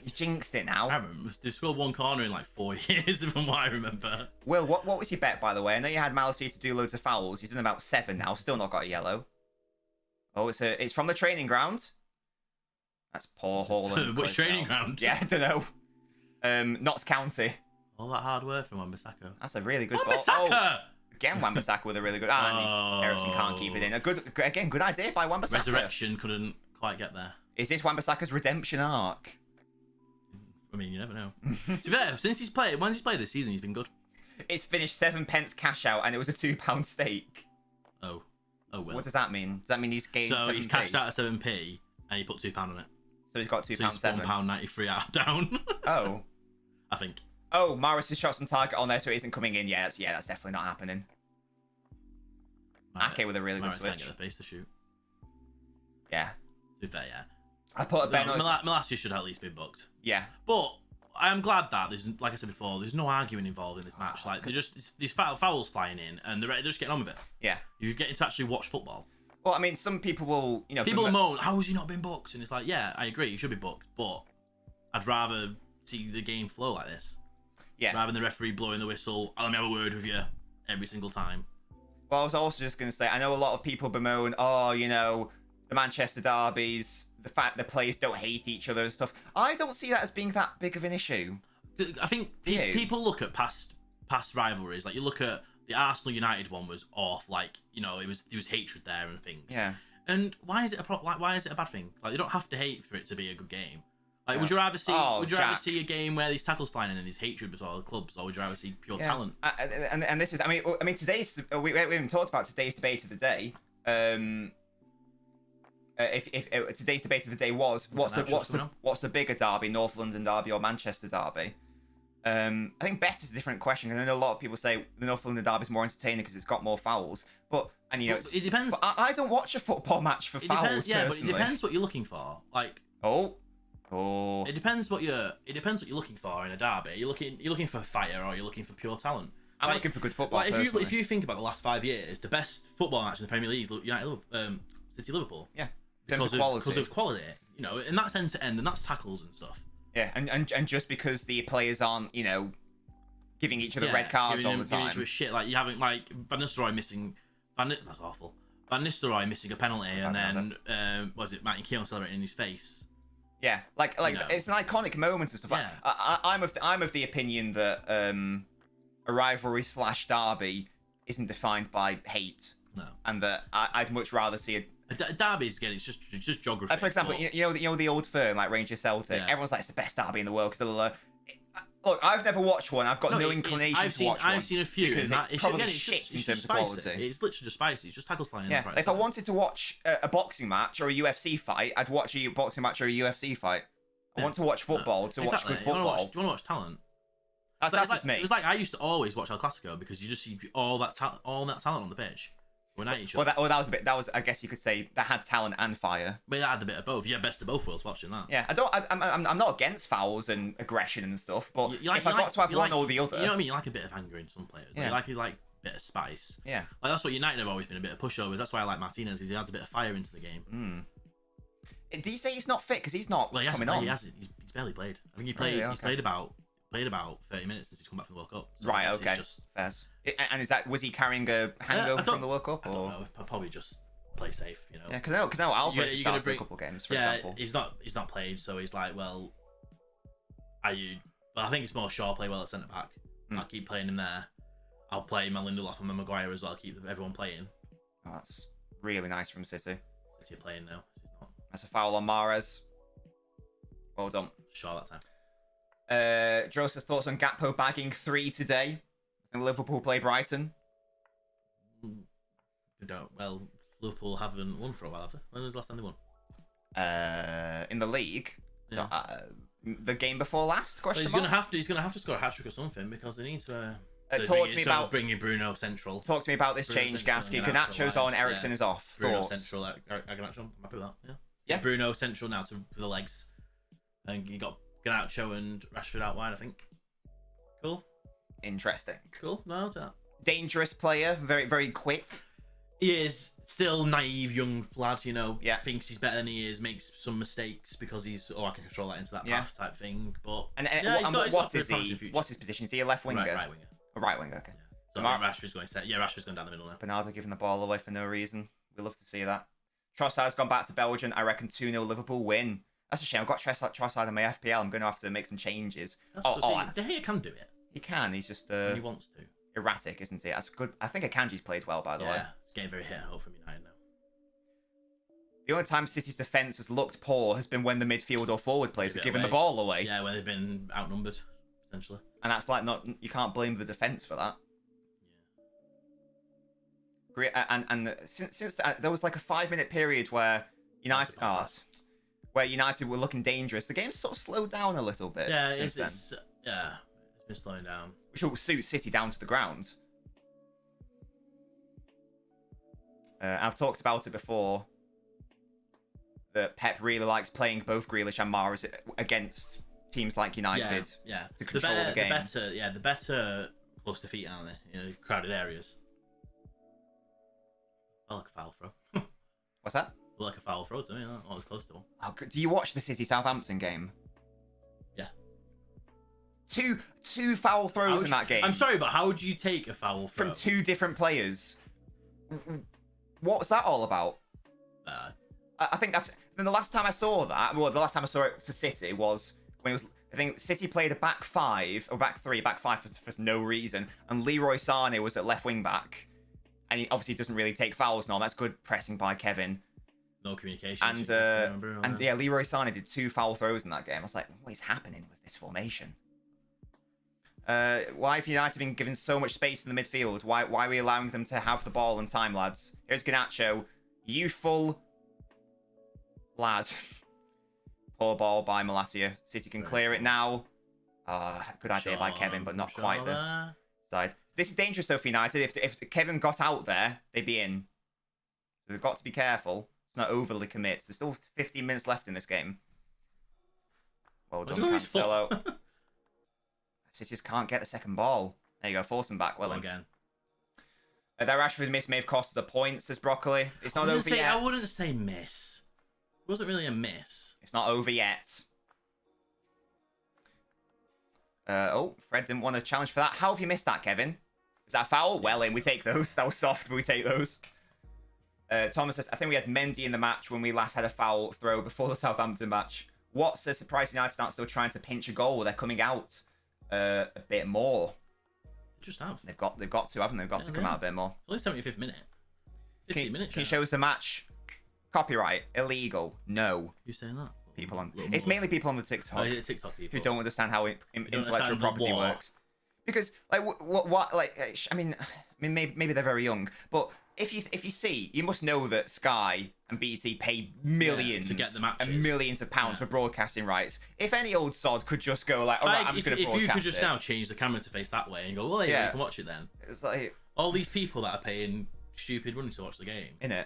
You jinxed it now. I remember they scored one corner in like 4 years, from what I remember. Will, what was your bet, by the way? I know you had Malacia to do loads of fouls. He's done about 7 now. Still not got a yellow. Oh, it's from the training ground. That's poor Haaland. Which training ground? Yeah, I don't know. Notts County. All that hard work from Wan-Bissaka. That's a really good ball. Wan-Bissaka! Oh, again, Wan-Bissaka with a really good... Ericsson can't keep it in. Good idea by Wan-Bissaka. Resurrection couldn't quite get there. Is this Wan-Bissaka's redemption arc? I mean, you never know. To be fair, when he's played this season, he's been good. It's finished 7 pence cash out, and it was a £2 stake. Oh well. What does that mean? Does that mean he's gained 7p? So he's cashed out at 7p, and he put £2 on it. So he's got £2.7. So he's £1.93 out down. Oh. I think. Oh, Morris's shots on target on there, so it isn't coming in. Yeah, that's definitely not happening. Ake with a really good switch. Can't get the pace to shoot. Yeah. To be fair, yeah. I put a bet on... Malacia should at least be booked. Yeah. But I am glad that there's, like I said before, there's no arguing involved in this match. Like these fouls flying in, and they're just getting on with it. Yeah. You're getting to actually watch football. Well, I mean, some people will, People moan, how has he not been booked? And it's like, yeah, I agree, you should be booked, but I'd rather see the game flow like this. Yeah. Rather than the referee blowing the whistle, let me have a word with you every single time. Well, I was also just going to say, I know a lot of people bemoan, the Manchester derbies, the fact the players don't hate each other and stuff. I don't see that as being that big of an issue. I think people look at past rivalries. Like, you look at the Arsenal United one was off. Like, there was hatred there and things. Yeah. And why is it why is it a bad thing? Like, you don't have to hate for it to be a good game. Like, would you rather see rather see a game where these tackles flying in and there's hatred between all the clubs, or would you rather see pure talent? And this is, I mean, today's we haven't talked about today's debate of the day. If today's debate of the day was what's the bigger derby, North London derby or Manchester derby? I think better's a different question, because I know a lot of people say the North London derby is more entertaining because it's got more fouls. But it depends. But I don't watch a football match for fouls. Depends, yeah, personally. But it depends what you're looking for. Like it depends what you're looking for in a derby. You're looking for fire, or you're looking for pure talent. I'm looking for good football. Like, if you think about the last 5 years, the best football match in the Premier League is City Liverpool. Yeah. Because of quality, and that's end to end, and that's tackles and stuff. Yeah, and just because the players aren't, giving each other red cards all the time. Giving each other shit, like you having like Van Nistelrooy missing, that's awful. Van Nistelrooy missing a penalty, and then was it Martin Keown celebrating in his face? Yeah, like it's an iconic moment and stuff. Yeah. I'm of the opinion that a rivalry / derby isn't defined by hate. No. And that I'd much rather see a Derby's again. It's just geography. for example, but... you know the old firm like Rangers Celtic. Yeah. Everyone's like it's the best derby in the world because look, I've never watched one. I've got no inclination to watch one. I've seen a few because it's probably shit in terms of quality. It's literally just spicy. It's just tackle sliding. Yeah, if I wanted to watch a boxing match or a UFC fight, I'd watch a boxing match or a UFC fight. I want to watch football to watch good football. Do you want to watch talent? That's just me. It was like I used to always watch El Clasico because you just see all that talent on the pitch. When at each other. That was a bit. That was, I guess you could say, that had talent and fire. But that had a bit of both. Yeah, best of both worlds watching that. Yeah, I'm not against fouls and aggression and stuff, but if I got to have one or the other, you know what I mean. You like a bit of anger in some players. Yeah. You like a bit of spice. Yeah. Like that's what United have always been, a bit of pushovers. That's why I like Martinez, because he adds a bit of fire into the game. Did you say he's not fit because he's not coming on? He's barely played. I think he's played about 30 minutes since he's come back from the World Cup. So right. Okay. Fair. And was he carrying a hangover from the World Cup? I don't know. Probably just play safe, you know. Yeah, because now Alvarez has started a couple games, for example. He's not played, so he's like, well, I think it's more Shaw play well at centre back. I'll keep playing him there. I'll play my Lindelof and my Maguire as well. I'll keep everyone playing. Oh, that's really nice from City. City are playing now. That's a foul on Mahrez. Well done. Shaw that time. Joseph's thoughts on Gakpo bagging 3 today, and Liverpool play Brighton. Well, Liverpool haven't won for a while, have they? When was the last time they won? In the league, Yeah. The game before last. Well, he's gonna have to score a hat trick or something because they need to. Talk to me about bringing Bruno central. Talk to me about this change, Gasky. Garnacho's on, Ericsson is off. Bruno Thoughts? central, Garnacho. I'm happy with that. Yeah. Yeah. Bruno central now for the legs, and you got Garnacho and Rashford out wide. I think. Cool. Interesting. Cool. No, to that. Dangerous player, very very quick. He is still naive young lad, you know. Yeah. Thinks he's better than he is, makes some mistakes because he's I can control that into that path type thing. But what is he? What's his position? Is he a left winger? Right winger. A right winger. Okay. So Rashford's going set. Yeah, Rashford's going down the middle now. Bernardo giving the ball away for no reason. We love to see that. Trossard's gone back to Belgium. I reckon 2-0 Liverpool win. That's a shame. I've got Trossard in my FPL. I'm going to have to make some changes. De Gea can do it. He can. He's just he wants to. Erratic, isn't he? That's good. I think Akanji's played well, by the way. Yeah, it's getting very hit home from United now. The only time City's defence has looked poor has been when the midfield or forward players have given the ball away. Yeah, when they've been outnumbered, potentially. And that's like you can't blame the defence for that. Great, and since there was like a 5-minute period where United were looking dangerous, the game sort of slowed down a little bit. Yeah, it's been slowing down. Which will suit City down to the ground. I've talked about it before. That Pep really likes playing both Grealish and Mahrez against teams like United. Yeah. To control the game. The better close to feet, aren't they? You know, crowded areas. I like a foul throw. What's that? Like a foul throw to me. Not always close to one. Oh, do you watch the City Southampton game? Yeah. Two foul throws in that game. I'm sorry, but how would you take a foul throw from 2 different players? What's that all about? I think the last time I saw that, the last time I saw it for City was when it was. I think City played a back 5 or back 3, back 5 for no reason, and Leroy Sané was at left wing back, and he obviously doesn't really take fouls now. That's good pressing by Kevin. No communication. And Leroy Sané did 2 foul throws in that game. I was like, what is happening with this formation? Why have United been given so much space in the midfield? Why are we allowing them to have the ball and time, lads? Here's Garnacho, youthful lad. Poor ball by Malacia. City can clear it now. Good idea by Kevin, but not quite the side. This is dangerous though for United. If Kevin got out there, they'd be in. So they've got to be careful. It's not overly commit. There's still 15 minutes left in this game. Well done, Cancelo. City just can't get the second ball. There you go, force them back. Well again. That Rashford miss may have cost the point, says Broccoli. It's not over yet. I wouldn't say miss. It wasn't really a miss. It's not over yet. Fred didn't want to challenge for that. How have you missed that, Kevin? Is that a foul? Well in, we take those. That was soft, but we take those. Thomas says, I think we had Mendy in the match when we last had a foul throw before the Southampton match. What's the surprise United aren't still trying to pinch a goal? They're coming out a bit more. just have. They've got to, haven't they? They've got to come out a bit more. It's only 75th minute. 15 minutes. Can you show us the match? Copyright illegal? No. Who's saying that? People on. It's mainly people on the TikTok. Oh, yeah, TikTok people who don't understand how intellectual property works. Because like what like I mean maybe they're very young, but if you see, you must know that Sky and BT pay millions to get the matches. and millions of pounds for broadcasting rights. If any old sod could just go like, all right, I'm just going to broadcast it. If you could just now change the camera to face that way and go, well, yeah, you can watch it then. It's like all these people that are paying stupid money to watch the game, innit?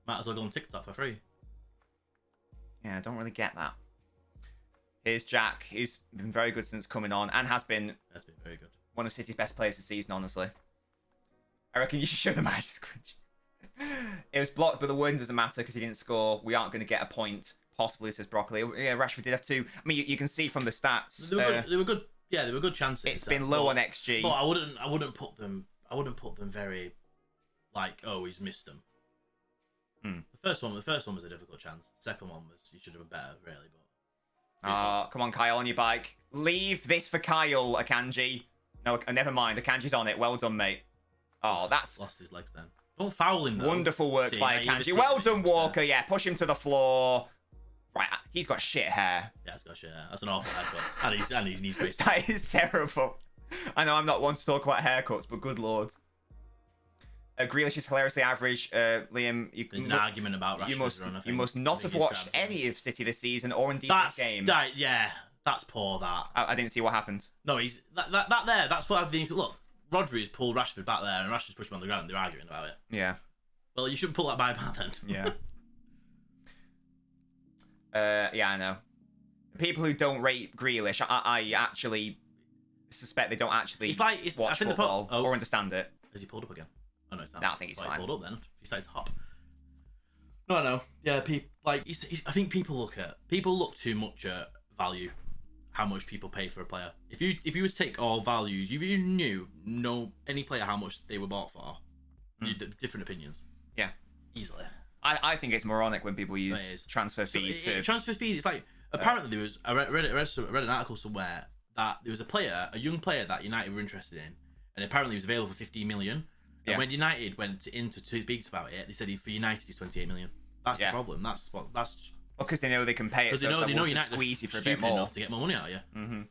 Might as well go on TikTok for free. Yeah, I don't really get that. Here's Jack. He's been very good since coming on and has been very good. One of City's best players this season, honestly. I reckon you should show the match, Squinch. It was blocked, but the win doesn't matter because he didn't score. We aren't going to get a point, possibly, says Broccoli. Yeah, Rashford did have 2. I mean, you can see from the stats. They were good. Yeah, they were good chances. It's been low on XG. But I wouldn't put them very, like, oh, he's missed them. The first one was a difficult chance. The second one was he should have been better, really. But come on, Kyle, on your bike. Leave this for Kyle, Akanji. No, never mind. Akanji's on it. Well done, mate. Oh, that's lost his legs then. Don't foul him, though. Wonderful work by Akanji. Well done, Walker. Yeah, push him to the floor. Right, he's got shit hair. Yeah, he's got shit hair. That's an awful haircut. and his knees braces. That is terrible. I know I'm not one to talk about haircuts, but good lord. Grealish is hilariously average. Liam, there's an argument about Rashford. You must not have watched any of City this season or indeed this game. Yeah, that's poor. I didn't see what happened. No, he's that there. That's what I think. Look, Rodri's pulled Rashford back there, and Rashford's pushed him on the ground. And they're arguing about it. Yeah. Well, you shouldn't pull that by back then. Yeah. Yeah, I know. People who don't rate Grealish, I actually suspect they don't actually watch football or understand it. Has he pulled up again? Oh no, it's not. No, I think he's fine. He pulled up then. He started to hop. No. Yeah, I think people look too much at value, how much people pay for a player. If you were to take all values, if you know any player how much they were bought for, different opinions. Yeah, easily. I think it's moronic when people use transfer fees. Transfer fees. It's like apparently there was I read an article somewhere that there was a young player that United were interested in, and apparently he was available for 15 million. And when United went into to speak about it, they said for United he's 28 million. That's the problem. That's because they know they can pay it. Because they know United squeeze you for a stupid bit more enough to get more money out of you. Mm-hmm.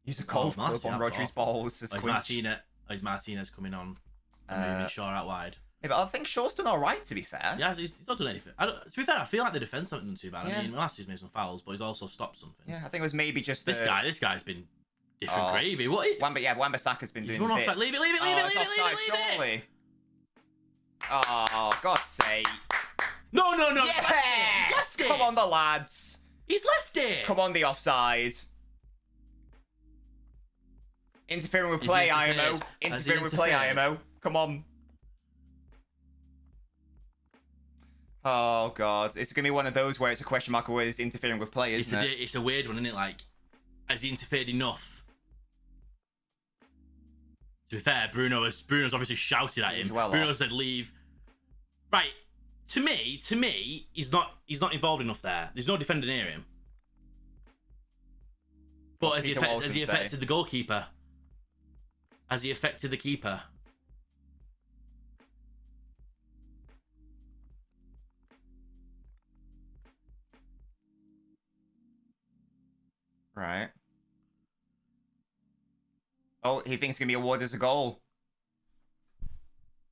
Use a golf club on Rodri's balls. Is Martinez coming on and moving Shaw out wide? Yeah, but I think Shaw's done all right, to be fair. Yeah, he's not done anything. To be fair, I feel like the defence haven't done too bad. I mean, Melassi's made some fouls, but he's also stopped something. Yeah, I think it was maybe just this guy's been different gravy. What? Wan-Bissaka's been doing bits. Leave it. Surely. Oh, God's sake. No. Yeah! He's left it. Come on, the lads. He's left it. Come on, the offside. Interfering with play, IMO. Interfering with play, IMO. Come on. Oh, God. It's going to be one of those where it's a question mark where it's interfering with play, isn't it? It's a weird one, isn't it? Like, has he interfered enough? To be fair, Bruno's obviously shouted at him. Bruno said leave. Right. To me, he's not involved enough there. There's no defender near him. But has he affected the goalkeeper? Has he affected the keeper? Right. Oh, he thinks it's going to be awarded as a goal.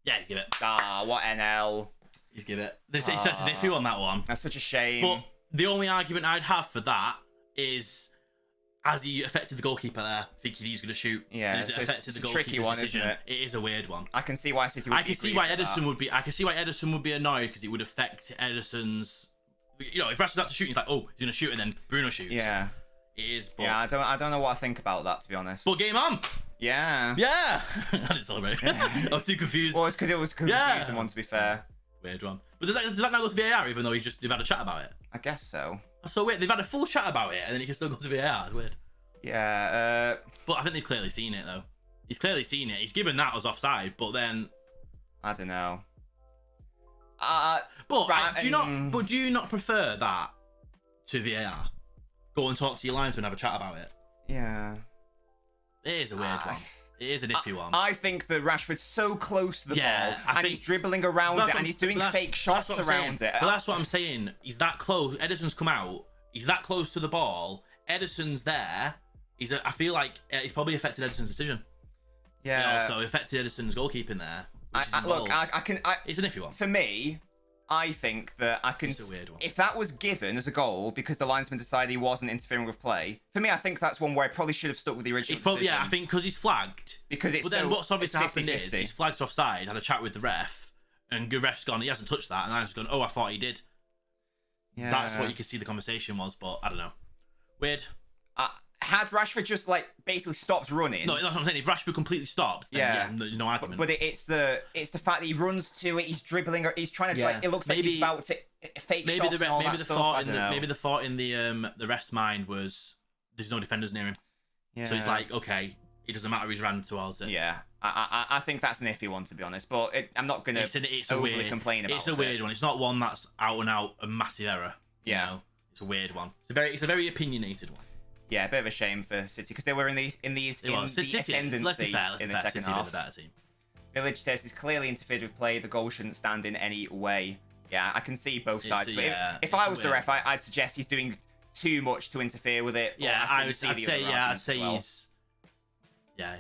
Yeah, he's give it. Ah, what NL. He's give it. That's an iffy on that one. That's such a shame. But the only argument I'd have for that is, has he affected the goalkeeper there, thinking he's going to shoot? Yeah, has it affected the goalkeeper's tricky one, decision? isn't it? It is a weird one. I can see why City would be I can see why Ederson would be annoyed, because it would affect Ederson's... You know, if Rashford's out to shoot, he's like, oh, he's going to shoot, and then Bruno shoots. Yeah. It is, but... Yeah, I don't know what I think about that, to be honest. But game on! Yeah. Yeah! I didn't celebrate. I was too confused. Well, it's because it was confusing one, to be fair. Weird one. But does that now go to VAR, even though they've had a chat about it? I guess so. That's so weird. They've had a full chat about it, and then it can still go to VAR. It's weird. Yeah, But I think they've clearly seen it, though. He's clearly seen it. He's given that as offside, but then... I don't know. Do you not prefer that to VAR? Go and talk to your linesman and have a chat about it. Yeah. It is a weird one. It is an iffy one. I think that Rashford's so close to the ball, and he's dribbling But around that's it, what and he's doing that's- fake shots that's what I'm around saying. it. But that's what I'm saying. He's that close. Edison's come out. He's that close to the ball. Edison's there. I feel like it's probably affected Edison's decision. Yeah. It also affected Edison's goalkeeping there. Look, It's an iffy one. For me, I think that I can. It's a weird one. If that was given as a goal because the linesman decided he wasn't interfering with play, for me, I think that's one where I probably should have stuck with the original. It's probably decision. I think because he's flagged. Because it's But then so, what's obviously it's happened 50-50. is he's flagged offside, had a chat with the ref, and the ref's gone, he hasn't touched that, and I was gone, oh, I thought he did. Yeah. That's what you could see the conversation was, but I don't know. Weird. Had Rashford just basically stopped running? No, that's what I'm saying. If Rashford completely stopped, then yeah, no argument. But it's the fact that he runs to it, he's dribbling, or he's trying to it looks like he's about to fake shots and all that stuff. Maybe the thought in the ref's mind was there's no defenders near him. Yeah. So he's like, okay, it doesn't matter who's ran towards it. Yeah, I think that's an iffy one, to be honest. But I'm not gonna overly complain about it. It's a weird one. It's not one that's out and out a massive error. Yeah, you know? It's a weird one. It's a very opinionated one. Yeah, a bit of a shame for City because they were in the ascendancy in the second half. Better team. Village says he's clearly interfered with play. The goal shouldn't stand in any way. Yeah, I can see both sides. If I was the ref, I'd suggest he's doing too much to interfere with it. Yeah, I'd say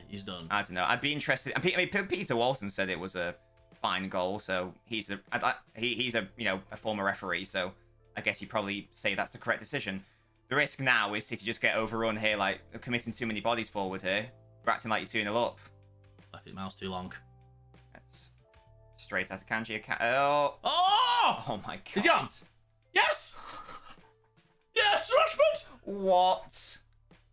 he's done. I don't know. I'd be interested. I mean, Peter Walton said it was a fine goal, so he's a former referee, so I guess he'd probably say that's the correct decision. The risk now is City just get overrun here, like committing too many bodies forward here. We're acting like you're 2-0 up. I think Miles too long. That's straight out of Kanji. Oh my god. Is he on? Yes! Yes, Rashford! What?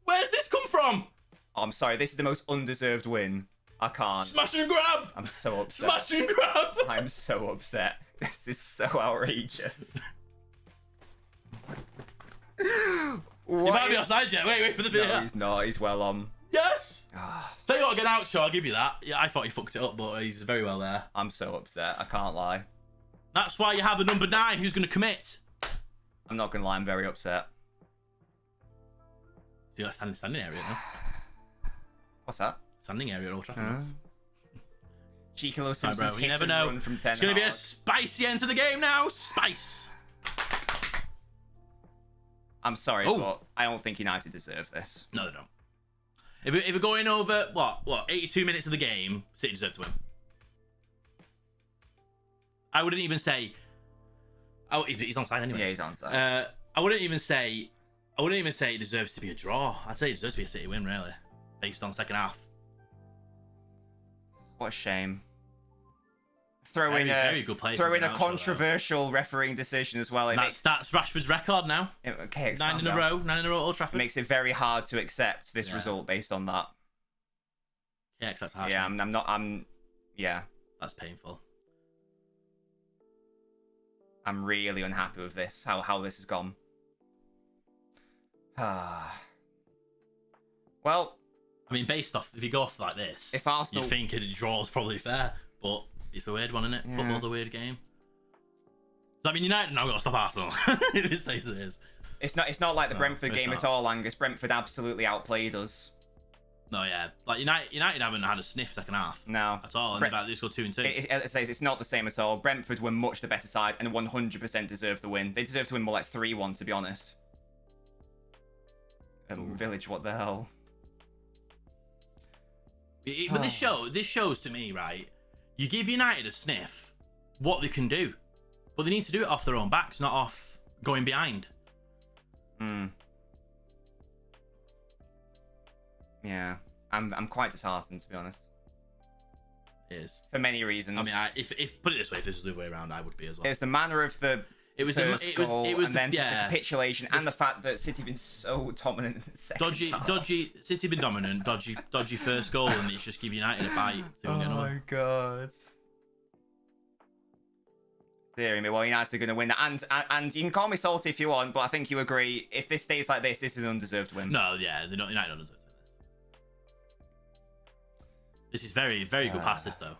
Where's this come from? Oh, I'm sorry, this is the most undeserved win. I can't. Smash and grab! I'm so upset. Smash and grab! I'm so upset. This is so outrageous. He might be offside yet. Wait for the video. No, he's not. He's well on. Yes! Tell you what, get out, I'll give you that. Yeah, I thought he fucked it up, but he's very well there. I'm so upset. I can't lie. That's why you have a number 9 who's going to commit. I'm not going to lie. I'm very upset. See that standing area now? What's that? Standing area at Old Trafford. Chicolo Simpson's you never know. Run from 10 it's going to be a spicy end to the game now. Spice. I'm sorry, but I don't think United deserve this. No, they don't. If we're going over, what, 82 minutes of the game, City deserve to win. I wouldn't even say... Oh, he's onside anyway. Yeah, he's onside. I wouldn't even say it deserves to be a draw. I'd say it deserves to be a City win, really, based on second half. What a shame. Very good play. Throw in a controversial refereeing decision as well. That's Rashford's record now. Okay, 9 in a row at Old Trafford. It makes it very hard to accept this result based on that. Yeah, except harsh. Yeah, yeah. That's painful. I'm really unhappy with this. How this has gone. Well, I mean, based off if you go off like this, if Arsenal, you think a draw is probably fair, but it's a weird one, isn't it? Yeah. Football's a weird game. So I mean, United now got to stop Arsenal. If it stays as it is. It's not like the Brentford game at all, Angus. Brentford absolutely outplayed us. No, yeah, like United haven't had a sniff second half. No, at all. And in fact, they scored 2 and 2. It's not the same at all. Brentford were much the better side and 100% deserved the win. They deserved to win more like 3-1, to be honest. Village, what the hell? But this shows to me, right? You give United a sniff, what they can do, but they need to do it off their own backs, not off going behind. Yeah, I'm quite disheartened, to be honest. It is for many reasons. I mean, if put it this way, if this was the other way around, I would be as well. It's the manner of the goal, and then just the capitulation, and the fact that City have been so dominant in the second half. City have been dominant, dodgy first goal, and it's just give United a bite. Oh my god. Dear me, well, United are going to win that, and you can call me salty if you want, but I think you agree. If this stays like this is an undeserved win. No, yeah, they're not. United don't deserve to win this. This is very, very good pass, this though.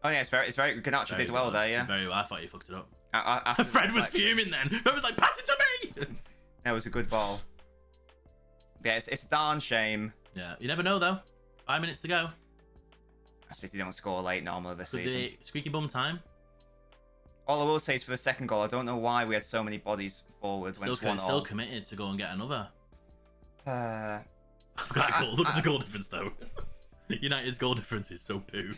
Oh yeah, it's very good. Garnacho did well there, yeah. Very well. I thought you fucked it up. Fred was fuming then. Fred was like, pass it to me! That was a good ball. Yeah, it's a darn shame. Yeah, you never know though. 5 minutes to go. City don't score late normally this Could season. be squeaky bum time. All I will say is for the second goal, I don't know why we had so many bodies forward when Still committed to go and get another. Uh, Look at the goal difference though. United's goal difference is so poo.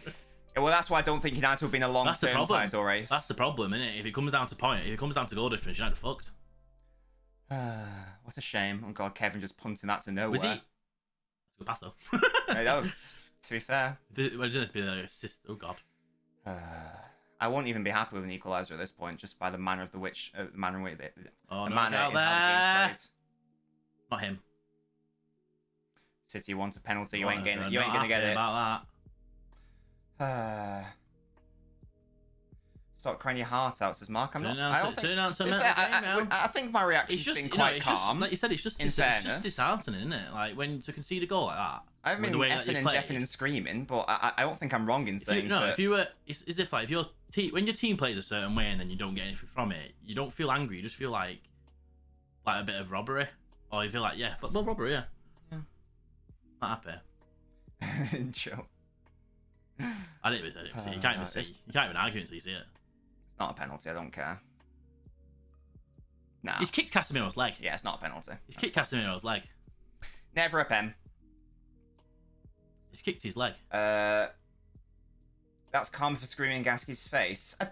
well, that's why I don't think United will be in a long-term title race. That's the problem, isn't it? If it comes down to goal difference, United are fucked. What a shame. Oh god, Kevin just punting that to nowhere. Was he? Good pass though. To be fair. Didn't this be an assist? Oh god. I won't even be happy with an equaliser at this point, just by the manner of the manner in which the Oh, manner out in there. how the game's Not him. played. City wants a penalty. You ain't Not gonna get it. about Stop crying your heart out, says Mark. Turn out to I think my reaction's been quite calm. Like you said, it's just disheartening, isn't it? Like when to concede a goal like that. I mean, effing and jeffing and screaming, but I don't think I'm wrong in saying that. If you were, it's as if like if when your team plays a certain way and then you don't get anything from it, you don't feel angry. You just feel like a bit of robbery, or you feel like robbery, yeah. Not happy. Joe. I didn't even see it. You can't even see. You can't even argue until you see it. It's not a penalty. I don't care. Nah. He's kicked Casemiro's leg. Yeah, it's not a penalty. He's kicked Casemiro's leg. Never a pen. He's kicked his leg. That's karma for screaming in Gasky's face. I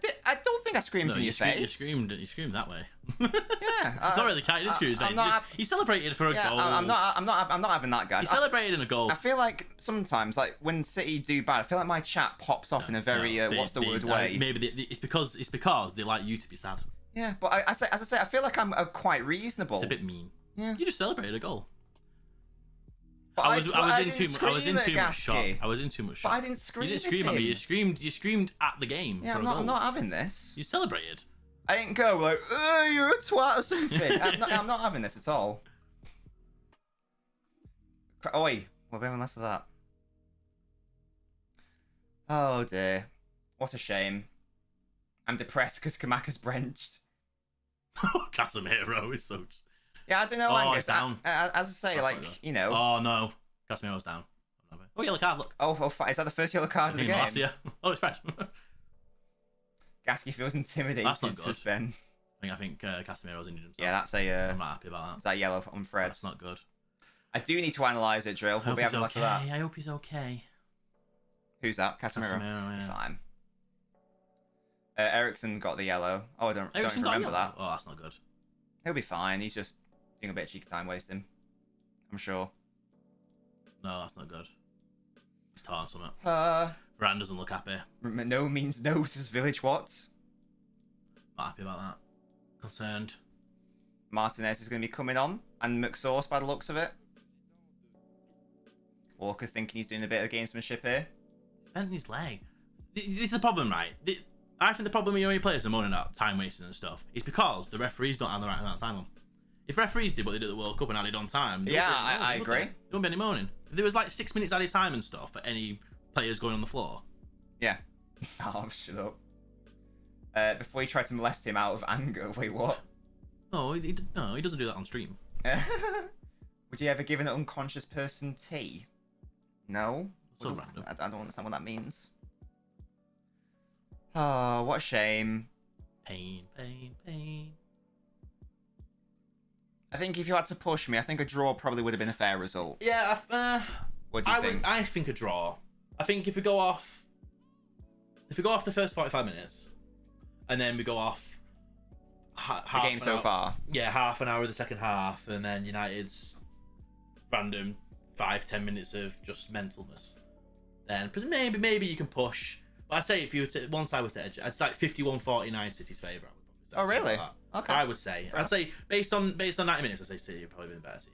don't think I screamed in your face. You screamed that way. Yeah. Not really. He didn't scream his face. He celebrated for a goal. I'm not having that, guys. He celebrated in a goal. I feel like sometimes, like when City do bad, I feel like my chat pops off in a very way. Maybe it's because they like you to be sad. Yeah, but as I say, I feel like I'm quite reasonable. It's a bit mean. Yeah. You just celebrated a goal. But I was in too much shock. I was in too much shock. But I didn't scream. You didn't scream at me. You screamed at the game. Yeah, for I'm not having this. You celebrated. I didn't go like, "Oh, you're a twat" or something. I'm not having this at all. Oi, we'll be having less of that. Oh dear, what a shame. I'm depressed because Kamaka's drenched. Casemiro is so. Yeah, I don't know. Oh, it's down. As I say, That's like, you know. Oh no, Casemiro's down. Oh, yellow card. Look. Oh, is that the first yellow card of the game? Last year. Oh, it's red. Gasky feels intimidated. That's not good. Ben. I think Casemiro's injured himself. Yeah, that's a. I'm not happy about that. Is that yellow on Fred? That's not good. I do need to analyse it, Drill. We'll be having less of that. I hope he's okay. Who's that? Casemiro. Yeah. Fine. Ericsson got the yellow. Oh, I don't remember that. Oh, that's not good. He'll be fine. He's just doing a bit of cheeky time wasting. I'm sure. No, that's not good. He's tarring something. Varane Varane doesn't look happy. No means no, says Village Watts. Not happy about that. Concerned. Martinez is going to be coming on, and McSauce by the looks of it. Walker thinking he's doing a bit of gamesmanship here. Bent his leg. This is the problem, right? I think the problem when you players are moaning about time wasting and stuff is because the referees don't have the right amount of time on. If referees did what they did at the World Cup and added on time, I agree. There wouldn't be any moaning. If there was like 6 minutes added time and stuff for any players going on the floor. Yeah. Oh, shut up. Before you tried to molest him out of anger. Wait, what? No, he doesn't do that on stream. Would you ever give an unconscious person tea? No. So random. I don't understand what that means. Oh, what a shame. Pain. I think if you had to push me, I think a draw probably would have been a fair result. Yeah, what do you think? I think a draw. I think if we go off the first 45 minutes, and then we go off the game so far. Yeah, half an hour of the second half, and then United's random 5-10 minutes of just mentalness. Then maybe you can push. But I'd say if you were to one side was to edge, it's like 51-49 City's favour. Oh really? Like Okay. I would say. I'd say based on 90 minutes, I'd say City would probably be the better team.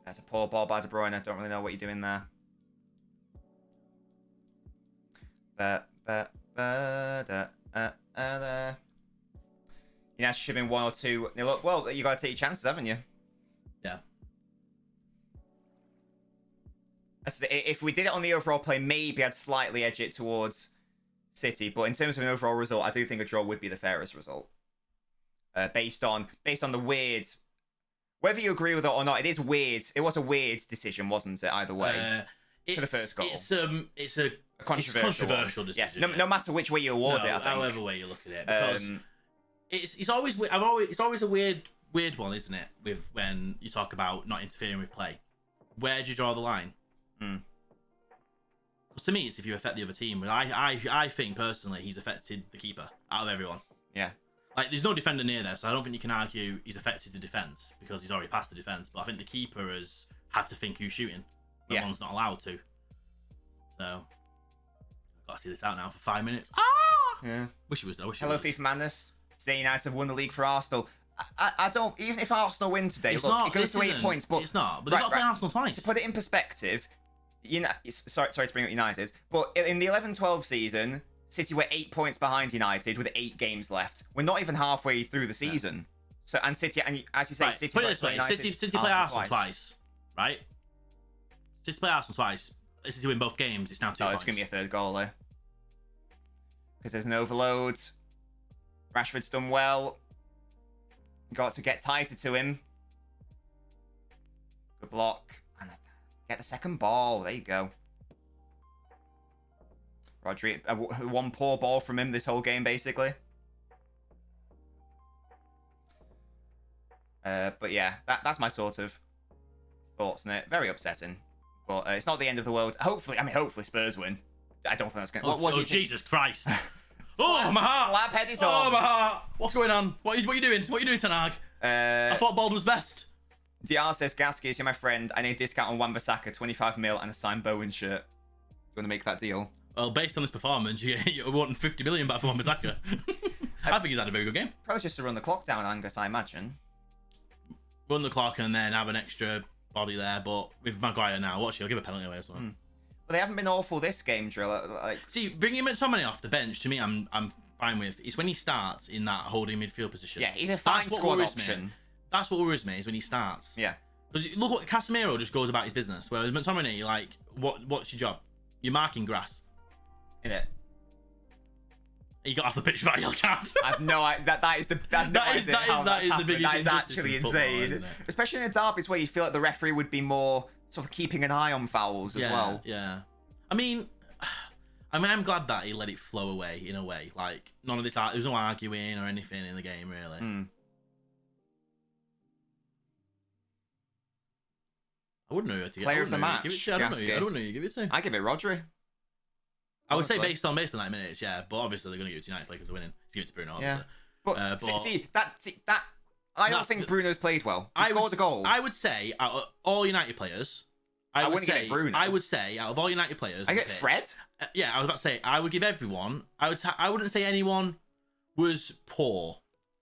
That's a poor ball by De Bruyne. I don't really know what you're doing there. You know, should have been 1 or 2. Well, you got to take your chances, haven't you? Yeah. If we did it on the overall play, maybe I'd slightly edge it towards City. But in terms of an overall result, I do think a draw would be the fairest result. Based on the weird Whether you agree with it or not, it is weird. It was a weird decision, wasn't it? Either way, for the first goal, it's a controversial decision. Yeah, no matter which way you award it, I think. However way you look at it, because it's always a weird one, isn't it? With when you talk about not interfering with play, where do you draw the line? Because to me, it's if you affect the other team. But I think personally, he's affected the keeper out of everyone. Yeah. Like, there's no defender near there, so I don't think you can argue he's affected the defence because he's already passed the defence. But I think the keeper has had to think who's shooting. The one's not allowed to. So, I've got to see this out now for 5 minutes. Yeah. Wish it was. Hello, FIFA Madness. Today, United have won the league for Arsenal. I don't. Even if Arsenal win today, it goes to 8 points. But it's not. But they've got to play Arsenal twice. To put it in perspective, sorry to bring up United, but in the 11-12 season, City were 8 points behind United with 8 games left. We're not even halfway through the season. So City, and as you say, City put it this way: City play Arsenal twice, right? City play Arsenal twice. City win both games. It's now 2 points. It's gonna be a third goal there because there's an overload. Rashford's done well. Got to get tighter to him. Good block. And get the second ball. There you go. Rodri, one poor ball from him this whole game, basically. But yeah, that's my sort of thoughts on it. Very upsetting. But it's not the end of the world. Hopefully Spurs win. I don't think that's going to... What do you think? Jesus Christ. Oh, my heart. Slaphead is on. Oh, my heart. What's going on? What are you doing? What are you doing, Ten Hag? I thought Bold was best. DR says, Gaskis, you're my friend. I need a discount on Wan-Bissaka, 25 mil, and a signed Bowen shirt. You want to make that deal? Well, based on this performance, you're wanting 50 million back for Wan-Bissaka. I think he's had a very good game. Probably just to run the clock down, Angus, I imagine. Run the clock and then have an extra body there, but with Maguire now, watch, he'll give a penalty away as well. But they haven't been awful this game, Drill. See, bringing McTominay off the bench, to me, I'm fine with. It's when he starts in that holding midfield position. Yeah, he's a fine squad option. That's what worries me, is when he starts. Yeah. Because look what Casemiro just goes about his business, whereas McTominay, like, what's your job? You're marking grass. Innit? He got off the pitch for a yellow card. I've no idea. That is the biggest. That is actually insane. Football, especially in the derbies where you feel like the referee would be more sort of keeping an eye on fouls as well. Yeah. I mean, I'm glad that he let it flow away in a way. Like, none of this. There's no arguing or anything in the game, really. I wouldn't know who to get. Player of the match. I don't know who you give it to. I give it Rodri. I would say based on that minutes, yeah. But obviously they're going to give it to United because they're winning. Give it to Bruno. Obviously. Yeah. But see that I don't think Bruno's played well. He scored a goal. I would say out of all United players, I wouldn't give it Bruno. I would say out of all United players, I get Fred. Yeah, I was about to say I would give everyone. I wouldn't say anyone was poor.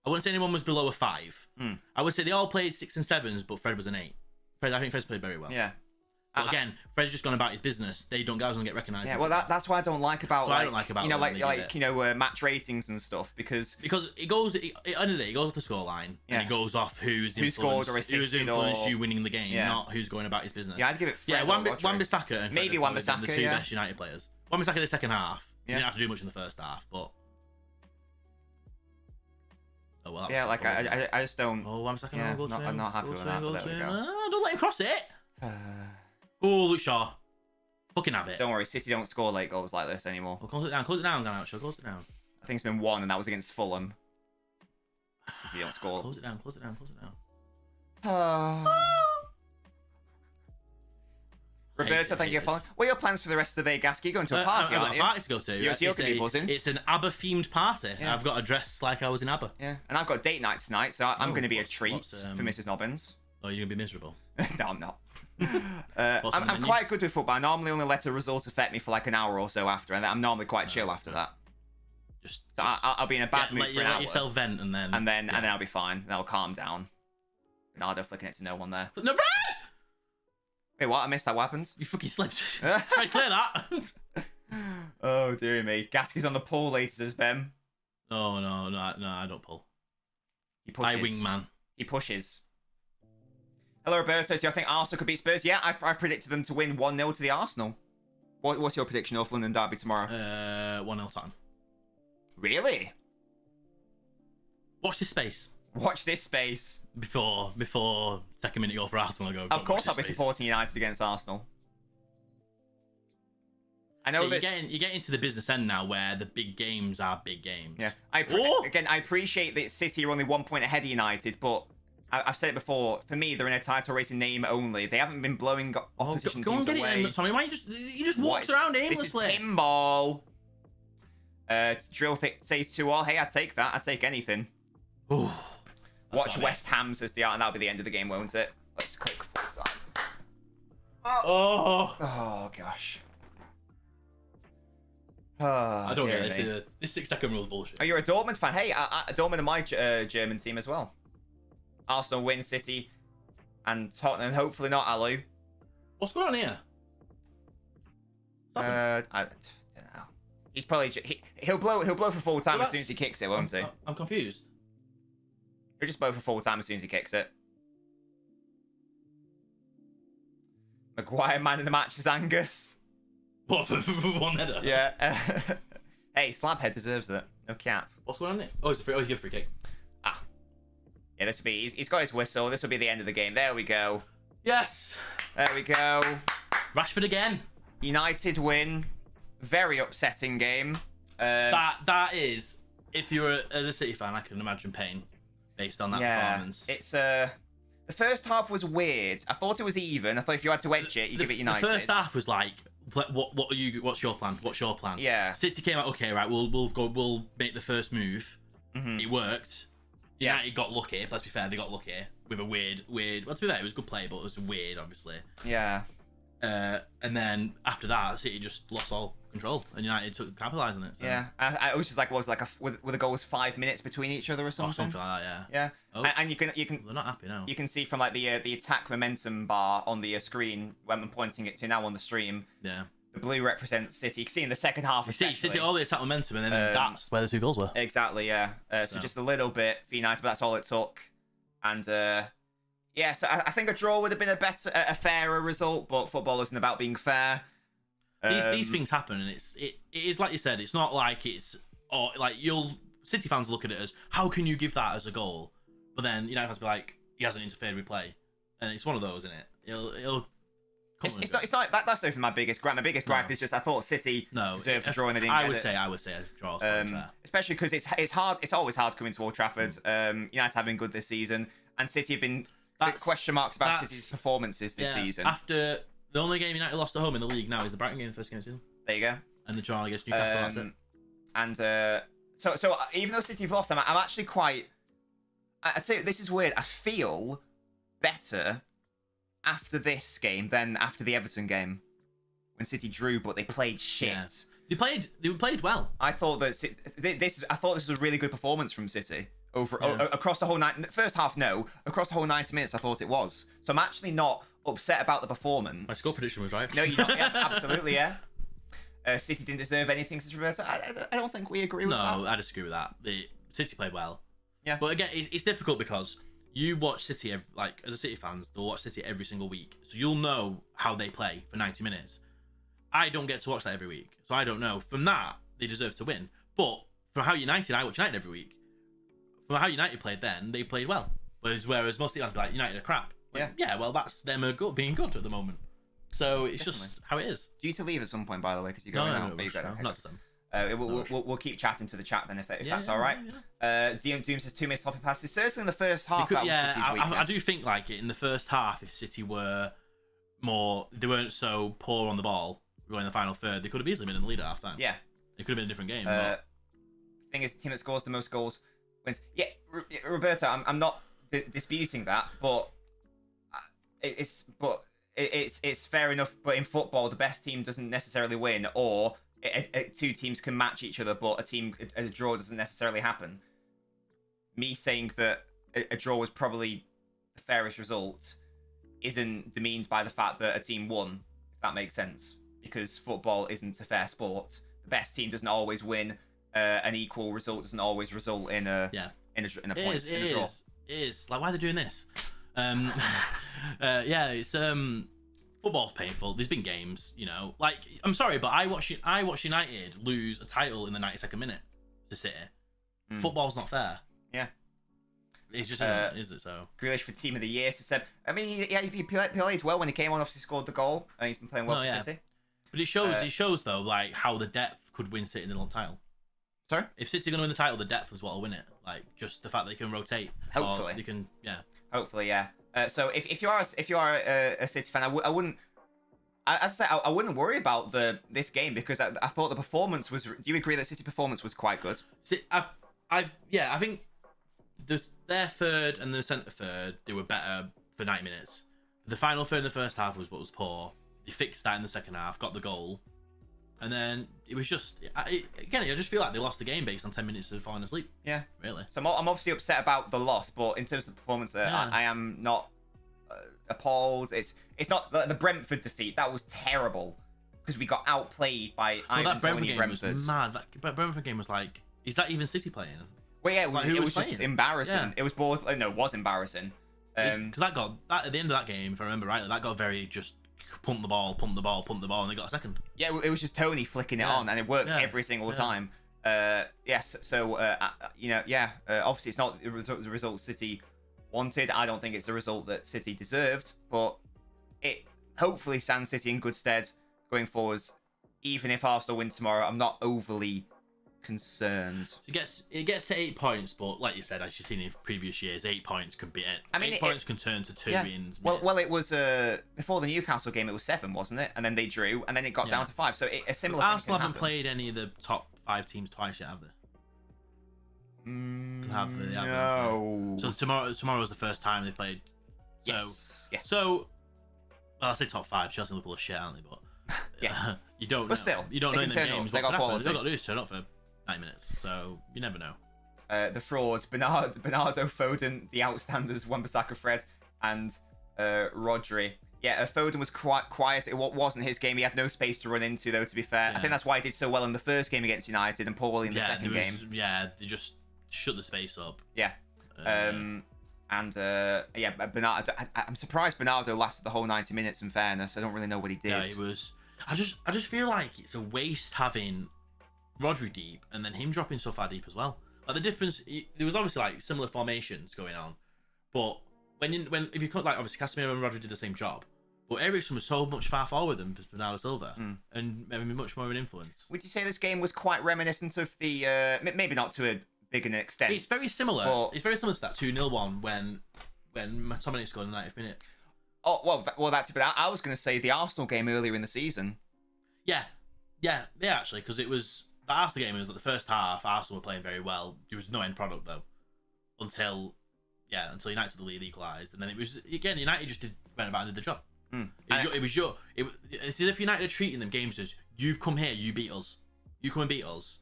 I wouldn't say anyone was below a 5. I would say they all played 6 and 7s, but Fred was an 8. I think Fred's played very well. Yeah. But again, Fred's just gone about his business. Guys don't get recognised. Yeah, well, that's what I don't like about. I don't like about match ratings and stuff because it goes at the end of the day, it goes off the scoreline and it goes off who's scored or assisted, who's influenced you winning the game, not who's going about his business. Yeah, I'd give it. Fred Wan-Bissaka and maybe Wan-Bissaka, the two best United players. Wan-Bissaka in the second half. He didn't have to do much in the first half, but. Oh well. I just don't. Oh, Wan-Bissaka. Yeah, I'm not happy with that. But there we go. Don't let him cross it. Oh, Luke Shaw. Fucking have it. Don't worry, City don't score late goals like this anymore. Well, close it down, Garnacho. Close it down. I think it's been 1, and that was against Fulham. City don't score. Close it down. Roberto, thank you for following. What are your plans for the rest of the day, Gasky? You're going to a party, aren't you? I've got a party to go to. You're going to be buzzing. It's an ABBA-themed party. Yeah. I've got to dress like I was in ABBA. Yeah, and I've got date night tonight, so I'm going to be a treat for Mrs. Nobbins. Oh, you're going to be miserable? No, I'm not. I'm quite good with football. I normally only let a result affect me for like an hour or so after, and I'm normally quite chill after that. I'll be in a bad mood for an hour. Let yourself vent, and then I'll be fine. And I'll calm down. Bernardo flicking it to no one there. No, red! Wait, what? I missed that. What happened? You fucking slipped. Right, clear that. Oh dear me. Gasky's on the pull later, says Ben. No, I don't pull. He pushes. I wingman. He pushes. Hello, Roberto. Do you think Arsenal could beat Spurs? Yeah, I've predicted them to win 1-0 to the Arsenal. What's your prediction, North London derby tomorrow? 1-0 time. Really? Watch this space. Watch this space. Before second minute goal for Arsenal, I go. Of course, watch I'll be this space. supporting United against Arsenal. I know So this. you're getting to the business end now, where the big games are big games. Yeah. Oh! Again, I appreciate that City are only 1 point ahead of United, but I've said it before. For me, they're in a title race in name only. They haven't been blowing opposition Go and teams get away. it in, Tommy. Why you just walks around aimlessly? This is pinball. Says 2-all. Hey, I'd take that. I'd take anything. Ooh, Watch West Ham says the art, and that'll be the end of the game, won't it? Let's click full time. Oh gosh. I don't get this. This 6-second rule is bullshit. Oh, you're a Dortmund fan? Hey, Dortmund are my German team as well. Arsenal win, City, and Tottenham. Hopefully not Alu. What's going on here? I don't know. He's probably he'll blow for full time as soon as he kicks it, won't he? I'm confused. He'll just blow for full time as soon as he kicks it. Maguire man in the match is Angus. What, for one header? Yeah. Hey, Slabhead deserves it. No cap. What's going on here? Oh, it's a free. Oh, he's giving a free kick. Yeah, this will be. He's got his whistle. This will be the end of the game. There we go. Yes. There we go. Rashford again. United win. Very upsetting game. That is, if you're as a City fan, I can imagine pain based on that performance. It's the first half was weird. I thought it was even. I thought if you had to edge it, you give it United. The first half was like, what's your plan? What's your plan? Yeah. City came out, okay, right, we'll make the first move. Mm-hmm. It worked. Yeah. United got lucky. Let's be fair, they got lucky with a weird. Well, to be fair, it was good play, but it was weird, obviously. Yeah. And then after that, City just lost all control, and United took capitalised on it. So. Yeah. I was just like, what was like with the goal was 5 minutes between each other or something. Something like that, yeah. Yeah. Oh. And you can They're not happy now. You can see from like the attack momentum bar on the screen when I'm pointing it to now on the stream. Yeah. The blue represents City. You can see in the second half. You see City all the attack momentum, and then that's where the 2 goals were. Exactly. Yeah. So just a little bit for United, but that's all it took. And yeah, so I think a draw would have been a fairer result, but football isn't about being fair. These things happen, and it is like you said. It's not like it's like City fans look at it as, how can you give that as a goal? But then United fans be like, he hasn't interfered with play, and it's one of those, isn't it? It'll It's not that. That's not even my biggest gripe. My biggest gripe is just I thought City deserved to draw, and they didn't. I would say a draw is probably fair. Especially because it's hard. It's always hard coming to Old Trafford. United have been good this season, and City have been question marks about City's performances this season. After the only game United lost at home in the league now is the Brighton game, the first game of the season. There you go. And the draw against Newcastle. That's it. And so even though City have lost, I'm actually quite. I'd say this is weird. I feel better after this game than after the Everton game when City drew, but they played shit. Yeah. They played well. I thought that this was a really good performance from City across the whole first half. No, across the whole 90 minutes, I thought it was. So I'm actually not upset about the performance. My score prediction was right. No, you're not. Yeah, absolutely, yeah. City didn't deserve anything since Roberto. I don't think we agree with that. No, I disagree with that. The City played well. Yeah. But again, it's difficult because you watch City, as a City fans, they'll watch City every single week. So you'll know how they play for 90 minutes. I don't get to watch that every week. So I don't know. From that, they deserve to win. But from how I watch United every week. From how United played then, they played well. Whereas most City fans be like, United are crap. Yeah, well, that's them being good at the moment. So it's just how it is. Do you need to leave at some point, by the way, because you're going out? No, not to them. We'll keep chatting to the chat then if that's all right. Yeah. Doom says 2 missed sloppy passes. Certainly in the first half, that was City's weakness. I do think like in the first half, if City were they weren't so poor on the ball going in the final third, they could have easily been in the lead at half time. Yeah, it could have been a different game. Thing is, the team that scores the most goals wins. Yeah, Roberto, I'm not disputing that, but it's fair enough. But in football, the best team doesn't necessarily win, or 2 teams can match each other, but a draw doesn't necessarily happen. Me saying that a draw was probably the fairest result isn't demeaned by the fact that a team won, if that makes sense. Because football isn't a fair sport. The best team doesn't always win. An equal result doesn't always result in a draw. It is. Like, why are they doing this? It's football's painful. There's been games, like, I'm sorry, but I watched United lose a title in the 92nd minute to City. Football's not fair. Yeah. It just isn't, is it? So Grealish for Team of the Year. So Seb, I mean, yeah, he played well when he came on. Obviously scored the goal, and he's been playing well for City. But it shows though, like how the depth could win City in the title. Sorry, if City are going to win the title, the depth is what will win it. Like just the fact that they can rotate. Hopefully, they can. Yeah. Hopefully, yeah. So if you are a City fan, I wouldn't. As I say, I wouldn't worry about this game because I thought the performance was. Do you agree that City performance was quite good? See, I think their third and the centre third, they were better for 90 minutes. The final third in the first half was what was poor. They fixed that in the second half, got the goal, and then it was just I just feel like they lost the game based on 10 minutes of falling asleep. Yeah, really. So I'm obviously upset about the loss, but in terms of the performance, I am not appalled. It's not the Brentford defeat. That was terrible because we got outplayed by that Brentford game was mad. That Brentford game was like, is that even City playing? Well, yeah, it was just embarrassing. Yeah. It was both. No, it was embarrassing. Because that at the end of that game, if I remember rightly, that got very just pump the ball, and they got a second. Yeah, it was just Tony flicking it on, and it worked every single time. Yes, so obviously it's not the result City wanted. I don't think it's the result that City deserved, but it hopefully stands City in good stead going forwards. Even if Arsenal win tomorrow, I'm not overly concerned. So it gets to 8 points, but like you said, as you've seen in previous years, 8 points can be it. I mean, 8 points can turn to 2 in minutes. Well, it was before the Newcastle game, it was 7, wasn't it? And then they drew, and then it got down to 5. So a similar. But Arsenal haven't played any of the top 5 teams twice yet, have they? No. So tomorrow was the first time they played. Yes. So, well, I say top 5. Chelsea and Liverpool are shit, aren't they? But yeah, you don't. But still, you don't know in the games. They got quality. They've got to do is turn up for 9 minutes. So you never know. The frauds: Bernardo, Foden, the outstanders, Wan-Bissaka, Fred, and Rodri. Yeah, Foden was quite quiet. It wasn't his game. He had no space to run into, though. To be fair, I think that's why he did so well in the first game against United and poorly in the second game. Yeah, they just shut the space up. Yeah. Bernardo. I'm surprised Bernardo lasted the whole 90 minutes. In fairness, I don't really know what he did. Yeah, he was. I just feel like it's a waste having Rodri deep and then him dropping so far deep as well. Like the difference, there was obviously like similar formations going on, but if you cut like obviously Casemiro and Rodri did the same job, but Eriksen was so much far forward than Bernardo Silva and maybe much more of an influence. Would you say this game was quite reminiscent of the maybe not to a big an extent? It's very similar. But... It's very similar to that 2-0 one when McTominay scored in the 90th minute. Oh well, that's. But I was going to say the Arsenal game earlier in the season. Yeah, actually, because it was the Arsenal game. It was like the first half. Arsenal were playing very well. There was no end product though, until United took the lead, equalised, and then it was again United just went about and did the job. It's as if United are treating them games as you've come here, you beat us, you come and beat us,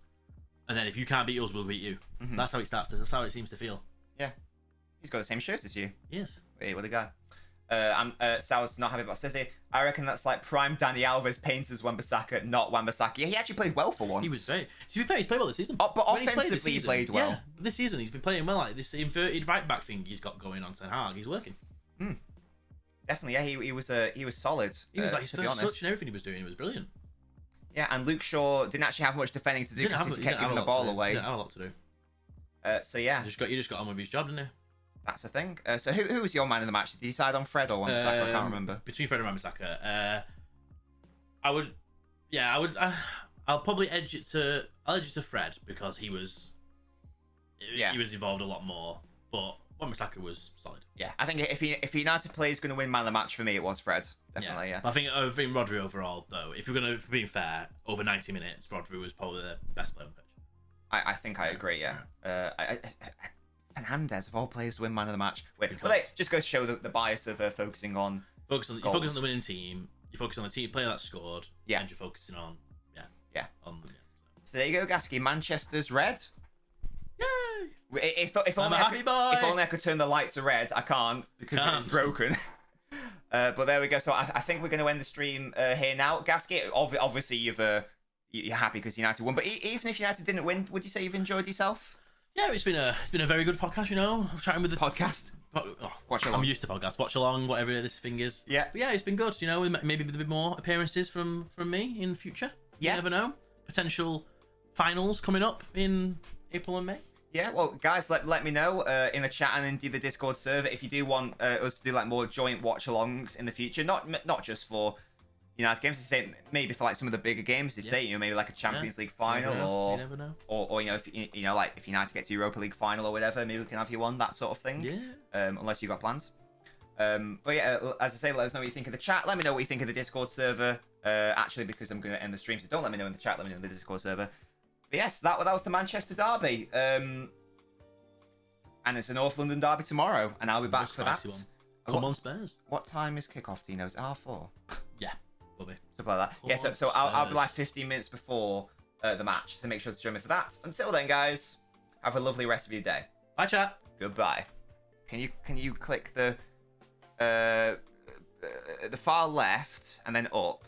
and then if you can't beat us, we'll beat you. Mm-hmm. That's how it starts. That's how it seems to feel. Yeah, he's got the same shirt as you. Yes. Wait, what a guy. Sal's not happy about City. I reckon that's like prime Dani Alves paints as Wan-Bissaka, not Wan-Bissaka. Yeah, he actually played well for once. He was very. To be fair, he's played well this season. But offensively, he played well. Yeah, this season he's been playing well. Like this inverted right back thing he's got going on Ten Hag, he's working. Definitely, yeah. He was solid. He was like his first touch and everything he was doing. It was brilliant. Yeah, and Luke Shaw didn't actually have much defending to do because he kept giving the ball away. He didn't have a lot to do. So yeah, he just got on with his job, didn't he? That's the thing. So who was your man in the match? Did you decide on Fred or Wan-Bissaka? I can't remember. Between Fred and Wan-Bissaka, I'll probably edge it to Fred because he was involved a lot more, but Wan-Bissaka was solid. Yeah, I think if United player is going to win man of the match for me, it was Fred. Definitely, yeah. I think Rodri overall, though, if we're being fair, over 90 minutes, Rodri was probably the best player on the pitch. I think I agree, yeah. Fernandez, of all players, to win man of the match. Just goes to show the bias of focusing on goals. You focus on the winning team, you focus on the team player that scored, and you're focusing on, So there you go, Gasky. Manchester's red. Yay! If only I could turn the light to red, I can't because it's broken. But there we go. So I think we're going to end the stream here now. Gasky, obviously you're happy because United won, but even if United didn't win, would you say you've enjoyed yourself? Yeah, it's been a very good podcast. I'm chatting with the podcast. Watchalong. I'm used to podcasts. Watchalong, whatever this thing is. Yeah. But yeah, it's been good. Maybe a bit more appearances from me in the future. You never know. Potential finals coming up in April and May. Yeah, well, guys, let me know in the chat and in the Discord server if you do want us to do like more joint watch-alongs in the future. Not just for United games, to say maybe for like some of the bigger games. To say maybe like a Champions League final You never know. or if like if United gets to Europa League final or whatever, maybe we can have you on that sort of thing. Yeah. Unless you got plans. But yeah, as I say, let us know what you think of the chat. Let me know what you think of the Discord server. Actually, because I'm going to end the stream, so don't let me know in the chat. Let me know in the Discord server. But yes, that was the Manchester derby. And it's a North London derby tomorrow, and I'll be back for that. One. Come on, Spurs. What time is kickoff? Do you know? Is it R4? Yeah, will be. Stuff like that. Yeah, so I'll be like 15 minutes before the match, so make sure to join me for that. Until then, guys, have a lovely rest of your day. Bye, chat. Goodbye. Can you click the far left and then up?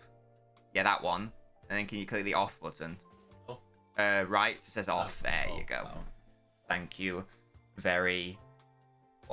Yeah, that one. And then can you click the off button? Oh. Right, it says off. There you go. Wow. Thank you very